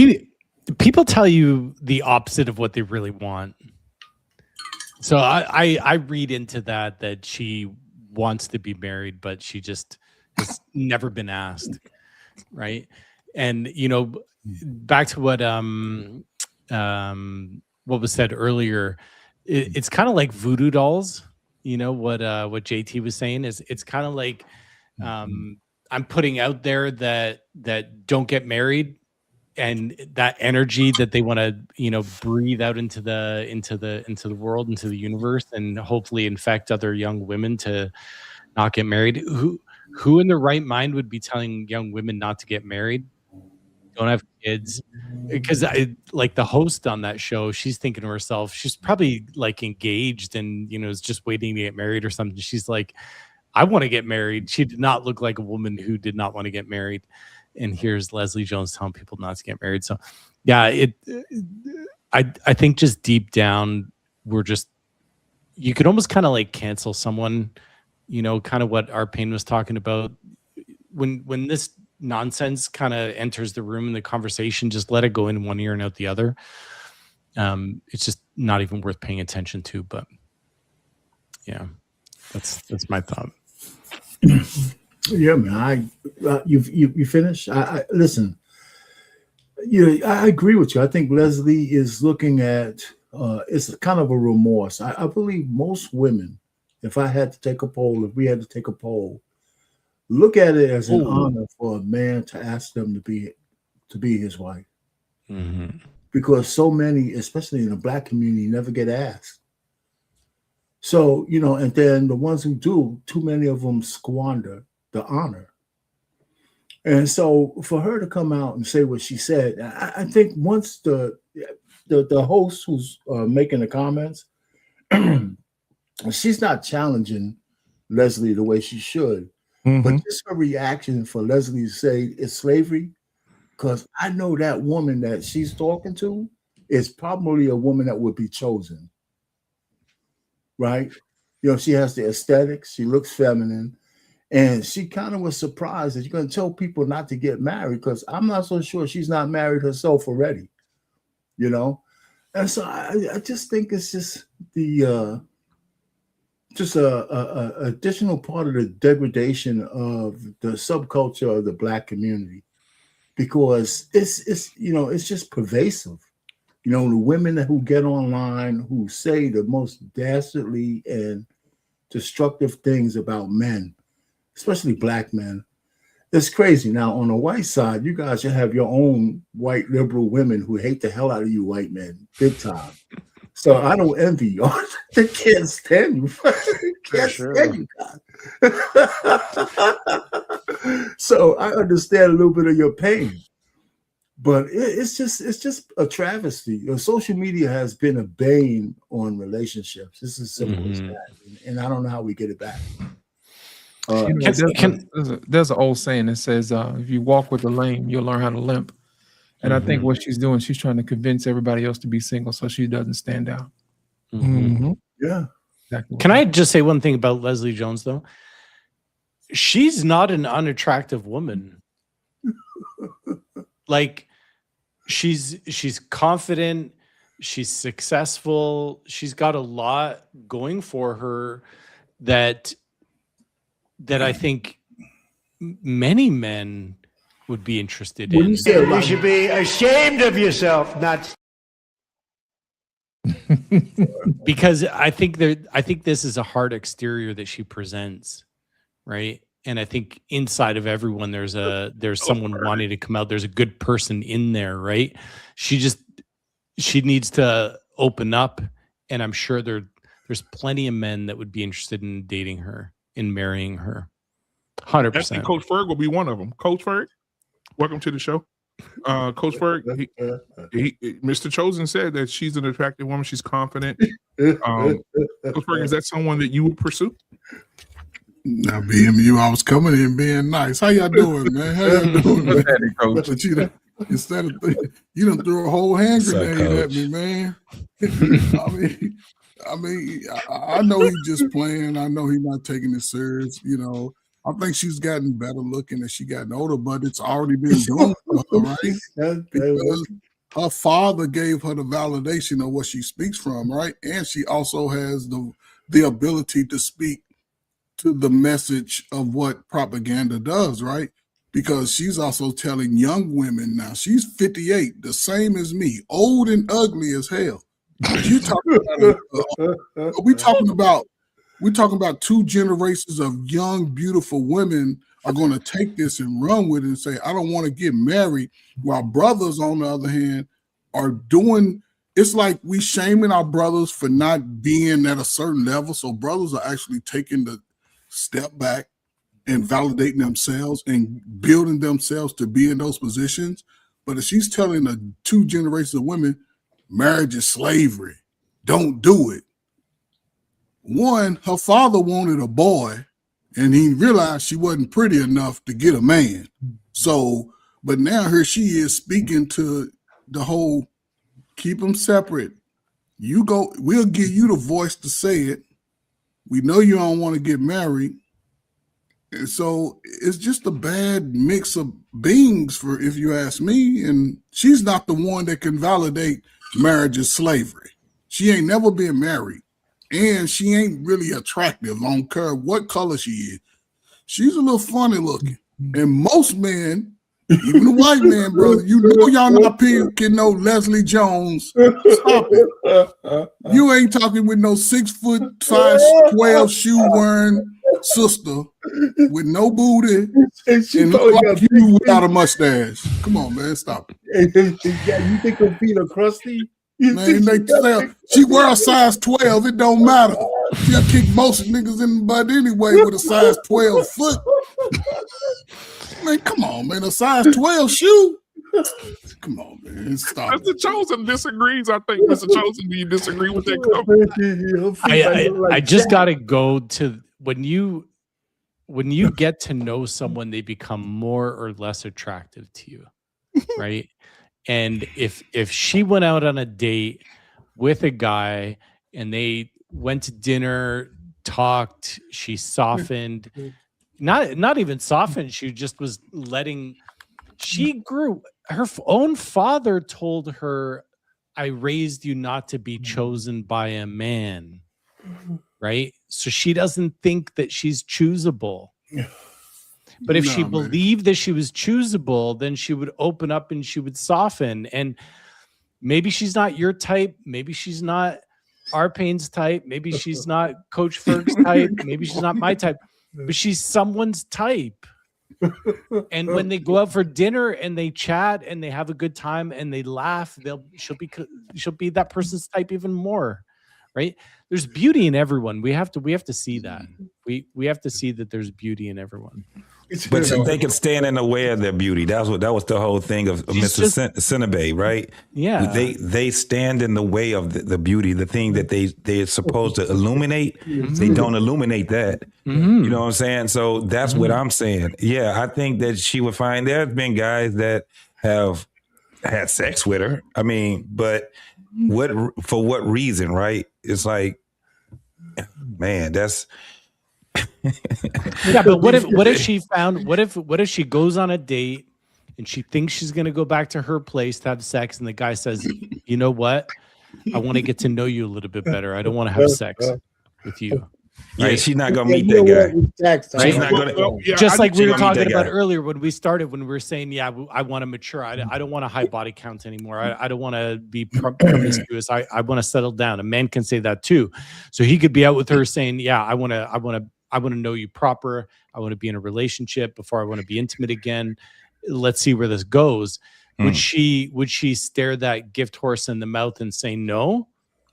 People tell you the opposite of what they really want. So I read into that she wants to be married, but she just has never been asked, right? And back to what was said earlier, it's kind of like voodoo dolls. What JT was saying is it's kind of like I'm putting out there that don't get married, and that energy that they want to breathe out into the world, into the universe, and hopefully infect other young women to not get married. Who in their right mind would be telling young women not to get married, don't have kids? Because like the host on that show, she's thinking to herself, she's probably like engaged and is just waiting to get married or something. She's like, I want to get married. She did not look like a woman who did not want to get married. And here's Leslie Jones telling people not to get married. So yeah, I think just deep down, you could almost kind of like cancel someone, kind of what our pain was talking about. When this nonsense kind of enters the room in the conversation, just let it go in one ear and out the other. It's just not even worth paying attention to. But yeah, that's my thought. Yeah, man. You finished? I listen. I agree with you. I think Leslie is looking at it's kind of a remorse. I believe most women, if we had to take a poll, look at it as an honor for a man to ask them to be his wife. Mm-hmm. Because so many, especially in the Black community, never get asked. So, and then the ones who do, too many of them squander the honor. And so for her to come out and say what she said, I think once the host who's making the comments, she's not challenging Leslie the way she should, but just her reaction for Leslie to say it's slavery, because I know that woman that she's talking to is probably a woman that would be chosen. Right? She has the aesthetics, she looks feminine, and she kind of was surprised that you're going to tell people not to get married, because I'm not so sure she's not married herself already, And so I just think it's just the additional part of the degradation of the subculture of the Black community, because it's just pervasive. The women who get online who say the most dastardly and destructive things about men, especially Black men, it's crazy. Now, on the white side, you guys should have your own white liberal women who hate the hell out of you white men, big time. So I don't envy y'all. They can't stand you. Stand you guys. So I understand a little bit of your pain. But it's just a travesty. Social media has been a bane on relationships. It's as simple as that. And I don't know how we get it back. There's an old saying that says, if you walk with the lame, you'll learn how to limp. And I think what she's doing, she's trying to convince everybody else to be single so she doesn't stand out. Yeah. Exactly. Can I just say one thing about Leslie Jones, though? She's not an unattractive woman. Like she's confident. She's successful. She's got a lot going for her that I think many men would be interested in. You should be ashamed of yourself, not. Because I think this is a hard exterior that she presents, right? And I think inside of everyone there's someone wanting to come out. There's a good person in there, right? She needs to open up, and I'm sure there's plenty of men that would be interested in dating her, in marrying her. 100%. I think Coach Ferg will be one of them. Coach Ferg, welcome to the show. Coach Ferg, Mr. Chosen said that she's an attractive woman. She's confident. Coach Ferg, is that someone that you would pursue? Now, BMU, I was coming in being nice. How y'all doing, man? How y'all doing, man? But instead of you done threw a whole hand grenade at me, man. I know he's just playing. I know he's not taking it serious. You know, I think she's gotten better looking as she gotten older, but it's already been done for her, right? Because her father gave her the validation of what she speaks from, right? And she also has the ability to speak to the message of what propaganda does, right? Because she's also telling young women now, she's 58, the same as me, old and ugly as hell. You talking about we're talking about two generations of young, beautiful women are going to take this and run with it and say, I don't want to get married, while brothers, on the other hand, are doing. It's like we shaming our brothers for not being at a certain level. So brothers are actually taking the step back and validating themselves and building themselves to be in those positions. But if she's telling the two generations of women, marriage is slavery, don't do it. One, her father wanted a boy, and he realized she wasn't pretty enough to get a man. So, but now here she is speaking to the whole, keep them separate. You go, we'll give you the voice to say it. We know you don't want to get married. And so it's just a bad mix of beings, for if you ask me. And she's not the one that can validate marriage is slavery. She ain't never been married. And she ain't really attractive. I don't care what color she is. She's a little funny looking. And most men, even the white man, brother, you know y'all not picking no Leslie Jones. Stop it. You ain't talking with no 6 foot, size 12 shoe wearing sister with no booty and look like you without a mustache. Come on, man, stop it. You think her feet are crusty? Man, she wear a size 12. It don't matter. She'll kick most niggas in the butt anyway with a size 12 foot. Man, come on, man. A size 12 shoe? Come on, man. Stop. Mr. Chosen disagrees. I think Mr. Chosen, do you disagree with that? I just got to go to when you get to know someone, they become more or less attractive to you, right? And if she went out on a date with a guy and they went to dinner, talked, she softened, not even softened, she just was she grew. Her own father told her, I raised you not to be chosen by a man, right? So she doesn't think that she's choosable. But if she believed that she was choosable, then she would open up and she would soften. And maybe she's not your type. Maybe she's not Arpane's type. Maybe she's not Coach Ferg's type. Maybe she's not my type. But she's someone's type. And when they go out for dinner and they chat and they have a good time and they laugh, she'll be that person's type even more, right? There's beauty in everyone. We have to see that. We have to see that there's beauty in everyone. But they can stand in the way of their beauty. That was the whole thing of Mr. Cinnabe, right? Yeah. They stand in the way of the beauty, the thing that they're supposed to illuminate. Mm-hmm. They don't illuminate that. Mm-hmm. You know what I'm saying? So that's what I'm saying. Yeah, I think that she would find there's been guys that have had sex with her. I mean, but for what reason, right? It's like, man, that's yeah, but what if she goes on a date and she thinks she's gonna go back to her place to have sex, and the guy says, you know what? I want to get to know you a little bit better. I don't want to have sex with you. Yeah, Right? she's not gonna meet that guy. Right? She's not gonna. Just like we were She's gonna meet talking that about guy. earlier when we started, when we were saying, yeah, I want to mature. I don't want a high body count anymore. I don't want to be promiscuous. I want to settle down. A man can say that too. So he could be out with her saying, yeah, I want to know you proper. I want to be in a relationship before I want to be intimate again. Let's see where this goes. Would she stare that gift horse in the mouth and say no?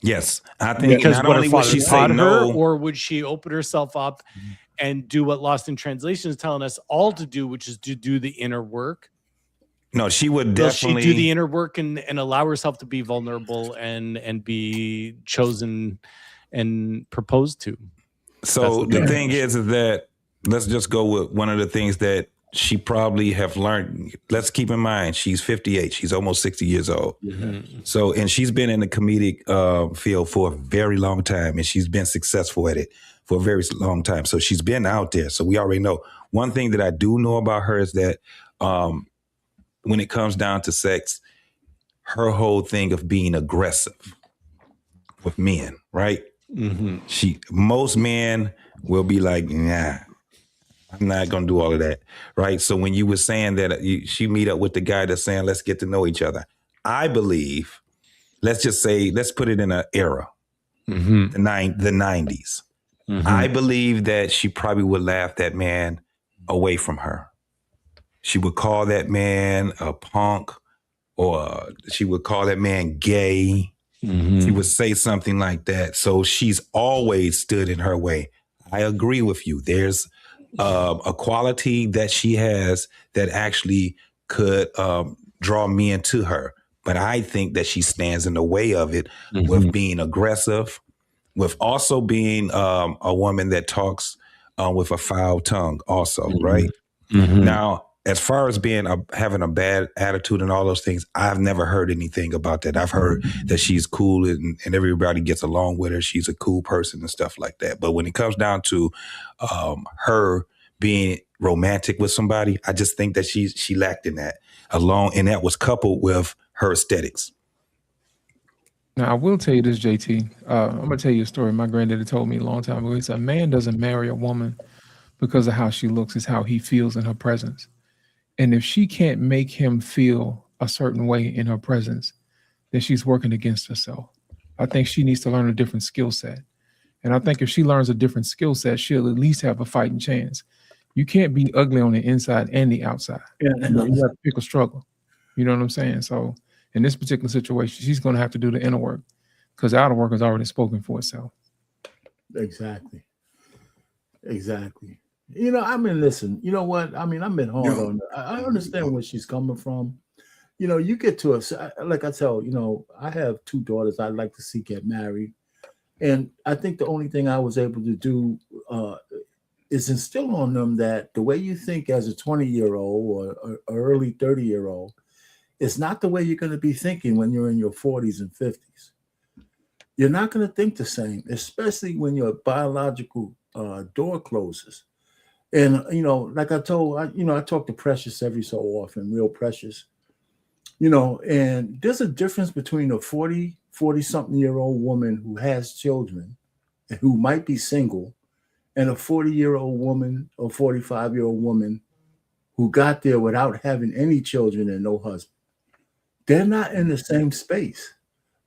Yes, I think Because not what only her would father she say taught her, no, or would she open herself up and do what Lost in Translation is telling us all to do, which is to do the inner work? no, she would Will definitely she do the inner work and allow herself to be vulnerable and be chosen and proposed to? So the thing is that let's just go with one of the things that she probably have learned. Let's keep in mind, she's 58. She's almost 60 years old. So, and she's been in the comedic field for a very long time, and she's been successful at it for a very long time. So she's been out there. So we already know. One thing that I do know about her is that when it comes down to sex, her whole thing of being aggressive with men, right? Most men will be like, nah, I'm not going to do all of that, right? So when you were saying that she meet up with the guy that's saying, let's get to know each other, I believe, let's just say, let's put it in an era, the 90s. I believe that she probably would laugh that man away from her. She would call that man a punk, or she would call that man gay. She would say something like that. So she's always stood in her way. I agree with you. There's a quality that she has that actually could draw men to her. But I think that she stands in the way of it with being aggressive, with also being a woman that talks with a foul tongue also, right? Now, as far as being having a bad attitude and all those things, I've never heard anything about that. I've heard that she's cool and everybody gets along with her. She's a cool person and stuff like that. But when it comes down to her being romantic with somebody, I just think that she lacked in that alone, and that was coupled with her aesthetics. Now, I will tell you this, JT. I'm going to tell you a story. My granddaddy told me a long time ago. He said, a man doesn't marry a woman because of how she looks. It's how he feels in her presence. And if she can't make him feel a certain way in her presence, then she's working against herself. I think she needs to learn a different skill set. And I think if she learns a different skill set, she'll at least have a fighting chance. You can't be ugly on the inside and the outside. You have to pick a struggle. You know what I'm saying? So in this particular situation, she's going to have to do the inner work because the outer work has already spoken for itself. Exactly. You know, I mean, listen, you know what? I mean, I've been hard on her. I understand where she's coming from. You know, you get to like I tell, you know, I have two daughters I'd like to see get married. And I think the only thing I was able to do is instill on them that the way you think as a 20-year-old or early 30-year-old is not the way you're going to be thinking when you're in your 40s and 50s. You're not going to think the same, especially when your biological door closes. And, you know, like I told, I talk to Precious every so often, real Precious, you know, and there's a difference between a 40-something-year-old woman who has children and who might be single and a 40-year-old woman or 45-year-old woman who got there without having any children and no husband. They're not in the same space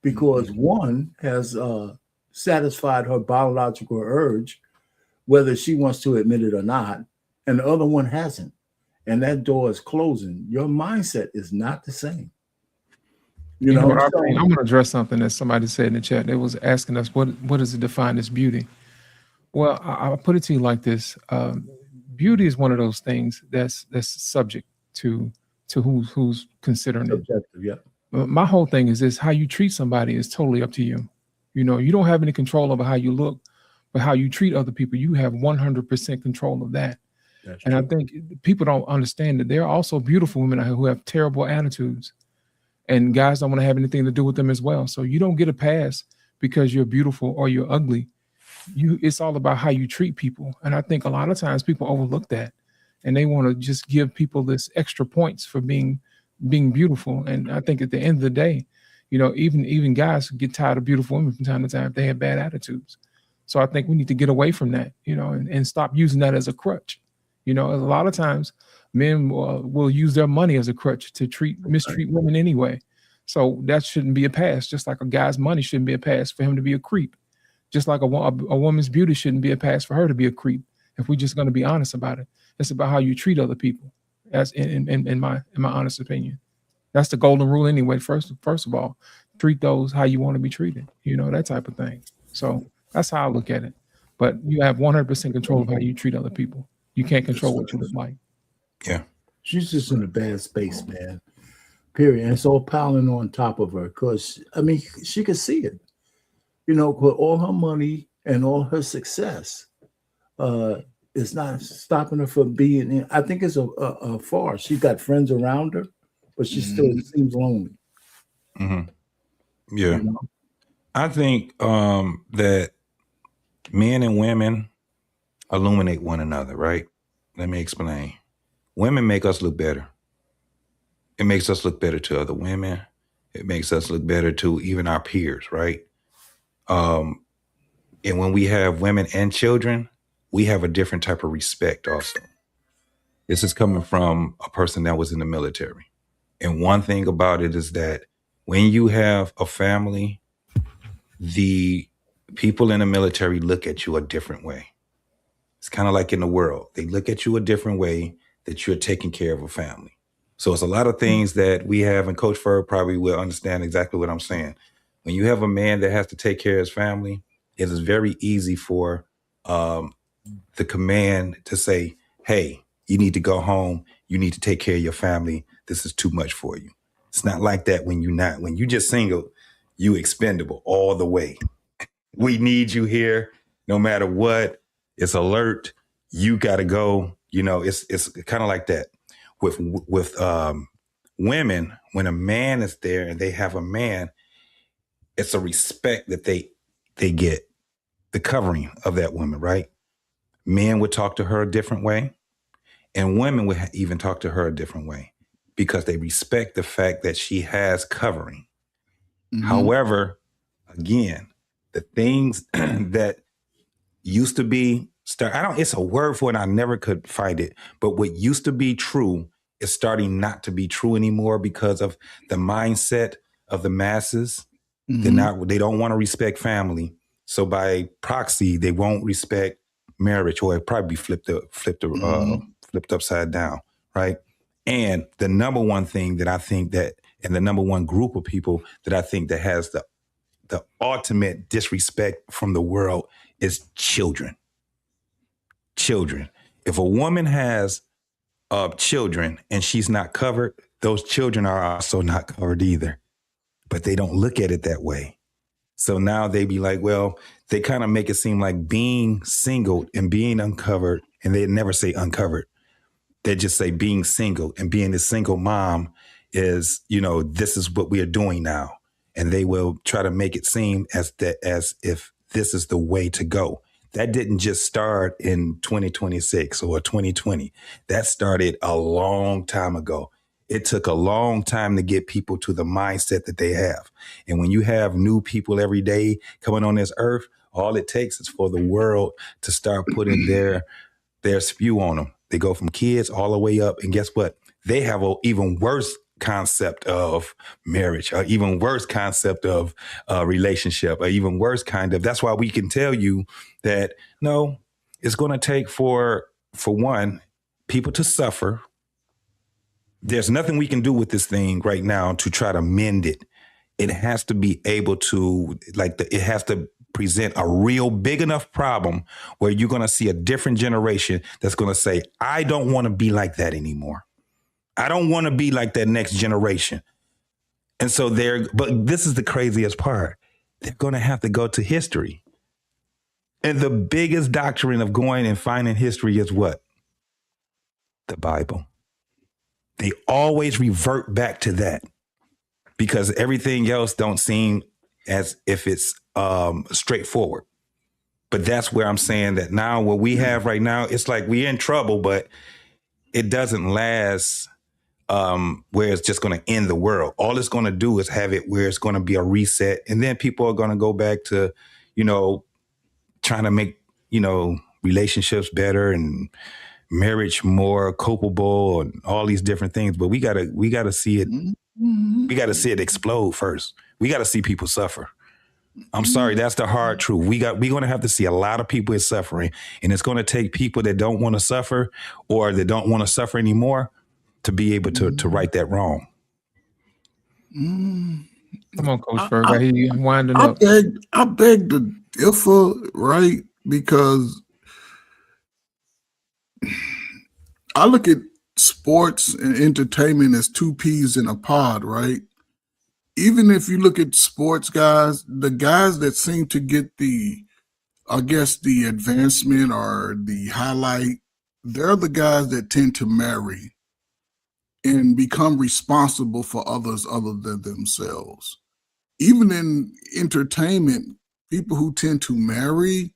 because one has satisfied her biological urge, whether she wants to admit it or not, and the other one hasn't. And that door is closing. Your mindset is not the same. You know, I'm going to address something that somebody said in the chat. They was asking us, what does it define as beauty? Well, I'll put it to you like this. Beauty is one of those things that's subject to who's considering it. Yeah. My whole thing is this: how you treat somebody is totally up to you. You know, you don't have any control over how you look, but how you treat other people, you have 100% control of that. And I think people don't understand that there are also beautiful women out here who have terrible attitudes, and guys don't want to have anything to do with them as well. So you don't get a pass because you're beautiful or you're ugly. It's all about how you treat people. And I think a lot of times people overlook that, and they want to just give people this extra points for being beautiful. And I think at the end of the day, You know, even guys get tired of beautiful women from time to time if they have bad attitudes. So I think we need to get away from that, you know, and stop using that as a crutch. You know, a lot of times men will use their money as a crutch to mistreat women anyway. So that shouldn't be a pass, just like a guy's money shouldn't be a pass for him to be a creep. Just like a woman's beauty shouldn't be a pass for her to be a creep. If we're just going to be honest about it, it's about how you treat other people. As in my honest opinion, that's the golden rule anyway. First of all, treat those how you want to be treated. You know, that type of thing. So that's how I look at it. But you have 100% control of how you treat other people. You can't control what you look like. Yeah, she's just in a bad space, man. Period. And it's all piling on top of her because I mean she could see it. You know, with all her money and all her success, it's not stopping her from being in. I think it's a farce. She's got friends around her, but she still seems lonely. Yeah. You know? I think that men and women illuminate one another, right? Let me explain. Women make us look better. It makes us look better to other women. It makes us look better to even our peers, right? And when we have women and children, we have a different type of respect also. This is coming from a person that was in the military. And one thing about it is that when you have a family, the people in the military look at you a different way. It's kind of like in the world. They look at you a different way that you're taking care of a family. So it's a lot of things that we have, and Coach Ferg probably will understand exactly what I'm saying. When you have a man that has to take care of his family, it is very easy for the command to say, hey, you need to go home. You need to take care of your family. This is too much for you. It's not like that when you're not. When you just single, you expendable all the way. We need you here no matter what. It's alert. You got to go. You know, it's kind of like that. With women, when a man is there and they have a man, it's a respect that they get, the covering of that woman, right? Men would talk to her a different way, and women would even talk to her a different way because they respect the fact that she has covering. However, again, the things that used to be it's a word for it, I never could find it, but what used to be true is starting not to be true anymore because of the mindset of the masses. They don't want to respect family. So by proxy, they won't respect marriage, or it probably be flipped upside down, right? And the number one thing that I think that, and the number one group of people that I think that has the ultimate disrespect from the world is children. Children. If a woman has children and she's not covered, those children are also not covered either. But they don't look at it that way. So now they be like, well, they kind of make it seem like being single and being uncovered, and they never say uncovered. They just say being single and being a single mom is, you know, this is what we are doing now. And they will try to make it seem as if this is the way to go. That didn't just start in 2026 or 2020. That started a long time ago. It took a long time to get people to the mindset that they have. And when you have new people every day coming on this earth, all it takes is for the world to start putting their spew on them. They go from kids all the way up. And guess what? They have an even worse concept of marriage, or even worse concept of relationship, or even worse kind of. That's why we can tell you that, no, it's going to take for one, people to suffer. There's nothing we can do with this thing right now to try to mend it. It has to be able to, it has to present a real big enough problem where you're going to see a different generation that's going to say, I don't want to be like that anymore. I don't want to be like that next generation. And so but this is the craziest part. They're going to have to go to history. And the biggest doctrine of going and finding history is what? The Bible. They always revert back to that because everything else don't seem as if it's straightforward. But that's where I'm saying that now what we have right now, it's like we're in trouble, but it doesn't last where it's just going to end the world. All it's going to do is have it where it's going to be a reset. And then people are going to go back to, trying to make, relationships better and marriage more culpable and all these different things. But we gotta see it. We gotta see it explode first. We gotta see people suffer. I'm sorry, that's the hard truth. We're gonna have to see a lot of people is suffering, and it's gonna take people that don't want to suffer or that don't want to suffer anymore to be able to right that wrong. Come on, Coach Ferg. I hear you winding up. I beg to differ, right? Because I look at sports and entertainment as two peas in a pod, right? Even if you look at sports guys, the guys that seem to get the advancement or the highlight, they're the guys that tend to marry and become responsible for others other than themselves. Even in entertainment, people who tend to marry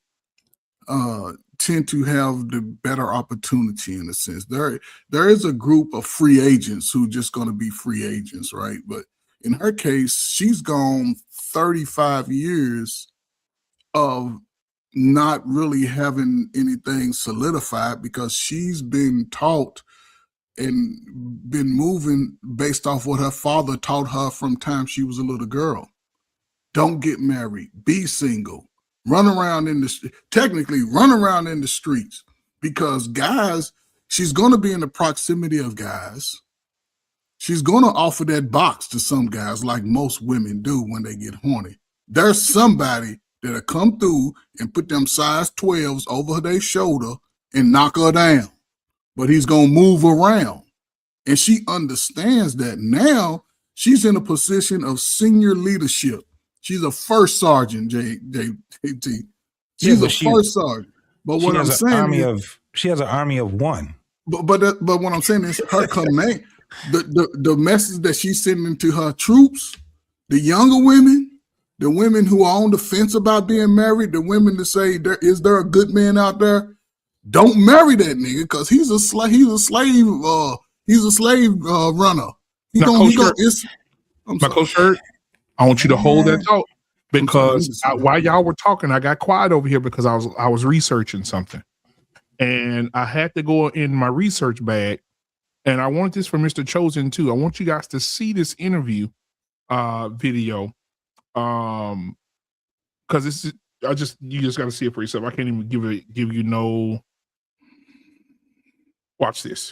tend to have the better opportunity in a sense. There is a group of free agents who just going to be free agents, right? But in her case, she's gone 35 years of not really having anything solidified because she's been taught and been moving based off what her father taught her from time she was a little girl. Don't get married, be single, run around in the streets, because guys, she's going to be in the proximity of guys. She's going to offer that box to some guys like most women do when they get horny. There's somebody that'll come through and put them size 12s over their shoulder and knock her down. But he's going to move around. And she understands that now. She's in a position of senior leadership. She's a first sergeant, JT. She's a first sergeant. But what I'm saying is, she has an army of one. But what I'm saying is her command, the message that she's sending to her troops, the younger women, the women who are on the fence about being married, the women that say, is there a good man out there? Don't marry that nigga because he's a slave runner. Coach Hurt, I want you to hold that thought because while y'all were talking, I got quiet over here because I was researching something, and I had to go in my research bag, and I want this for Mr. Chosen too. I want you guys to see this interview video, because this is you just got to see it for yourself. I can't even give you no. Watch this.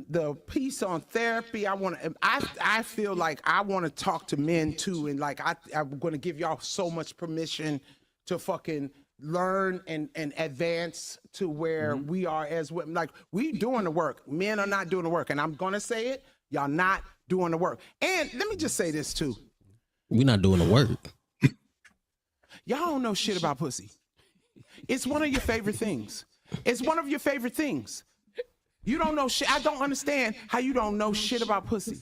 The piece on therapy, I feel like I want to talk to men too, and like I'm going to give y'all so much permission to fucking learn and advance to where we are as women. Like, we doing the work. Men are not doing the work, and I'm going to say it. Y'all not doing the work. And let me just say this too. We're not doing the work. Y'all don't know shit about pussy. It's one of your favorite things. It's one of your favorite things. You don't know shit. I don't understand how you don't know shit about pussy.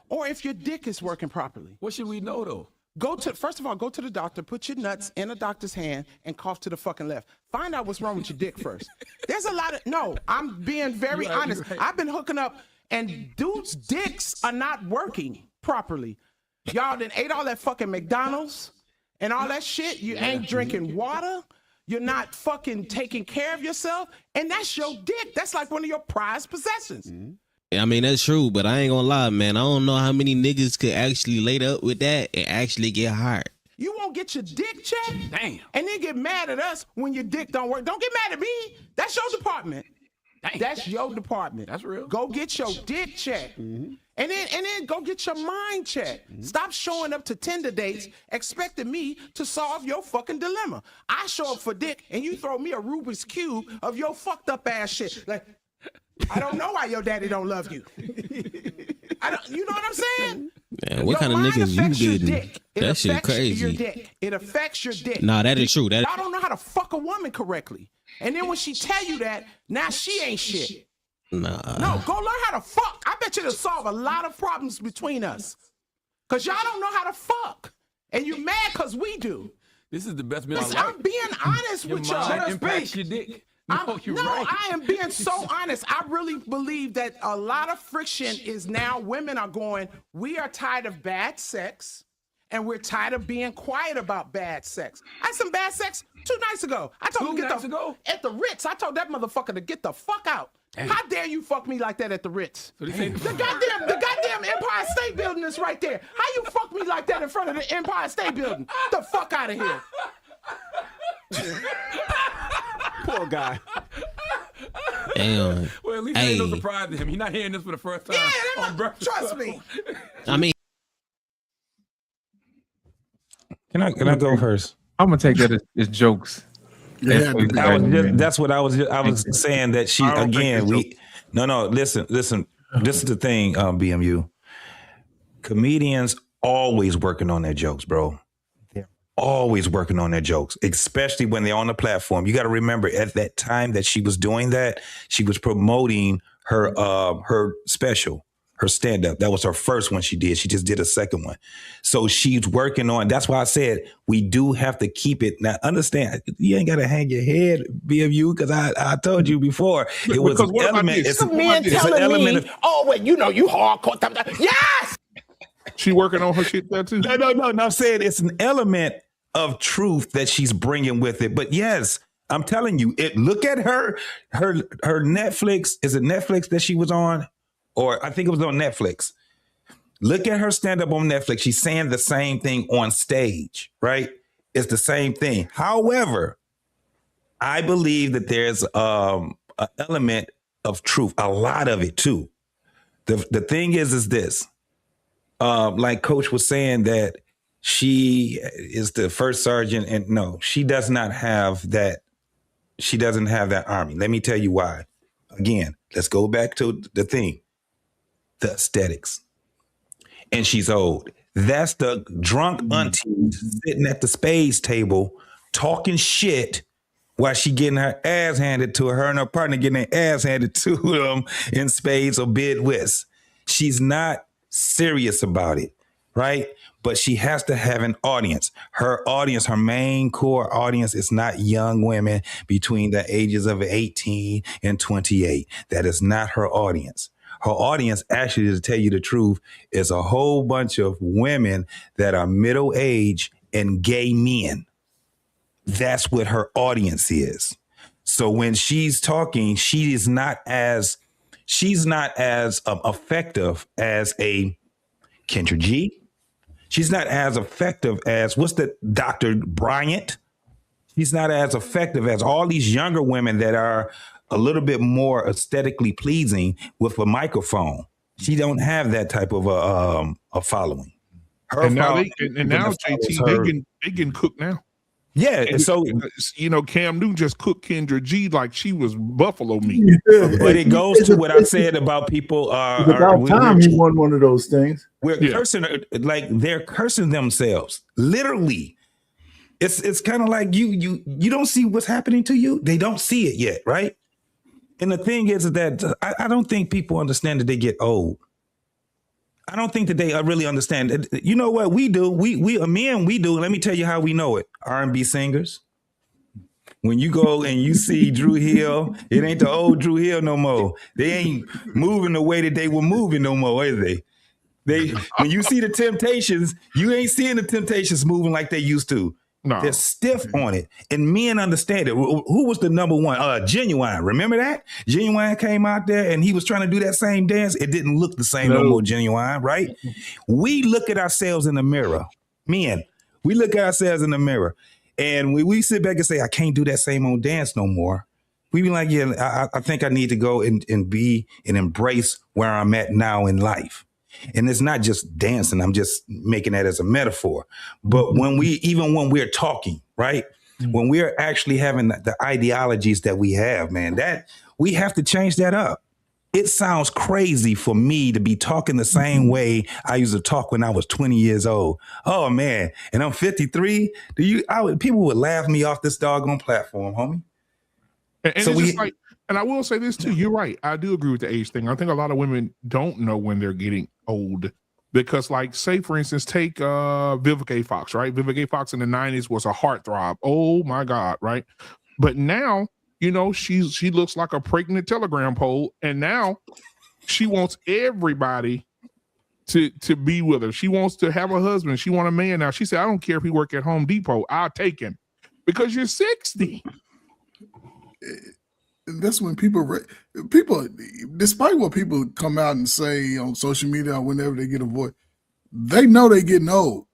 Or if your dick is working properly. What should we know though? First of all, go to the doctor, put your nuts in a doctor's hand and cough to the fucking left. Find out what's wrong with your dick first. There's a lot of, no, I'm being very honest. Right. I've been hooking up and dudes' dicks are not working properly. Y'all done ate all that fucking McDonald's and all that shit. You ain't drinking water. You're not fucking taking care of yourself. And that's your dick. That's like one of your prized possessions. I mean, that's true, but I ain't gonna lie, man. I don't know how many niggas could actually laid up with that and actually get hired. You won't get your dick checked? Damn. And then get mad at us when your dick don't work. Don't get mad at me. That's your department. Damn. That's your department. That's real. Go get your dick checked. And then go get your mind checked. Stop showing up to Tinder dates expecting me to solve your fucking dilemma. I show up for dick and you throw me a Rubik's Cube of your fucked up ass shit. Like, I don't know why your daddy don't love you. You know what I'm saying? Man, what kind of niggas you getting? That shit crazy. Your dick. It affects your dick. Nah, that is true. Y'all don't know how to fuck a woman correctly. And then when she tell you that, now she ain't shit. Nah. No, go learn how to fuck. I bet you it'll solve a lot of problems between us. Because y'all don't know how to fuck. And you mad because we do. This is the best I'm being honest with y'all. Impacts your dick. I am being so honest. I really believe that a lot of friction is now women are going, we are tired of bad sex and we're tired of being quiet about bad sex. I had some bad sex 2 nights ago. I told him at the Ritz. I told that motherfucker to get the fuck out. Damn. How dare you fuck me like that at the Ritz? So the goddamn Empire State Building is right there. How you fuck me like that in front of the Empire State Building? The fuck out of here. Poor guy. Damn. Well, at least it ain't no surprise to him. He's not hearing this for the first time. Yeah, trust me. I mean, Can I go first? I'm gonna take that as jokes. That's what I was saying, that she, again, listen, this is the thing, BMU. Comedians always working on their jokes, bro. They're always working on their jokes, especially when they're on the platform. You got to remember, at that time that she was doing that, she was promoting her special, her stand-up. That was her first one she did. She just did a second one. So she's working on, that's why I said we do have to keep it. Now, understand, you ain't got to hang your head, BMU, because I told you before, it was an element. It's an element of, oh, wait, you hardcore. Yes! She working on her shit there too? No, I'm saying it's an element of truth that she's bringing with it. But yes, I'm telling you, look at her Netflix. Is it Netflix that she was on? Or I think it was on Netflix. Look at her stand up on Netflix. She's saying the same thing on stage, right? It's the same thing. However, I believe that there's an element of truth, a lot of it too. The thing is this, like Coach was saying, that she is the first sergeant, and no, she does not have that. She doesn't have that army. Let me tell you why. Again, let's go back to the thing. The aesthetics. And she's old. That's the drunk auntie sitting at the spades table talking shit while she getting her ass handed to her. Her and her partner getting their ass handed to them in spades or bid whist. She's not serious about it, right? But she has to have an audience. Her audience, her main core audience, is not young women between the ages of 18 and 28. That is not her audience. Her audience, actually, to tell you the truth, is a whole bunch of women that are middle-aged and gay men. That's what her audience is. So when she's talking, she's not as effective as a Kendra G. She's not as effective as, what's the Dr. Bryant? She's not as effective as all these younger women that are a little bit more aesthetically pleasing with a microphone. She don't have that type of a following. Her and now, following, JT, they getting cooked now. Yeah, and so Cam Newton just cooked Kendra G like she was buffalo meat. But it goes to what I said about people. About time he won one of those things. We're cursing, like they're cursing themselves, literally. It's kind of like you don't see what's happening to you. They don't see it yet, right? And the thing is that I don't think people understand that they get old. I don't think that they really understand. You know what we do? We men, we do. Let me tell you how we know it. R&B singers. When you go and you see Drew Hill, it ain't the old Drew Hill no more. They ain't moving the way that they were moving no more, is they? When you see the Temptations, you ain't seeing the Temptations moving like they used to. No. They're stiff on it. And men understand it. Who was the number one? Genuine. Remember that? Genuine came out there and he was trying to do that same dance. It didn't look the same no more, Genuine, right? We look at ourselves in the mirror. Men, we look at ourselves in the mirror. And we sit back and say, I can't do that same old dance no more. We be like, yeah, I think I need to go and be and embrace where I'm at now in life. And it's not just dancing. I'm just making that as a metaphor. But when we're talking, right? When we're actually having the ideologies that we have, man, that we have to change that up. It sounds crazy for me to be talking the same way I used to talk when I was 20 years old. Oh man. And I'm 53. People would laugh me off this doggone platform, homie. And so and I will say this too. You're right. I do agree with the age thing. I think a lot of women don't know when they're getting old because, like, say for instance, take Vivica A. Fox, right? Vivica A. Fox in the 90s was a heartthrob. Oh my God, right? But now You know, she looks like a pregnant telegram pole, and now she wants everybody to be with her. She wants to have a husband. She wants a man now. She said, I don't care if he work at Home Depot. I'll take him because you're 60. That's when people, despite what people come out and say on social media or whenever they get a voice, they know they getting old.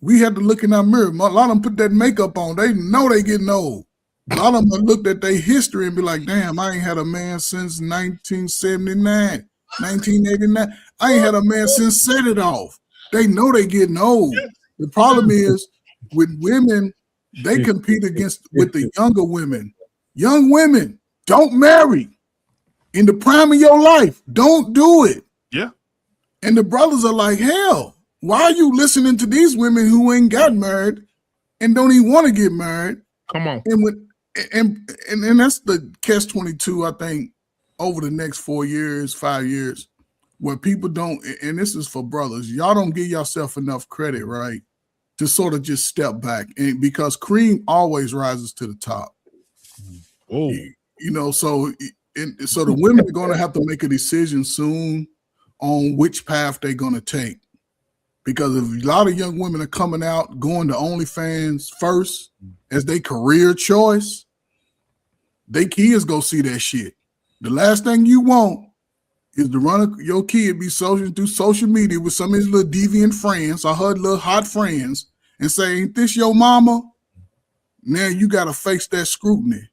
We had to look in our mirror. A lot of them put that makeup on. They know they getting old. A lot of them looked at their history and be like, damn, I ain't had a man since 1979, 1989. I ain't had a man since Set It Off. They know they getting old. The problem is with women, they compete with the younger women. Young women, don't marry. In the prime of your life, don't do it. Yeah. And the brothers are like, hell, why are you listening to these women who ain't got married and don't even want to get married? Come on. And that's the catch-22, I think, over the next 4 years, 5 years, where people don't, and this is for brothers, y'all don't give yourself enough credit, right, to sort of just step back. And because cream always rises to the top. Oh. You know, so the women are going to have to make a decision soon on which path they're going to take. Because if a lot of young women are coming out, going to OnlyFans first as their career choice, they kids go see that shit. The last thing you want is to run your kid through social media with some of his little deviant friends or her little hot friends and say, ain't this your mama? Now you got to face that scrutiny.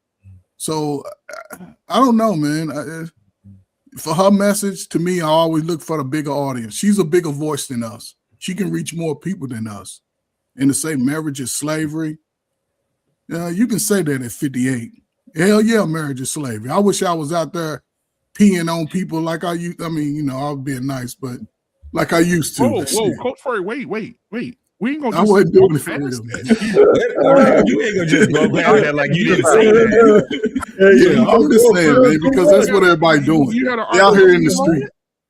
So I don't know, man. For her message, to me, I always look for the bigger audience. She's a bigger voice than us. She can reach more people than us. And to say marriage is slavery, you can say that at 58. Hell yeah, marriage is slavery. I wish I was out there peeing on people like I used. I mean, you know, I was being nice, but like I used to. Whoa, Coach Furry, wait. We ain't gonna I wasn't doing it for real, man. You ain't gonna just go back there like you didn't say that. Yeah, I'm just saying, man, because that's what everybody doing. They out here in the street.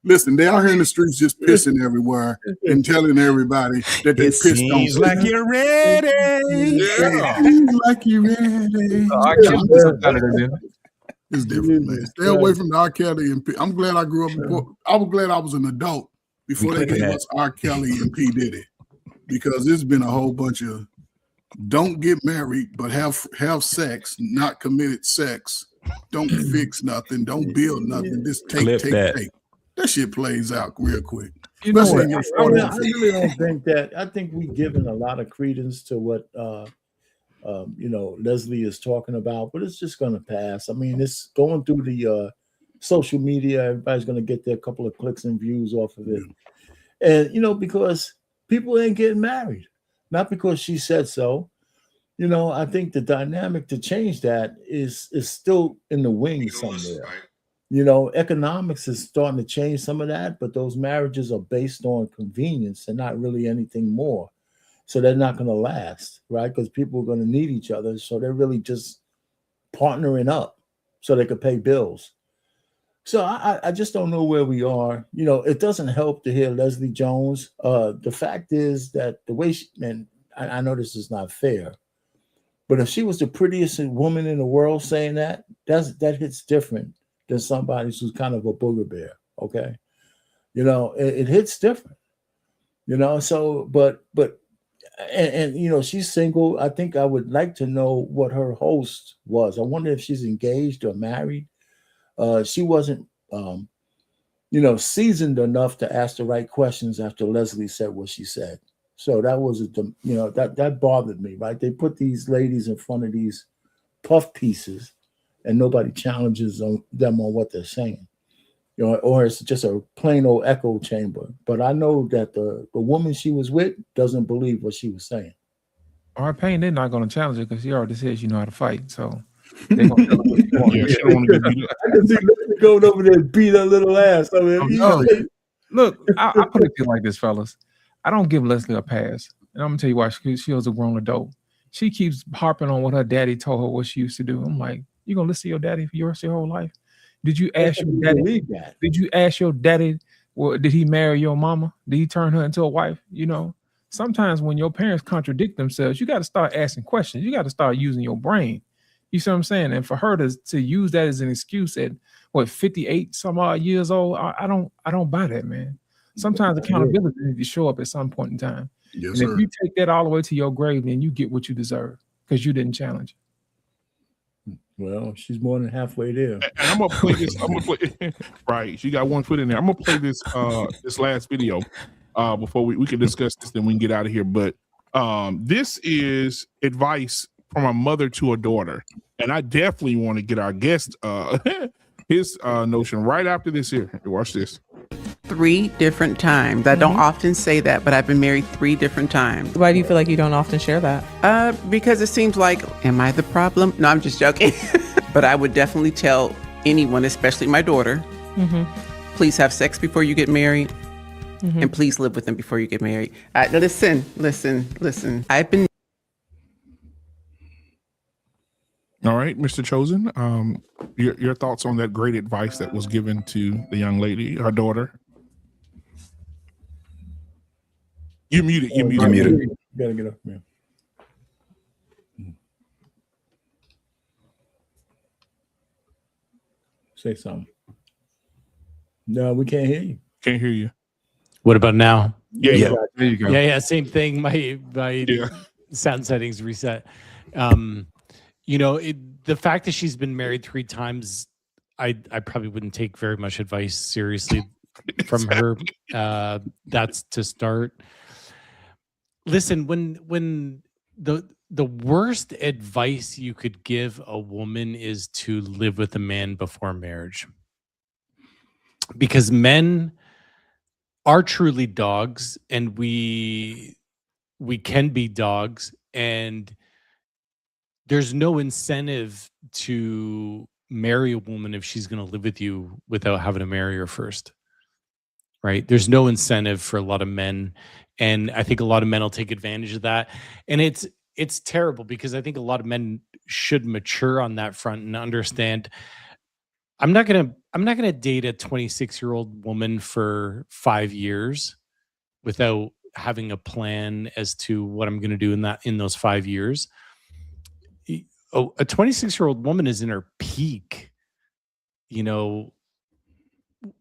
Listen, they out here in the streets just pissing everywhere and telling everybody that they pissed on. Seems like you're ready. Yeah. Seems like you're ready. It's different, man. Stay away from the R. Kelly and P. I'm glad I grew up before. I was glad I was an adult before they gave us R. Kelly and P. Diddy, because there's been a whole bunch of don't get married, but have sex, not committed sex. Don't fix nothing. Don't build nothing. Just take. That shit plays out real quick. You know what? I really don't think that. I think we're giving a lot of credence to what Leslie is talking about, but it's just going to pass. I mean, it's going through the social media. Everybody's going to get their couple of clicks and views off of it, and because people ain't getting married, not because she said so. I think the dynamic to change that is still in the wings somewhere. Economics is starting to change some of that, but those marriages are based on convenience and not really anything more. So they're not going to last, right? Because people are going to need each other. So they're really just partnering up so they could pay bills. So I just don't know where we are. It doesn't help to hear Leslie Jones. The fact is that the way and I know this is not fair, but if she was the prettiest woman in the world saying that hits different than somebody who's kind of a booger bear, okay? It hits different, so, but she's single. I think I would like to know what her host was. I wonder if she's engaged or married. She wasn't, seasoned enough to ask the right questions after Leslie said what she said. So that was, that bothered me, right? They put these ladies in front of these puff pieces and nobody challenges them on what they're saying, or it's just a plain old echo chamber. But I know that the woman she was with doesn't believe what she was saying. Our pain, they're not going to challenge her because she already says you know how to fight. So they're going to tell her she don't want to be beat up. I can see Leslie going over there and beat her little ass. I mean, look, I put it like this, fellas. I don't give Leslie a pass. And I'm going to tell you why. She was a grown adult. She keeps harping on what her daddy told her what she used to do. I'm like, you gonna listen to your daddy for your whole life? Did you ask your daddy? Did you ask your daddy? Well, did he marry your mama? Did he turn her into a wife? Sometimes when your parents contradict themselves, you got to start asking questions. You got to start using your brain. You see what I'm saying? And for her to use that as an excuse at what 58 some odd years old, I don't buy that, man. Sometimes accountability needs to show up at some point in time. Yes, and sir. if you take that all the way to your grave, then you get what you deserve because you didn't challenge it. Well, she's more than halfway there. And I'm gonna play this. I'm gonna play. Right, she got one foot in there. I'm gonna play this. This last video. Before we can discuss this, then we can get out of here. But this is advice from a mother to a daughter, and I definitely want to get our guest his notion right after this. Here, watch this. 3 different times. I don't often say that, but I've been married 3 different times. Why do you feel like you don't often share that? Because it seems like, am I the problem? No, I'm just joking. But I would definitely tell anyone, especially my daughter, please have sex before you get married, and please live with them before you get married. Listen. I've been. All right, Mr. Chosen. Your thoughts on that great advice that was given to the young lady, her daughter. You're muted. You're muted. You gotta get up, man. Say something. No, we can't hear you. Can't hear you. What about now? Yeah. There you go. Yeah. Same thing. My sound settings reset. The fact that she's been married 3 times, I probably wouldn't take very much advice seriously from her. That's to start. Listen, when the worst advice you could give a woman is to live with a man before marriage, because men are truly dogs, and we can be dogs, and there's no incentive to marry a woman if she's going to live with you without having to marry her first. Right? There's no incentive for a lot of men, and I think a lot of men will take advantage of that. And it's terrible, because I think a lot of men should mature on that front and understand I'm not gonna date a 26-year-old woman for 5 years without having a plan as to what I'm gonna do in those 5 years. A 26-year-old woman is in her peak,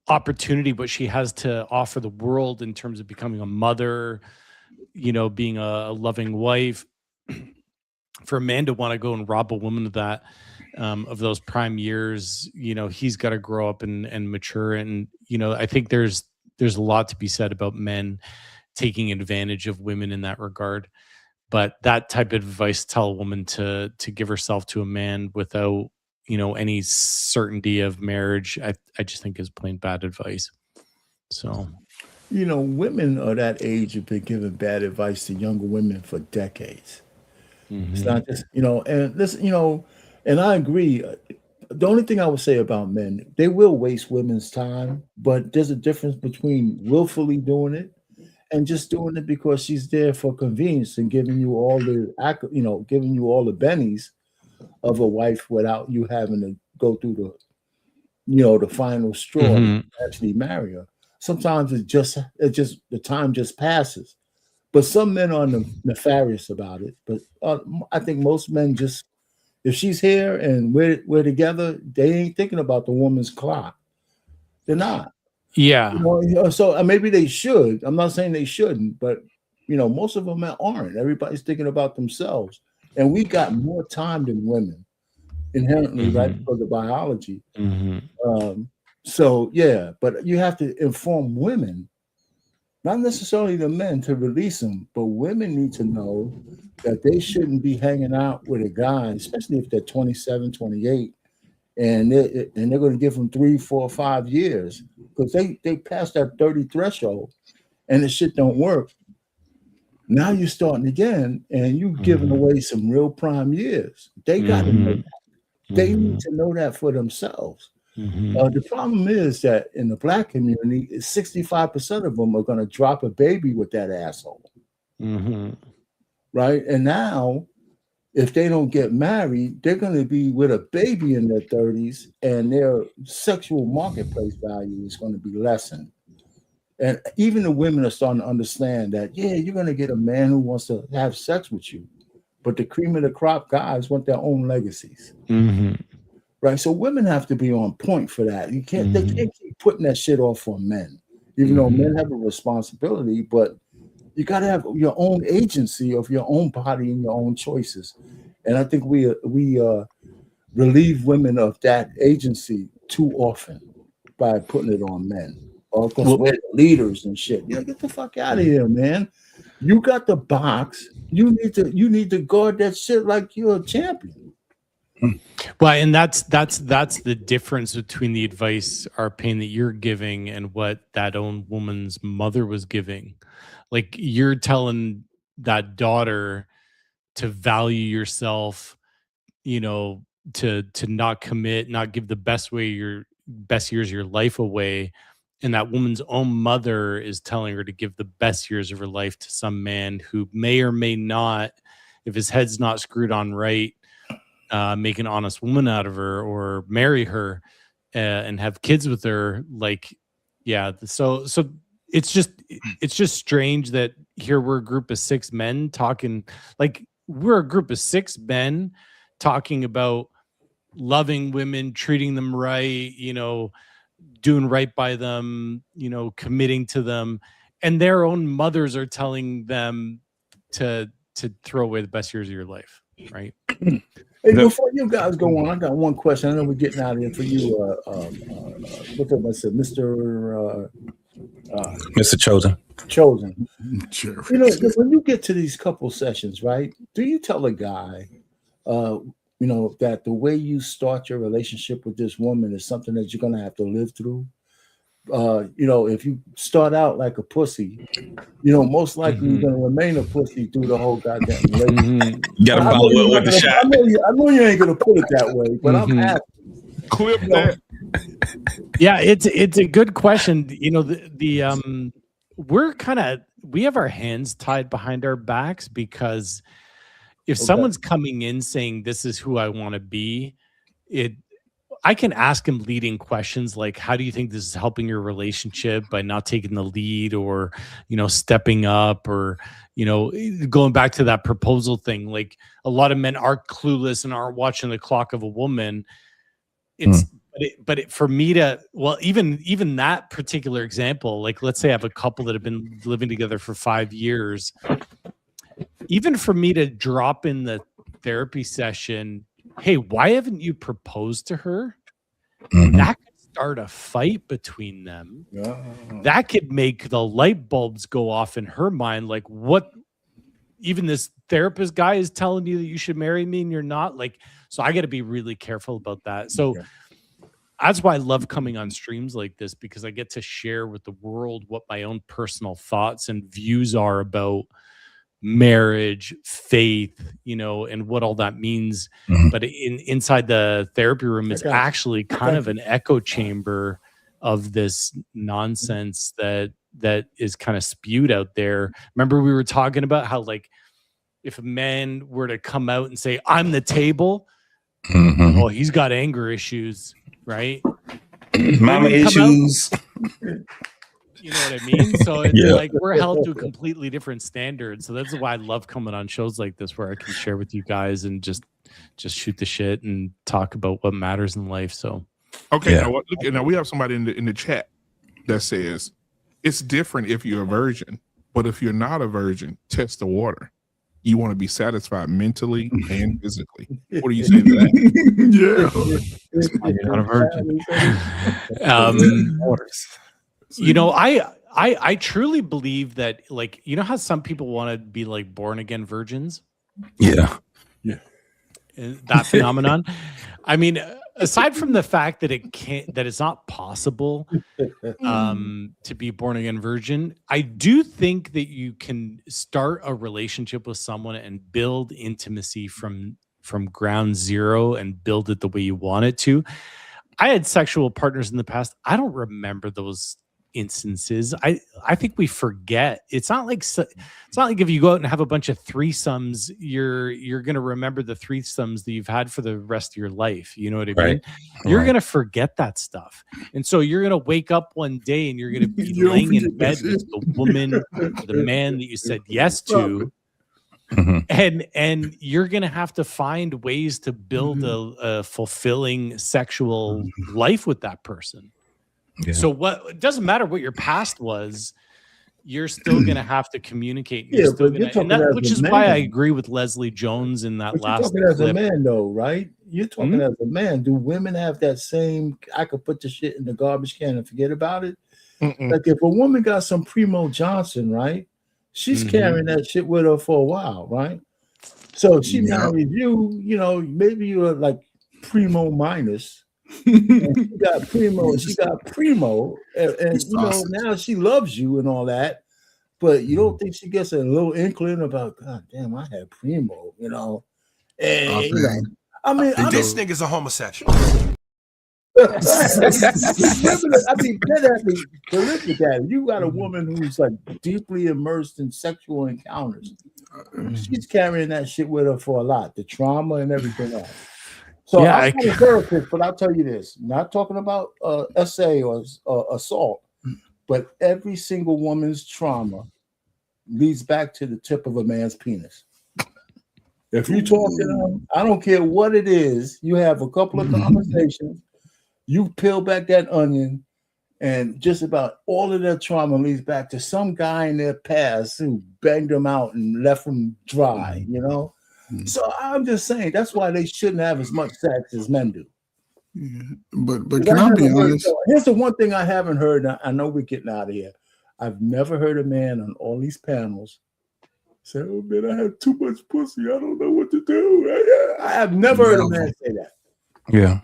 opportunity, what she has to offer the world in terms of becoming a mother, being a loving wife. For a man to want to go and rob a woman of that, of those prime years, he's got to grow up and mature. And, I think there's a lot to be said about men taking advantage of women in that regard. But that type of advice, tell a woman to give herself to a man without, any certainty of marriage, I just think is plain bad advice. So, women of that age have been giving bad advice to younger women for decades. It's not just, and listen, and I agree. The only thing I would say about men, they will waste women's time, but there's a difference between willfully doing it and just doing it because she's there for convenience and giving you all the, bennies of a wife without you having to go through the final straw to actually marry her. Sometimes it's just the time just passes. But some men are nefarious about it. But I think most men just, if she's here and we're together, they ain't thinking about the woman's clock. They're not. Yeah. So maybe they should. I'm not saying they shouldn't, but most of them aren't. Everybody's thinking about themselves, and we got more time than women inherently, right, because of biology. So yeah, but you have to inform women. Not necessarily the men to release them, but women need to know that they shouldn't be hanging out with a guy, especially if they're 27, 28, and they're going to give them 3, 4, 5 years because they passed that 30 threshold and the shit don't work. Now you're starting again and you're giving away some real prime years. They got to know that. They need to know that for themselves. The problem is that in the Black community, 65% of them are going to drop a baby with that asshole. Right? And now, if they don't get married, they're going to be with a baby in their 30s and their sexual marketplace value is going to be lessened. And even the women are starting to understand that, yeah, you're going to get a man who wants to have sex with you. but the cream of the crop guys want their own legacies. Mm-hmm. Right. So women have to be on point for that. They can't keep putting that shit off on men, even though men have a responsibility, but you got to have your own agency of your own body and your own choices. And I think we relieve women of that agency too often by putting it on men. Or because we're leaders and shit. Get the fuck out of here, man. You got the box. You need to guard that shit like you're a champion. Well, and that's the difference between the advice, Arpain, that you're giving and what that own woman's mother was giving. Like, you're telling that daughter to value yourself, to not commit, not give the best years of your life away. And that woman's own mother is telling her to give the best years of her life to some man who may or may not, if his head's not screwed on right, make an honest woman out of her or marry her and have kids with her. Like, yeah. So it's just strange that here we're a group of 6 men talking, like we're a group of 6 men talking about loving women, treating them right, doing right by them, committing to them, and their own mothers are telling them to throw away the best years of your life, right? Hey, before you guys go on, I got one question. I know we're getting out of here for you. What did I say, Mr. Chosen. Chosen. When you get to these couple sessions, right? Do you tell a guy, that the way you start your relationship with this woman is something that you're gonna have to live through? If you start out like a pussy, most likely you're gonna remain a pussy through the whole goddamn relationship. You gotta follow up with the shot. I know you ain't gonna put it that way, but I'm asking. Clip that. Yeah, it's a good question. We have our hands tied behind our backs, because if someone's coming in saying this is who I want to be, I can ask him leading questions like, how do you think this is helping your relationship by not taking the lead, or, stepping up, or, going back to that proposal thing. Like, a lot of men are clueless and aren't watching the clock of a woman. For me to, even that particular example, like, let's say I have a couple that have been living together for 5 years. Even for me to drop in the therapy session, hey, why haven't you proposed to her? That could start a fight between them. That could make the light bulbs go off in her mind. Like, what? Even this therapist guy is telling you that you should marry me and you're not. Like, so I got to be really careful about that. So that's why I love coming on streams like this, because I get to share with the world what my own personal thoughts and views are about marriage, faith, and what all that means. But inside the therapy room, it's actually kind of an echo chamber of this nonsense that is kind of spewed out there. Remember, we were talking about how, like, if a man were to come out and say, I'm the table, oh, he's got anger issues, right? Mama issues. You know what I mean? So it's like we're held to a completely different standard. So that's why I love coming on shows like this, where I can share with you guys and just shoot the shit and talk about what matters in life. So okay, now we have somebody in the chat that says it's different if you're a virgin, but if you're not a virgin, test the water. You want to be satisfied mentally and physically. What do you say to that? You're not a virgin. I truly believe that, like, how some people want to be like born again virgins? Yeah. That phenomenon. I mean, aside from the fact that it's not possible to be born again virgin, I do think that you can start a relationship with someone and build intimacy from ground zero and build it the way you want it to. I had sexual partners in the past. I don't remember those instances. I think we forget. It's not like if you go out and have a bunch of threesomes, you're going to remember the threesomes that you've had for the rest of your life. You know what I mean? You're going to forget that stuff. And so you're going to wake up one day and you're going to be laying in bed with the woman, the man that you said yes to. and you're gonna have to find ways to build a fulfilling sexual life with that person. So it doesn't matter what your past was, you're still gonna have to communicate. Yeah, Still but you're gonna, talking which as is a why I man. agree with Leslie Jones in that But you're last talking as a clip. man, though, right? You're talking as a man. Do women have that same? I could put the shit in the garbage can and forget about it. Like if a woman got some Primo Johnson, right? She's carrying that shit with her for a while, right? So if she marries you, you know, maybe you're like Primo minus. And she got Primo, and you know, now she loves you and all that. But you don't think she gets a little inkling about, God damn, I had Primo, you know? And, you know, I mean, This nigga's a homosexual. women, I mean, that has to live with that. You got a woman who's like deeply immersed in sexual encounters. She's carrying that shit with her for a lot, the trauma and everything else. So Yeah, I'm not a therapist, but I'll tell you this: not talking about SA or assault, but every single woman's trauma leads back to the tip of a man's penis. If you talk to them, I don't care what it is, you have a couple of conversations, you peel back that onion, and just about all of their trauma leads back to some guy in their past who banged them out and left them dry, you know? So I'm just saying that's why they shouldn't have as much sex as men do. But can I be honest? Here's the one thing I haven't heard. I know we're getting out of here. I've never heard a man on all these panels say, "Oh man, I had too much pussy. I don't know what to do." I have never heard a man say that. Yeah.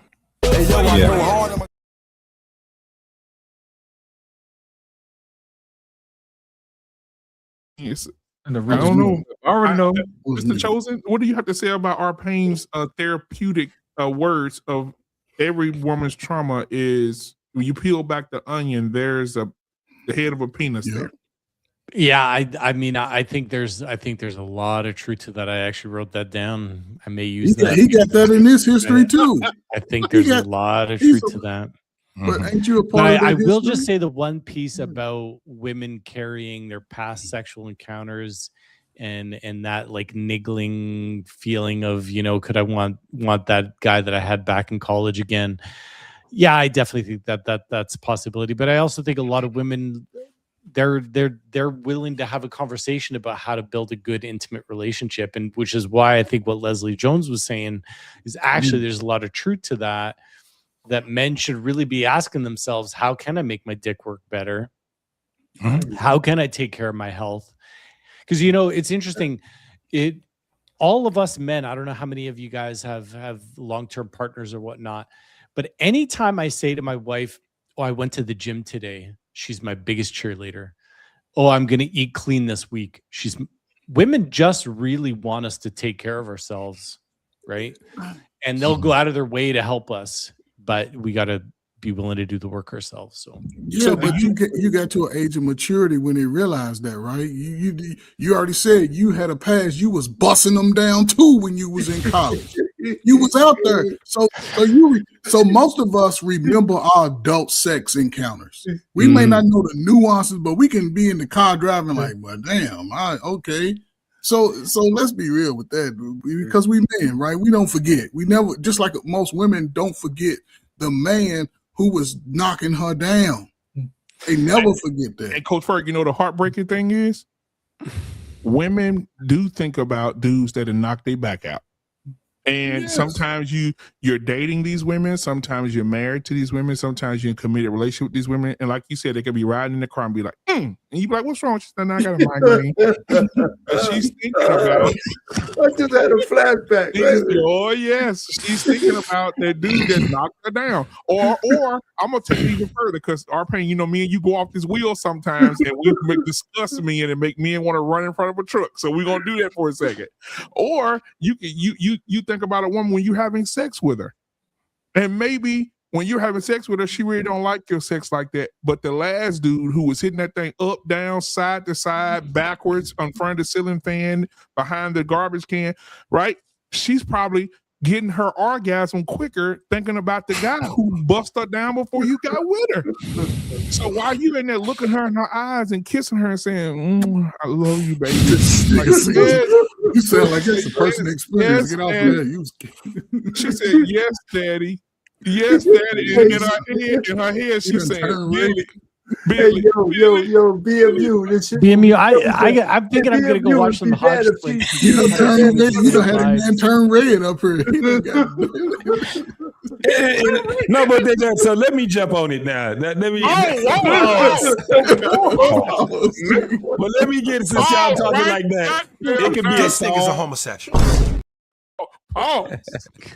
Yes. And the I don't know. I already know. Mr. Chosen, what do you have to say about Arpane's therapeutic words of every woman's trauma is when you peel back the onion, there's the head of a penis there. Yeah, I mean, I think there's a lot of truth to that. I actually wrote that down. I may use that. He got that in his history too. I think there's a lot of truth to that. But ain't you a part of that I will history? just say the one piece about women carrying their past sexual encounters and that like niggling feeling of, you know, could I want that guy that I had back in college again? Yeah, I definitely think that's a possibility. But I also think a lot of women, they're willing to have a conversation about how to build a good intimate relationship, and which is why I think what Leslie Jones was saying is actually there's a lot of truth to that men should really be asking themselves, how can I make my dick work better? How can I take care of my health? Because, you know, it's interesting. All of us men, I don't know how many of you guys have long-term partners or whatnot, but anytime I say to my wife, "Oh, I went to the gym today," she's my biggest cheerleader. "Oh, I'm going to eat clean this week." Women just really want us to take care of ourselves, right? And they'll go out of their way to help us, but we got to be willing to do the work ourselves. So yeah, but you got to an age of maturity when they realized that, right? You already said you had a past. You was busting them down too when you was in college. You was out there. So most of us remember our adult sex encounters. We may not know the nuances, but we can be in the car driving like, well, damn, okay. So let's be real with that, because we men, right? We don't forget. We never, just like most women don't forget the man who was knocking her down. They never forget that. And Coach Ferg, you know the heartbreaking thing is, women do think about dudes that have knocked their back out. And sometimes you're dating these women, sometimes you're married to these women, sometimes you're in a committed relationship with these women. And like you said, they could be riding in the car and be like, and you be like, "What's wrong?" She said, "No, I got a migraine." And she's thinking about, I just had a flashback. Oh yes, she's thinking about that dude that knocked her down. Or I'm gonna take it even further, because Arpane, you know, me and you go off this wheel sometimes, and we discuss me and make men want to run in front of a truck. So we're gonna do that for a second. Or you think about a woman when you're having sex with her, and maybe when you're having sex with her, she really don't like your sex like that. But the last dude who was hitting that thing up, down, side to side, backwards, in front of the ceiling fan, behind the garbage can, right? She's probably getting her orgasm quicker thinking about the guy who bust her down before you got with her. So while you in there looking her in her eyes and kissing her and saying, "I love you, baby," like, You sound like it's a personal experience. Yes, Get off Daddy. there. You. She said, "Yes, Daddy. Yes, Daddy." And in her head, she said, "Billy, Hey, yo, BMU. This shit BMU, I'm thinking I'm gonna go watch some Hodge Twins. You done turned red. You done had a man turn red up here. He done got- No, but so let me jump on it now. Let me. But let me get since y'all talking like that. It could be a This nigga's a song. homosexual.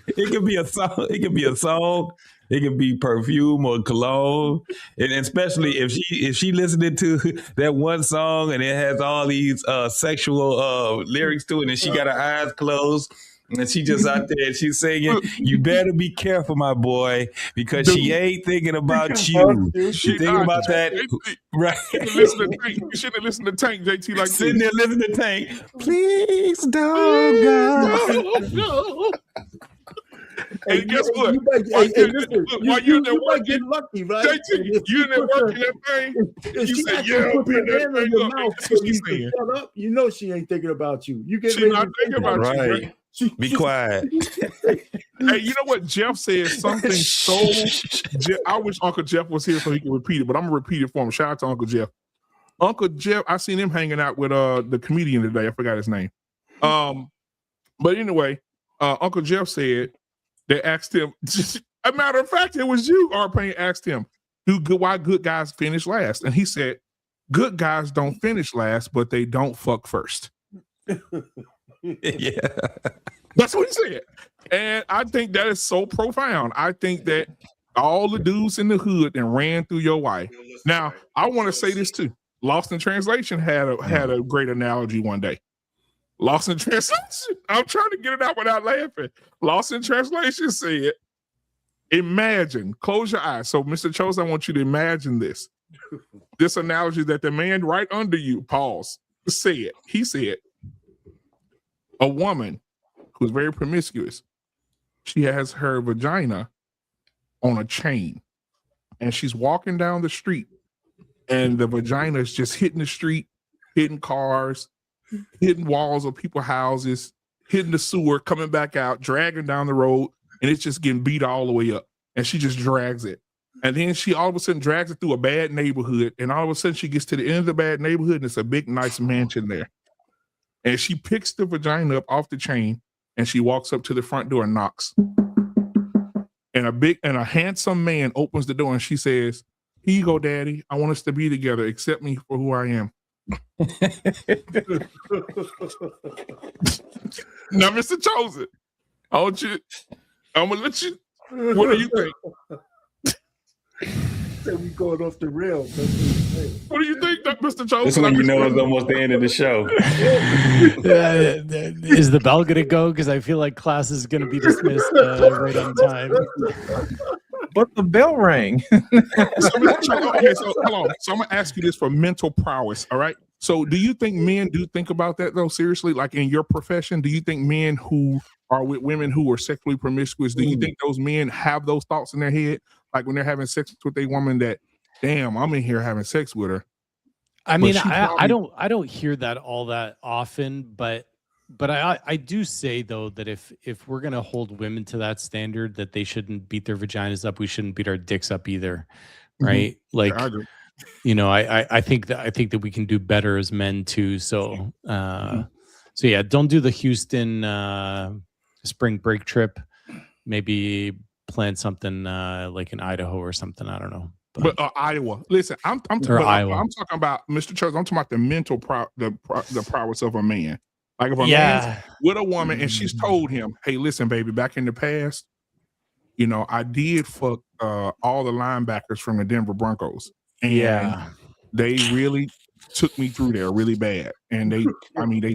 It could be a song. It could be a song. It could be perfume or cologne, and especially if she listening to that one song and it has all these sexual lyrics to it, and she got her eyes closed. And she just out there and she's singing, "You better be careful, my boy, because she ain't thinking about you. She's thinking about that." Right. You shouldn't have listened to Tank, JT, like sitting there listening to Tank. Please don't go. And guess what? You might get lucky, right? JT, you in there working that thing. If You she said, actually "Yeah, put open her hand that on your thing mouth up." so you can shut up, you know she ain't thinking about you. You get She ready not to thinking about you, Right. right? Be quiet. Hey, you know what? Jeff said something so. I wish Uncle Jeff was here so he could repeat it, but I'm gonna repeat it for him. Shout out to Uncle Jeff. Uncle Jeff, I seen him hanging out with the comedian today. I forgot his name. But anyway, Uncle Jeff said they asked him. A matter of fact, it was you, R-Pain, asked him, why good guys finish last? And he said, good guys don't finish last, but they don't fuck first. Yeah. That's what he said. And I think that is so profound. I think that all the dudes in the hood and ran through your wife. Now, I want to say this too. Lost in Translation had a great analogy one day. Lost in Translation. I'm trying to get it out without laughing. Lost in Translation said, imagine, close your eyes. So, Mr. Chose, I want you to imagine this. This analogy that the man right under you, pause, said. He said, a woman who's very promiscuous, she has her vagina on a chain and she's walking down the street and the vagina is just hitting the street, hitting cars, hitting walls of people's houses, hitting the sewer, coming back out, dragging down the road, and it's just getting beat all the way up. And she just drags it. And then she all of a sudden drags it through a bad neighborhood. And all of a sudden she gets to the end of the bad neighborhood and it's a big, nice mansion there. And she picks the vagina up off the chain and she walks up to the front door and knocks. And a handsome man opens the door and she says, "Here you go, Daddy. I want us to be together. Accept me for who I am." Now, Mr. Chosen, I'm gonna let you. What do you think? We going off the rails. What do you think, Mr. Chosen? This when you know it's almost the end of the show. Is the bell gonna go? Because I feel like class is gonna be dismissed right on time. But the bell rang. So, Mr. Chosen, okay, so hold on. So I'm gonna ask you this for mental prowess. All right. So do you think men do think about that though? Seriously, like in your profession, do you think men who are with women who are sexually promiscuous, do you think those men have those thoughts in their head? Like when they're having sex with a woman that, damn, I'm in here having sex with her. I mean, I don't hear that all that often, but I do say though that if we're gonna hold women to that standard, that they shouldn't beat their vaginas up, we shouldn't beat our dicks up either, right? Mm-hmm. Like, I agree. you know, I think that we can do better as men too. So, so yeah, don't do the Houston spring break trip. Maybe plan something like in Idaho or something. I don't know. But Iowa. Listen, I'm talking about Mr. Church. I'm talking about the mental the prowess of a man. Like if a man's with a woman and she's told him, "Hey, listen, baby, back in the past, you know, I did fuck all the linebackers from the Denver Broncos, and they really took me through there really bad, and they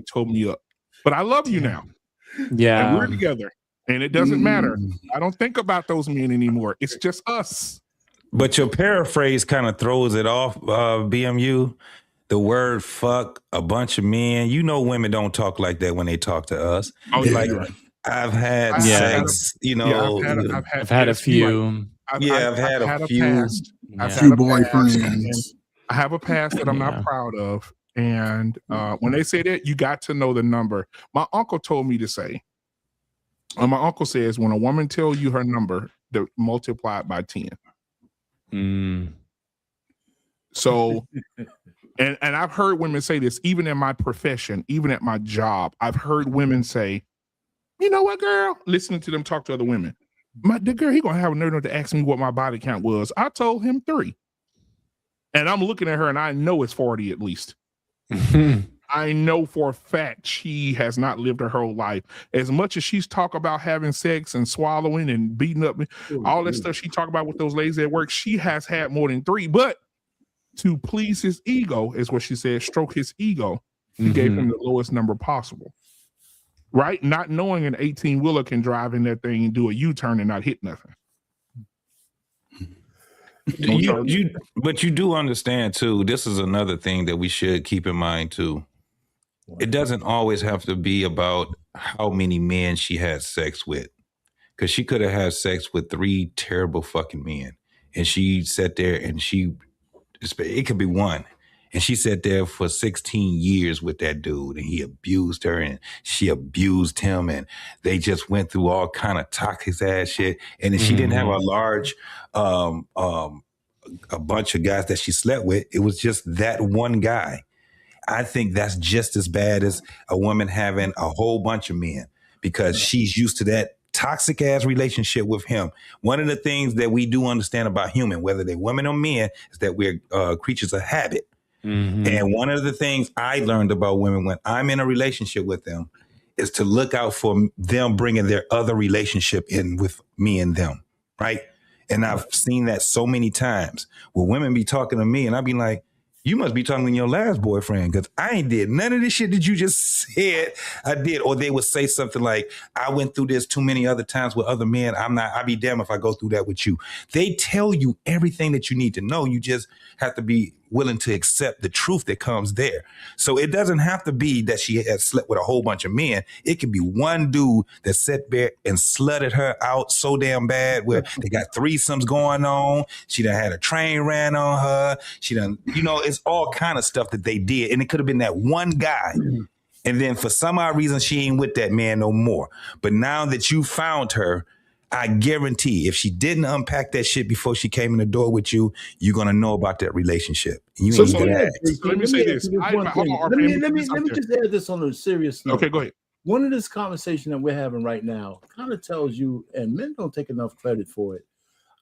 tore me up. But I love you now, and we're together, and it doesn't matter. I don't think about those men anymore. It's just us." But your paraphrase kind of throws it off, BMU. The word fuck, a bunch of men. You know women don't talk like that when they talk to us. Oh, yeah, like, I've had sex, you know. I've had a few. I've had a few. A few boyfriends. I have a past that I'm not proud of. And when they say that, you got to know the number. My uncle told me to say, my uncle says, when a woman tells you her number, to multiply it by 10. So, and I've heard women say this, even in my profession, even at my job, I've heard women say, you know what, girl? Listening to them talk to other women. The girl, he gonna have a nerve to ask me what my body count was. I told him 3. And I'm looking at her and I know it's 40 at least. I know for a fact she has not lived her whole life. As much as she's talk about having sex and swallowing and beating up, all that stuff she talk about with those ladies at work, she has had more than 3. But to please his ego, is what she said, stroke his ego, she gave him the lowest number possible. Right? Not knowing an 18-wheeler can drive in that thing and do a U-turn and not hit nothing. But you do understand too, this is another thing that we should keep in mind too. It doesn't always have to be about how many men she had sex with, because she could have had sex with 3 terrible fucking men, and she sat there and it could be 1, and she sat there for 16 years with that dude, and he abused her and she abused him, and they just went through all kind of toxic ass shit, and then she didn't have a large a bunch of guys that she slept with. It was just that one guy. I think that's just as bad as a woman having a whole bunch of men, because she's used to that toxic ass relationship with him. One of the things that we do understand about human, whether they're women or men, is that we're creatures of habit. And one of the things I learned about women when I'm in a relationship with them is to look out for them bringing their other relationship in with me and them, right? And I've seen that so many times where women be talking to me and I be like, you must be talking to your last boyfriend, because I ain't did none of this shit that you just said I did. Or they would say something like, I went through this too many other times with other men. I'd be damned if I go through that with you. They tell you everything that you need to know. You just have to be willing to accept the truth that comes there. So it doesn't have to be that she has slept with a whole bunch of men. It could be one dude that sat there and slutted her out so damn bad where they got threesomes going on. She done had a train ran on her. She done, it's all kind of stuff that they did. And it could have been that one guy. And then for some odd reason, she ain't with that man no more. But now that you found her, I guarantee if she didn't unpack that shit before she came in the door with you, you're going to know about that relationship. You ain't gonna ask. Let me say this. Let me just add this on a serious note. Okay, go ahead. One of this conversation that we're having right now kind of tells you, and men don't take enough credit for it.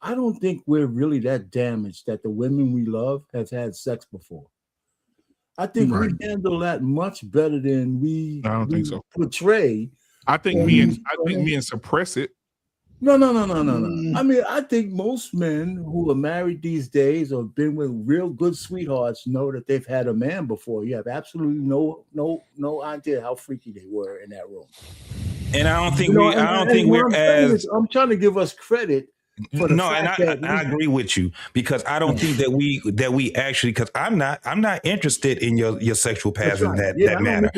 I don't think we're really that damaged that the women we love have had sex before. I think we handle that much better than we portray. I think men suppress it. No. I mean, I think most men who are married these days or been with real good sweethearts know that they've had a man before. You have absolutely no idea how freaky they were in that room. And I don't think we're as. I'm trying to give us credit. I agree with you, because I don't think that we actually, because I'm not interested in your sexual past in that manner.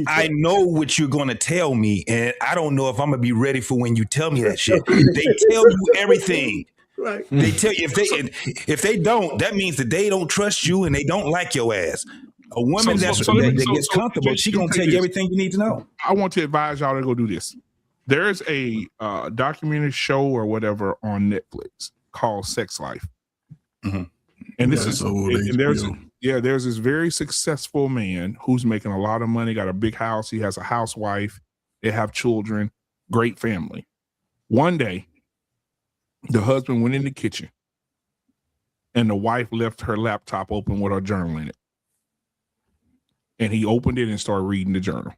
I know what you're going to tell me, and I don't know if I'm gonna be ready for when you tell me that shit. They tell you everything. Right. They tell you if they don't, that means that they don't trust you and they don't like your ass. A woman that gets comfortable, she gonna tell you everything you need to know. I want to advise y'all to go do this. There's a documentary show or whatever on Netflix called Sex Life. And this there's this very successful man who's making a lot of money, got a big house. He has a housewife. They have children, great family. One day, the husband went in the kitchen and the wife left her laptop open with her journal in it. And he opened it and started reading the journal.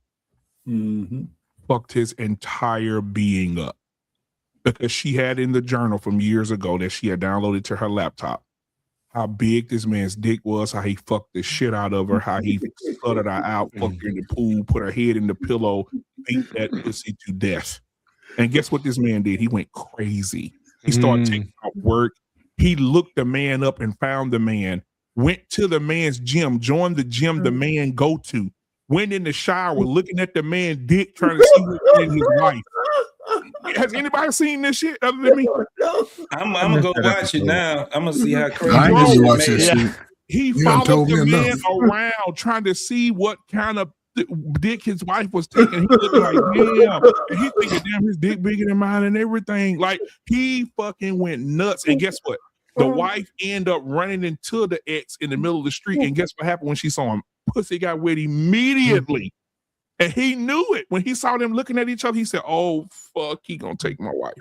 Fucked his entire being up, because she had in the journal from years ago that she had downloaded to her laptop how big this man's dick was, how he fucked the shit out of her, how he slutted her out, fucked her in the pool, put her head in the pillow, beat that pussy to death. And guess what this man did? He went crazy. He started taking off work. He looked the man up and found the man, went to the man's gym, joined the gym the man go to, went in the shower looking at the man's dick, trying to see what's in his wife. Has anybody seen this shit other than me? I'm gonna go watch it now. I'm gonna see how crazy. I didn't watch that shit. He followed the man around trying to see what kind of dick his wife was taking. He looking like, damn. And he thinking, damn, his dick bigger than mine and everything. Like, he fucking went nuts. And guess what? The wife ended up running into the ex in the middle of the street. And guess what happened when she saw him? Pussy got wet immediately. And he knew it. When he saw them looking at each other, he said, oh, fuck, he gonna take my wife.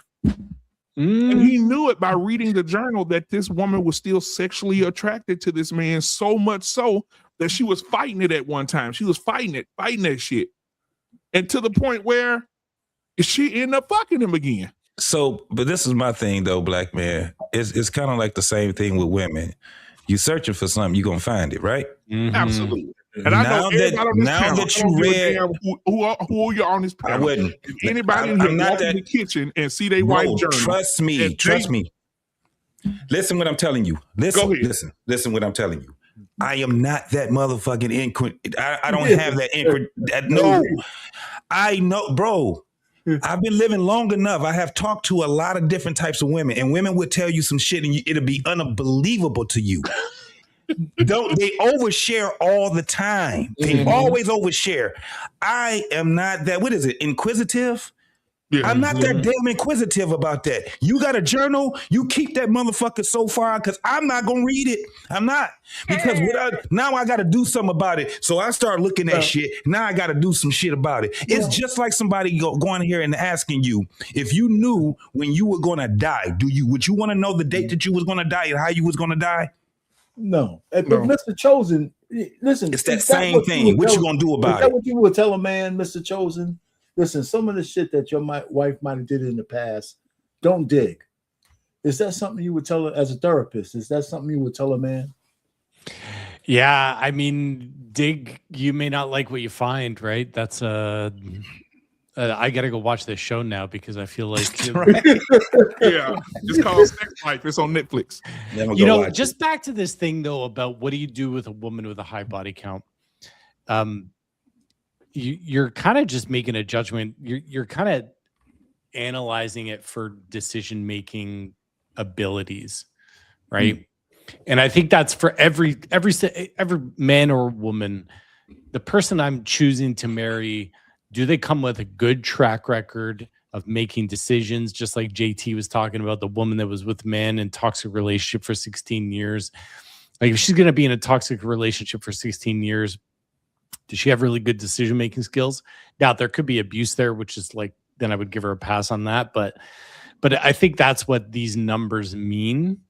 And he knew it by reading the journal that this woman was still sexually attracted to this man, so much so that she was fighting it at one time. She was fighting that shit. And to the point where she ended up fucking him again. So, but this is my thing though, black man. It's kind of like the same thing with women. You searching for something, you're gonna find it, right? Mm-hmm. Absolutely. And I know now that you read who you're on this panel. I wouldn't. If anybody in here walk in the kitchen and see their wife journal. Trust me. Listen what I'm telling you. Listen what I'm telling you. I am not that motherfucking I don't have that no. I know, bro. I've been living long enough. I have talked to a lot of different types of women, and women would tell you some shit and it'll be unbelievable to you. They overshare all the time. They always overshare. I am not that, what is it, inquisitive? Yeah. I'm not that damn inquisitive about that. You got a journal, you keep that motherfucker so far because I'm not going to read it. I'm not. Because now I got to do something about it. So I start looking at shit. Now I got to do some shit about it. It's just like somebody going here and asking you, if you knew when you were going to die, would you want to know the date that you was going to die and how you was going to die? No. But Mr. Chosen, listen. It's that same thing. What you going to do about it? Is that what you would tell a man, Mr. Chosen? Listen, some of the shit that your wife might have did in the past, don't dig. Is that something you would tell her as a therapist? Is that something you would tell a man? Yeah, I mean, dig. You may not like what you find, right? That's I gotta go watch this show now because I feel like yeah, it's called Sex Life. It's on Netflix. You know, just back to this thing though about what do you do with a woman with a high body count? You're kind of just making a judgment. You're kind of analyzing it for decision-making abilities, right? And I think that's for every man or woman. The person I'm choosing to marry, do they come with a good track record of making decisions? Just like JT was talking about, the woman that was with man in toxic relationship for 16 years. Like if she's going to be in a toxic relationship for 16 years, does she have really good decision-making skills? Now, there could be abuse there, which is like, then I would give her a pass on that. But I think that's what these numbers mean.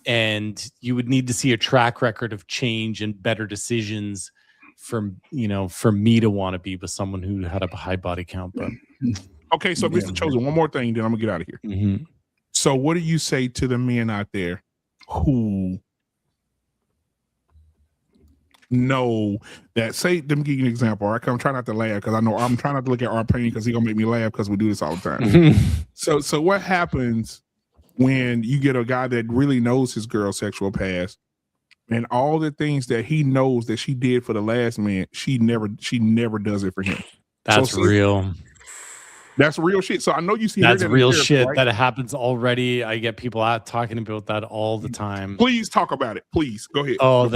And you would need to see a track record of change and better decisions for me to want to be with someone who had a high body count. But okay, so Mr. Chosen, one more thing, then I'm gonna get out of here. Mm-hmm. So what do you say to the men out there who know that, say, let me give you an example. Right? I'm trying not to laugh because I know I'm trying not to look at our pain because he's gonna make me laugh because we do this all the time. So what happens when you get a guy that really knows his girl's sexual past and all the things that he knows that she did for the last man, she never does it for him? That's real. That's real shit. So I know you see that's real shit, right? That happens already. I get people out talking about that all the time. Please talk about it. Please go ahead. Oh,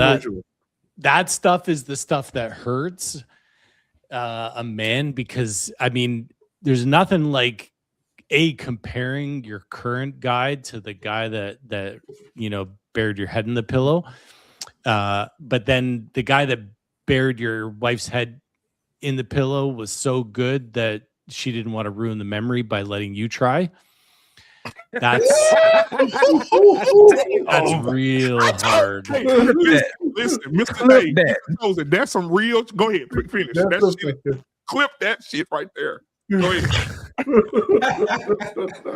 that stuff is the stuff that hurts a man, because I mean, there's nothing like comparing your current guy to the guy that buried your head in the pillow. But then the guy that buried your wife's head in the pillow was so good that she didn't want to ruin the memory by letting you try. That's real hard. Listen, Mr. Dave, that's some real. Go ahead, finish. Clip that shit right there. Go ahead.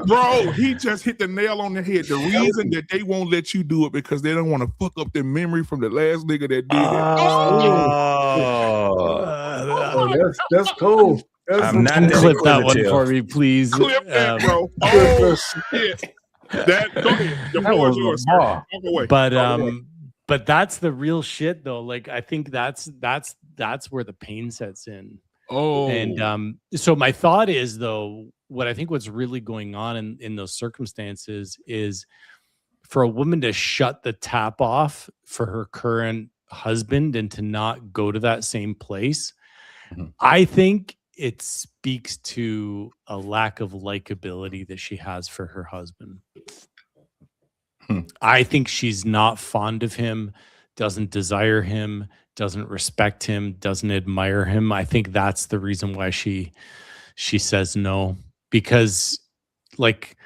Bro, he just hit the nail on the head. The reason that they won't let you do it because they don't want to fuck up their memory from the last nigga that did it. That's cool. I'm not clip that one for me, please. Clip that, bro. Oh shit. Go ahead. The floor is yours, sir. Walk away. But that's the real shit though. Like I think that's where the pain sets in. Oh. And so my thought is though, what's really going on in those circumstances is for a woman to shut the tap off for her current husband and to not go to that same place, I think it speaks to a lack of likability that she has for her husband. I think she's not fond of him, doesn't desire him, doesn't respect him, doesn't admire him. I think that's the reason why she says no. Because, like,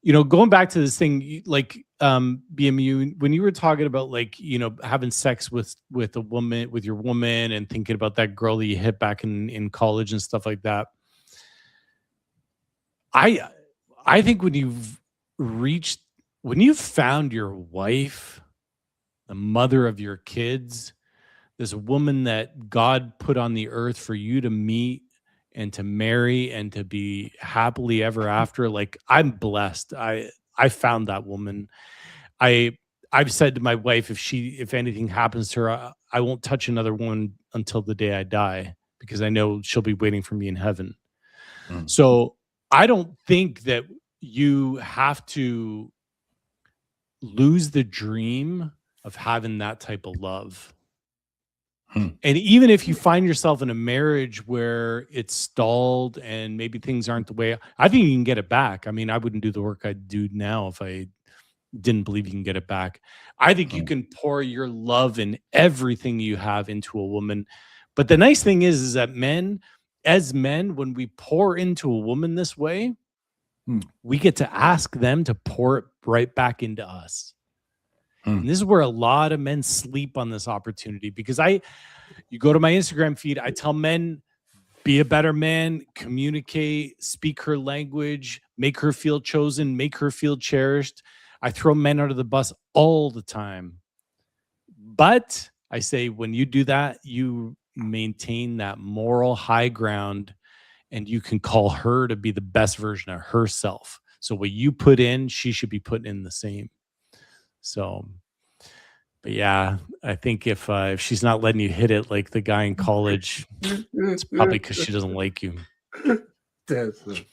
you know, going back to this thing, like, BMU, when you were talking about, like, you know, having sex with a woman, with your woman, and thinking about that girl that you hit back in college and stuff like that, I think when you've found your wife, the mother of your kids, this woman that God put on the earth for you to meet and to marry and to be happily ever after, like, I'm blessed. I found that woman. I've said to my wife, if anything happens to her, I won't touch another woman until the day I die, because I know she'll be waiting for me in heaven. So I don't think that you have to lose the dream of having that type of love. And even if you find yourself in a marriage where it's stalled and maybe things aren't the way, I think you can get it back. I mean, I wouldn't do the work I'd do now if I didn't believe you can get it back. I think you can pour your love and everything you have into a woman. But the nice thing is that as men, when we pour into a woman this way, we get to ask them to pour it right back into us. And this is where a lot of men sleep on this opportunity, because you go to my Instagram feed, I tell men, be a better man, communicate, speak her language, make her feel chosen, make her feel cherished. I throw men under the bus all the time. But I say, when you do that, you maintain that moral high ground, and you can call her to be the best version of herself. So what you put in, she should be putting in the same. So, but yeah, I think if she's not letting you hit it like the guy in college, it's probably because she doesn't like you. That's like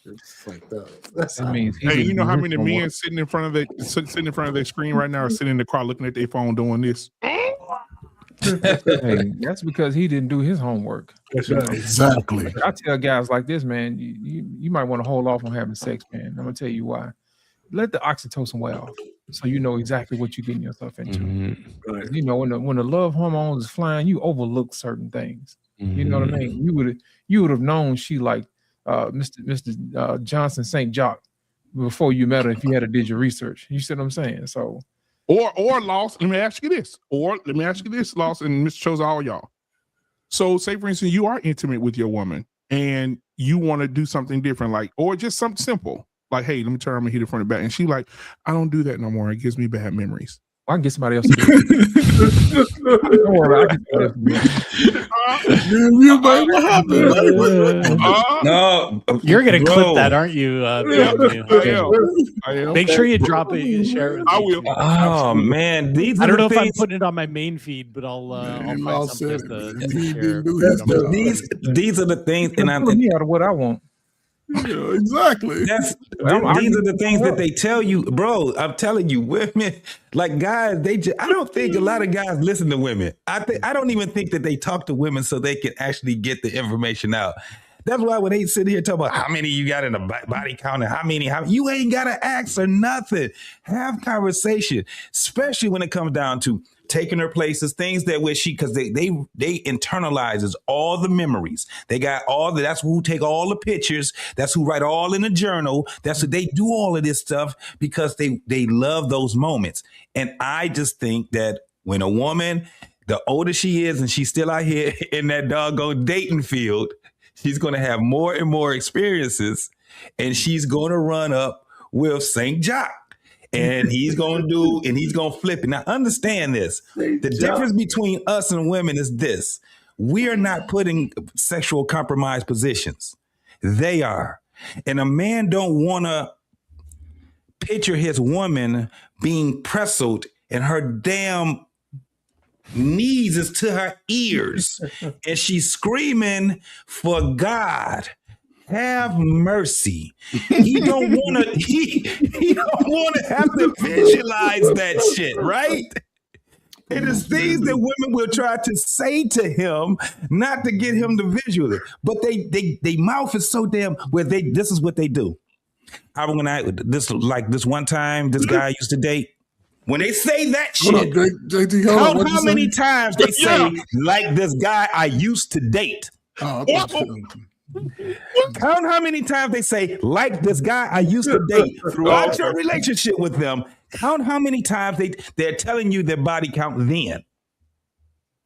that. That means Hey, you know how many men sitting in front of their screen right now, or sitting in the car looking at their phone doing this? Hey, that's because he didn't do his homework. That's right. Exactly. I tell guys like this, man, you might want to hold off on having sex, man. I'm gonna tell you why. Let the oxytocin wear off, so you know exactly what you're getting yourself into. You know, when the love hormones is flying, you overlook certain things. You know what I mean? You would have known she like Mr. Johnson St. Jock before you met her if you had to did your research. You see what I'm saying? So, or Lost. Let me ask you this, Lost, and Mr. Chose, all y'all. So, say for instance, you are intimate with your woman, and you want to do something different, like, or just something simple. Like, hey, let me turn my heater front and back. And she like, I don't do that no more. It gives me bad memories. I can get somebody else to do it. Don't worry, I can get what happened? No, you're gonna clip that, aren't you? I am. Make sure you drop it and share it. I will. Oh man, these I don't know are the if I'm things. putting it on my main feed, but I'll find some place to He share. didn't do his job. These are the things, and I'm me out of what I want. Yeah, exactly. these are the things that they tell you, bro. I'm telling you, women, like guys, I don't think a lot of guys listen to women. I don't even think that they talk to women so they can actually get the information out. That's why when they sit here talking about how many you got in the body count and how you ain't got to ask or nothing. Have conversation, especially when it comes down to taking her places, things that where because they internalizes all the memories. They got that's who take all the pictures. That's who write all in a journal. That's who they do all of this stuff because they love those moments. And I just think that when a woman, the older she is and she's still out here in that doggone dating field, she's going to have more and more experiences, and she's going to run up with St. Jock. And he's going to flip it. Now, understand this. The difference between us and women is this. We are not putting sexual compromise positions. They are. And a man don't want to picture his woman being pressled and her damn knees is to her ears and she's screaming for God have mercy. He don't want to. He don't want to have to visualize that shit, right? It is things that women will try to say to him, not to get him to visual it. But they mouth is so damn where this is what they do. This one time this guy I used to date. When they say that shit, JT, count how many times they say, like this guy I used to date. Count how many times they say, like this guy I used to date throughout your relationship with them. Count how many times they're telling you their body count then.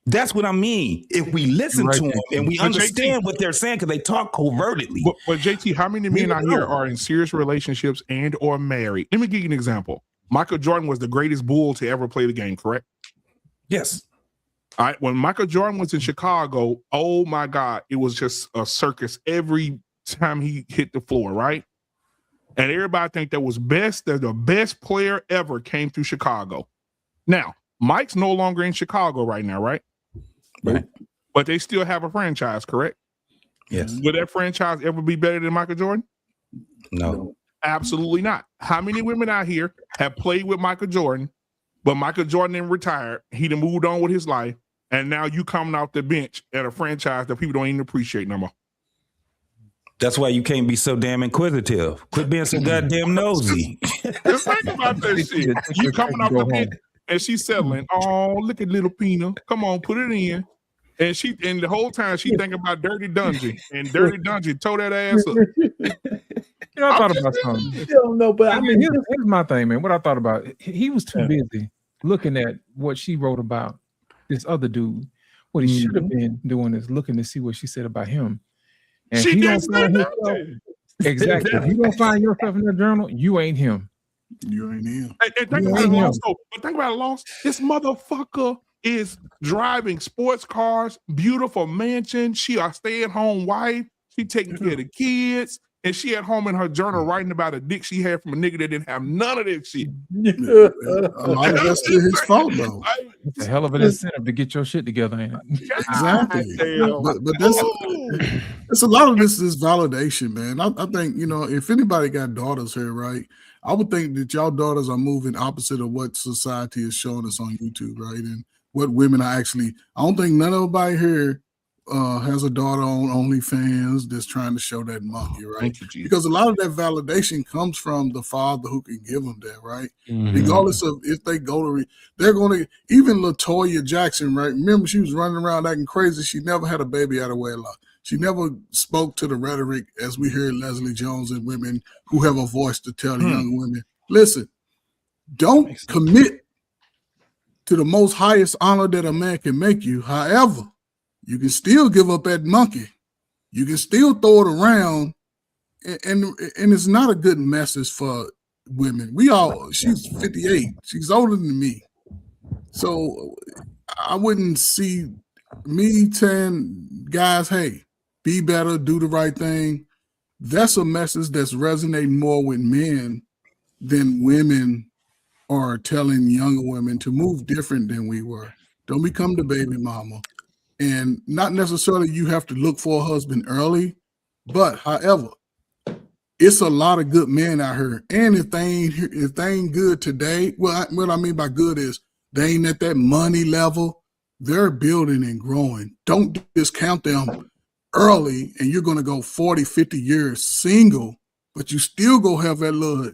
That's what I mean. If we listen to them and we understand what they're saying, because they talk covertly. But JT, how many men out here are in serious relationships and or married? Let me give you an example. Michael Jordan was the greatest bull to ever play the game, correct? Yes. All right. When Michael Jordan was in Chicago, oh my God, it was just a circus every time he hit the floor, right? And everybody think that was the best player ever came through Chicago. Now, Mike's no longer in Chicago right now, right? Right. But they still have a franchise, correct? Yes. Would that franchise ever be better than Michael Jordan? No. Absolutely not. How many women out here have played with Michael Jordan, but Michael Jordan then retired, he done moved on with his life, and now you coming off the bench at a franchise that people don't even appreciate no more? That's why you can't be so damn inquisitive. Quit being so goddamn nosy. Just think about that shit. You coming off the bench and she's settling. Oh, look at little Pina. Come on, put it in. And the whole time she thinking about Dirty Dungeon, and Dirty Dungeon tore that ass up. I thought about something. I don't know, but I mean, here's my thing, man. What I thought about, he was too busy looking at what she wrote about this other dude. What he should have been doing is looking to see what she said about him. And she don't find himself, exactly. If you don't find yourself in that journal, you ain't him. You ain't him. And think about it, Lost. But think about it, Lost. This motherfucker is driving sports cars, beautiful mansion. She a stay-at-home wife. She taking care of the kids. And she at home in her journal writing about a dick she had from a nigga that didn't have none of that shit. A lot of that's still his fault, though. It's a hell of an incentive to get your shit together, ain't it? Exactly. But that's a lot of this is validation, man. I think, if anybody got daughters here, right, I would think that y'all daughters are moving opposite of what society is showing us on YouTube, right? And what women are actually, I don't think none of everybody here has a daughter on OnlyFans that's trying to show that monkey, right? Because a lot of that validation comes from the father who can give them that, right? Mm-hmm. Regardless of if they go to, they're going to, even LaToya Jackson, right? Remember, she was running around acting crazy. She never had a baby out of wedlock. She never spoke to the rhetoric as we hear Leslie Jones and women who have a voice to tell the young women, listen, don't commit to the most highest honor that a man can make you. However, you can still give up that monkey. You can still throw it around, and it's not a good message for women. She's 58. She's older than me. So I wouldn't see me telling guys, hey, be better, do the right thing. That's a message that's resonating more with men than women are telling younger women to move different than we were. Don't become the baby mama. And not necessarily you have to look for a husband early, but however, it's a lot of good men out here. And if they ain't good today, what I mean by good is they ain't at that money level. They're building and growing. Don't discount them early and you're going to go 40, 50 years single, but you still go have that little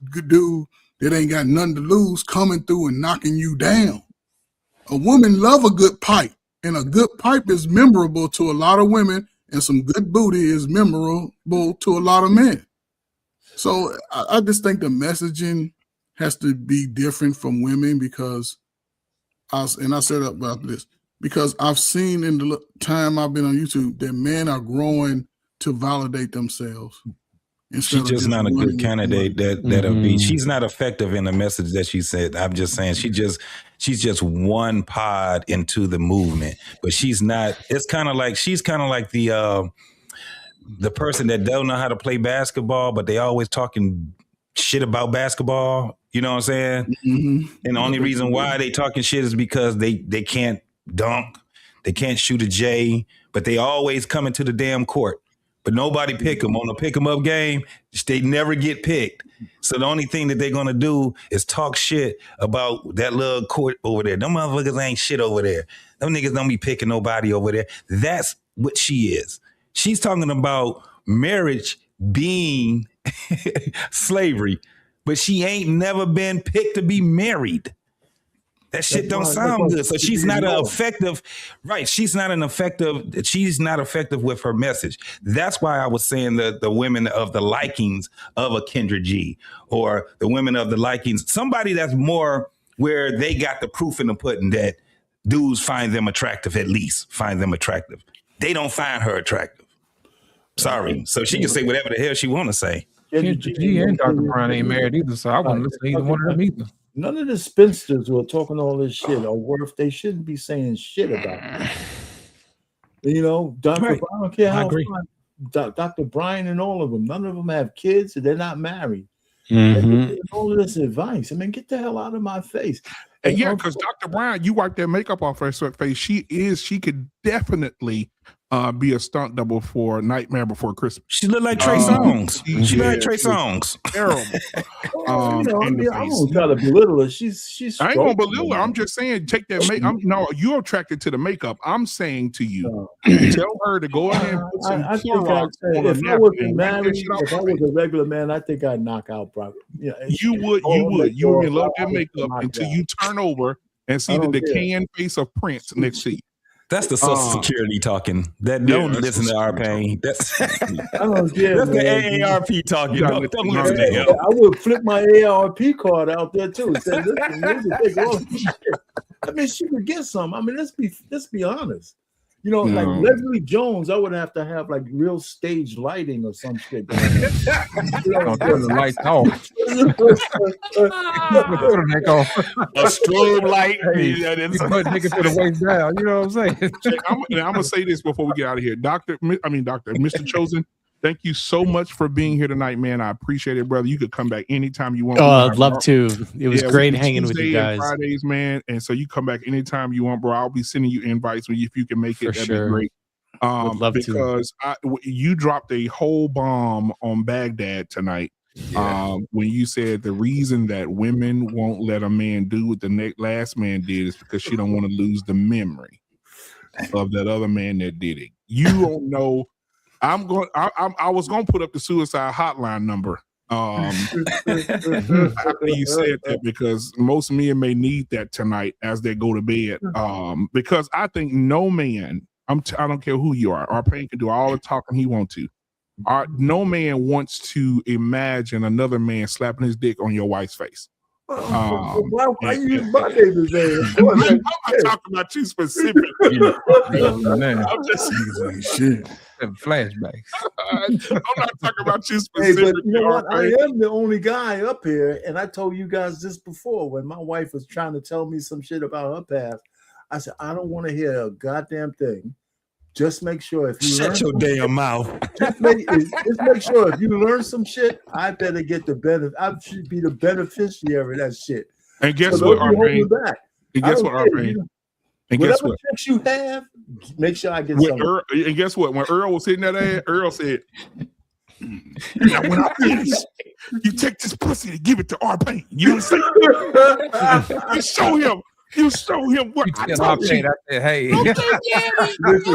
good dude that ain't got nothing to lose coming through and knocking you down. A woman love a good pipe. And a good pipe is memorable to a lot of women, and some good booty is memorable to a lot of men. So I just think the messaging has to be different from women because, I said about this, because I've seen in the time I've been on YouTube that men are growing to validate themselves. She's just not a good candidate that'll be. She's not effective in the message that she said. I'm just saying she's just one pod into the movement, but she's not. It's kind of like she's kind of like the person that don't know how to play basketball, but they always talking shit about basketball. You know what I'm saying? Mm-hmm. And the only reason why they talking shit is because they can't dunk, they can't shoot a J, but they always come into the damn court. but nobody pick them on the pick 'em up game. They never get picked. So the only thing that they're gonna do is talk shit about that little court over there. Them motherfuckers ain't shit over there. Them niggas don't be picking nobody over there. That's what she is. She's talking about marriage being slavery, but she ain't never been picked to be married. That shit don't sound good. So she's not an effective, right? She's not effective with her message. That's why I was saying the women of the likings of a Kendra G, or the women of the likings, somebody that's more where they got the proof in the pudding that dudes find them attractive, at least find them attractive. They don't find her attractive. Sorry. So she can say whatever the hell she want to say. Kendra G and Dr. Brown ain't married either, so I wouldn't listen to either one of them either. None of the spinsters who are talking all this shit are worth. They shouldn't be saying shit about it. You know, Dr. Right. Brown, I don't care how fine, Dr. Brian and all of them. None of them have kids, and they're not married. And all of this advice. I mean, get the hell out of my face. And yeah, because Dr. Brown, you wipe that makeup off her face. She could definitely be a stunt double for Nightmare Before Christmas. She look like Trey Songz. She look like Trey Songz. Terrible. I don't try to belittle her. She's. I ain't gonna belittle her. I'm just saying, take that makeup. No, you're attracted to the makeup. I'm saying to you, tell her to go ahead and put some Clorox on her napkin. If I was a regular man, I think I'd knock out probably. Yeah, you would love that makeup until you turn over and see the decaying face of Prince next to you. That's the Social Security talking. That don't listen to our pain. That's I don't care. That's the AARP talking. Don't listen to him. I would flip my AARP card out there too. Say, listen, take all I mean, she could get some. I mean, let's be honest. You know, like Leslie Jones, I would have to have like real stage lighting or some shit. Turn the lights off. A strobe light. Nigga to the waist down. You know what I'm saying? I'm gonna say this before we get out of here, Mr. Chosen. Thank you so much for being here tonight, man. I appreciate it, brother. You could come back anytime you want. Oh, I'd love to. It was great hanging with you guys. Fridays, man, and so you come back anytime you want, bro. I'll be sending you invites if you can make it. That'd be great. Would love because you dropped a whole bomb on Baghdad tonight. When you said the reason that women won't let a man do what the last man did is because she don't want to lose the memory of that other man that did it. You don't know. I was gonna put up the suicide hotline number after you said that, because most men may need that tonight as they go to bed. Because I think no man, I don't care who you are, our pain can do all the talking he wants to. No man wants to imagine another man slapping his dick on your wife's face. Why you use my name today? I'm not talking about you specifically. I'm just shit. Flashbacks. I'm not talking about you specifically. Hey, but you know what? I am the only guy up here, and I told you guys this before when my wife was trying to tell me some shit about her past. I said, I don't want to hear a goddamn thing. Just make sure if you shut your damn mouth. Just make sure if you learn some shit, I better get the benefit. I should be the beneficiary of that shit. And guess what, R-Pain? And guess what, R-Pain? And guess what? Tricks you have, make sure I get some. And guess what? When Earl was hitting that ass, Earl said, "Now when I finish, you take this pussy and give it to R-Pain." You understand? You show him. You show him what I told you. Hey. Listen,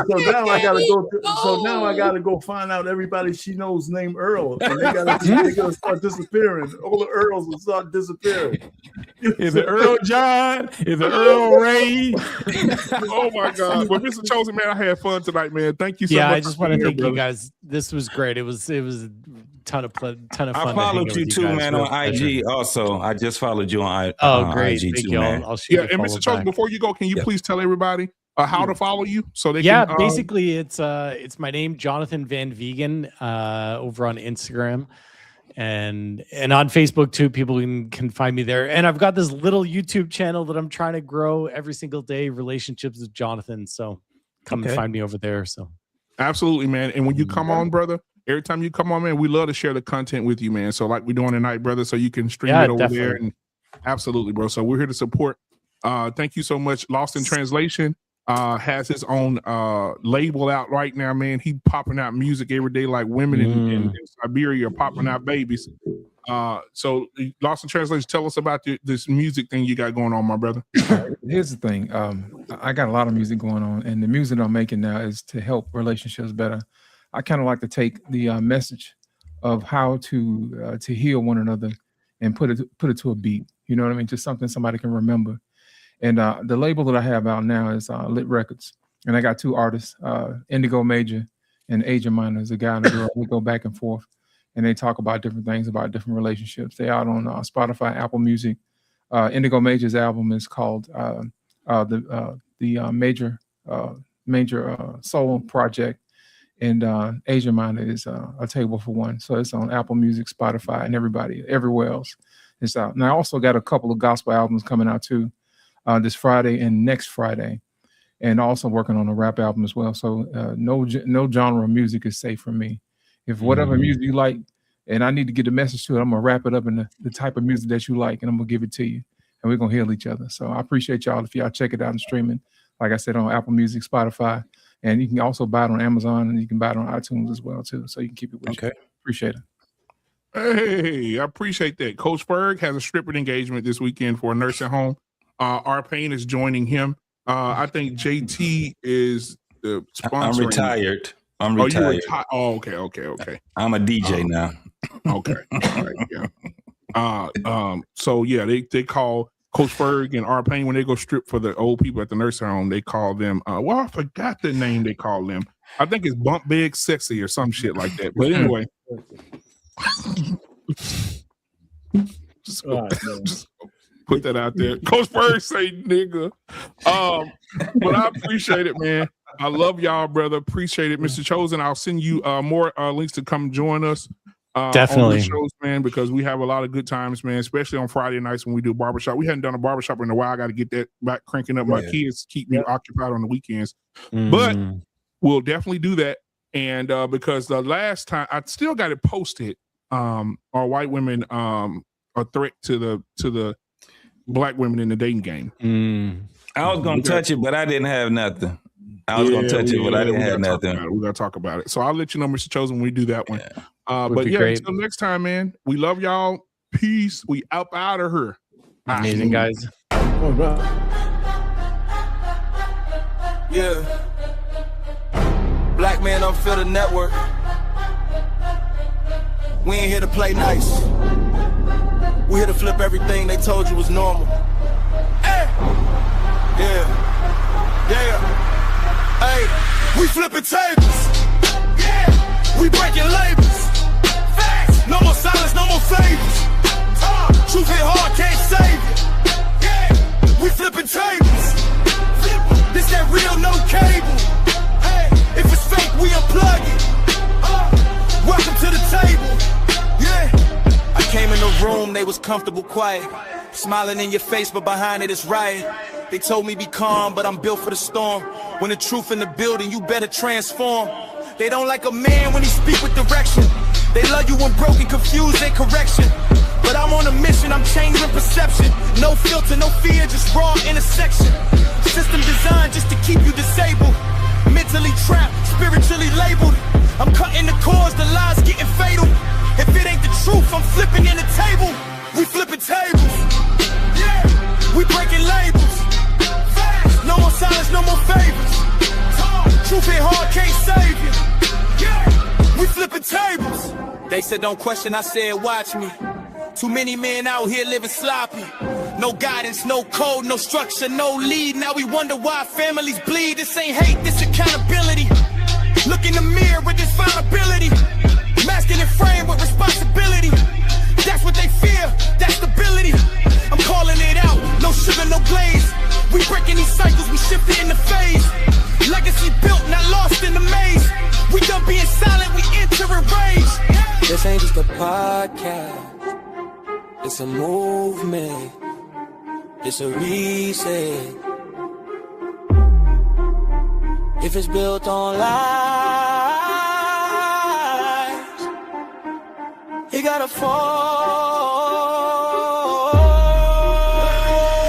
so now I gotta go. So now I gotta go find out everybody she knows named Earl, and they gotta start disappearing. All the Earls will start disappearing. Is it Earl John? Is it Earl Ray? Oh my God! Well, Mr. Chosen, man, I had fun tonight, man. Thank you so much. Yeah, I just want to thank you guys. This was great. It was a ton of fun. I followed you too, man, on IG. Also, I just followed you on IG. Oh, great! IG thank too, you. man. I'll shoot And Mr. Chosen, before you go, can you please tell everybody how to follow you so they can? Yeah, basically, it's my name, Jonathan Van Vegan, over on Instagram. And on Facebook too, people can find me there. And I've got this little YouTube channel that I'm trying to grow every single day, Relationships with Jonathan. So come and find me over there. So absolutely, man. And when you come on, brother, every time you come on, man, we love to share the content with you, man. So like we're doing tonight, brother, so you can stream it over there. And absolutely, bro. So we're here to support. Thank you so much. Lost in Translation. has his own label out right now, man. He popping out music every day like women in Siberia are popping out babies. So Lost in Translation, tell us about this music thing you got going on, my brother. Here's the thing. I got a lot of music going on, and the music I'm making now is to help relationships better. I kind of like to take the message of how to heal one another and put it to a beat. You know what I mean? Just something somebody can remember. And the label that I have out now is Lit Records. And I got two artists, Indigo Major and Agent Minor is a guy and a girl. We go back and forth, and they talk about different things, about different relationships. They're out on Spotify, Apple Music. Indigo Major's album is called the Major Soul Project. And Agent Minor is A Table for One. So it's on Apple Music, Spotify, and everywhere else. It's out. And I also got a couple of gospel albums coming out too, this Friday and next Friday. And also working on a rap album as well. So no genre of music is safe for me. If whatever music you like, and I need to get the message to it, I'm gonna wrap it up in the type of music that you like, and I'm gonna give it to you. And we're gonna heal each other. So I appreciate y'all if y'all check it out and streaming. Like I said, on Apple Music, Spotify, and you can also buy it on Amazon, and you can buy it on iTunes as well too. So you can keep it with you. Appreciate it. Hey, I appreciate that. Coach Ferg has a stripping engagement this weekend for a nursing home. R Payne is joining him. I think JT is sponsoring. I'm retired. I'm Oh, retired. Okay. I'm a DJ now. Okay. All right, yeah. So yeah, they call Coach Ferg and R Payne when they go strip for the old people at the nursing home. They call them. Well, I forgot the name they call them. I think it's Bump Big Sexy or some shit like that. But anyway, just put that out there. Coach Ferg say nigga. But I appreciate it, man. I love y'all, brother. Appreciate it, Mr. Chosen. I'll send you more links to come join us. Definitely. On the shows, man, because we have a lot of good times, man, especially on Friday nights when we do barbershop. We hadn't done a barbershop in a while. I got to get that back cranking up. My kids keep me occupied on the weekends. But we'll definitely do that. And because the last time I still got it posted, are white women a threat to the black women in the dating game? I was gonna touch it, but I didn't have nothing. I was gonna touch it, but I didn't have nothing. We gotta talk about it. So I'll let you know, Mr. Chosen, when we do that one. But yeah, great. until next time, man. We love y'all. Peace. We out of here. Amazing, guys. Yeah. Black Man Unfiltered Network. We ain't here to play nice. We here to flip everything they told you was normal. Hey. Yeah. Hey. We flipping tables. Yeah. We breaking labels. Facts. No more silence, no more favors. Truth hit hard, can't save it. Yeah. We flipping tables. This that real, no cable. Hey. If it's fake, we unplug it. Welcome to the table. Yeah. I came in the room, they was comfortable, quiet. Smiling in your face, but behind it is riot. They told me be calm, but I'm built for the storm. When the truth in the building, you better transform. They don't like a man when he speak with direction. They love you when broken, confused, and correction. But I'm on a mission, I'm changing perception. No filter, no fear, just raw intersection. System designed just to keep you disabled. Mentally trapped, spiritually labeled. I'm cutting the cords, the lies getting fatal. If it ain't the truth, I'm flipping in the table. We flipping tables. Yeah, we breaking labels. Facts. No more silence, no more favors. Truth hit hard, can't save you. Yeah, we flipping tables. They said don't question, I said watch me. Too many men out here living sloppy. No guidance, no code, no structure, no lead. Now we wonder why families bleed. This ain't hate, this accountability. Look in the mirror with this vulnerability. Masculine frame with responsibility. That's what they fear, that's stability. I'm calling it out, no sugar, no glaze. We breaking these cycles, we shifting in the phase. Legacy built, not lost in the maze. We done being silent, we enter a rage. This ain't just a podcast. It's a movement. It's a reset. If it's built on lies, it gotta fall.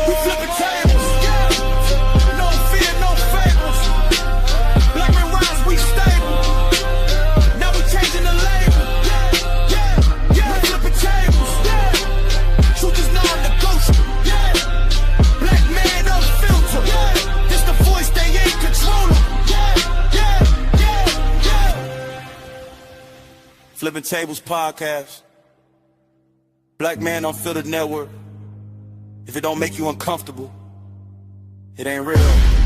We flipping tables. No fear, no favor. Flippin' Tables podcast. Black Man Unfiltered Network. If it don't make you uncomfortable, it ain't real.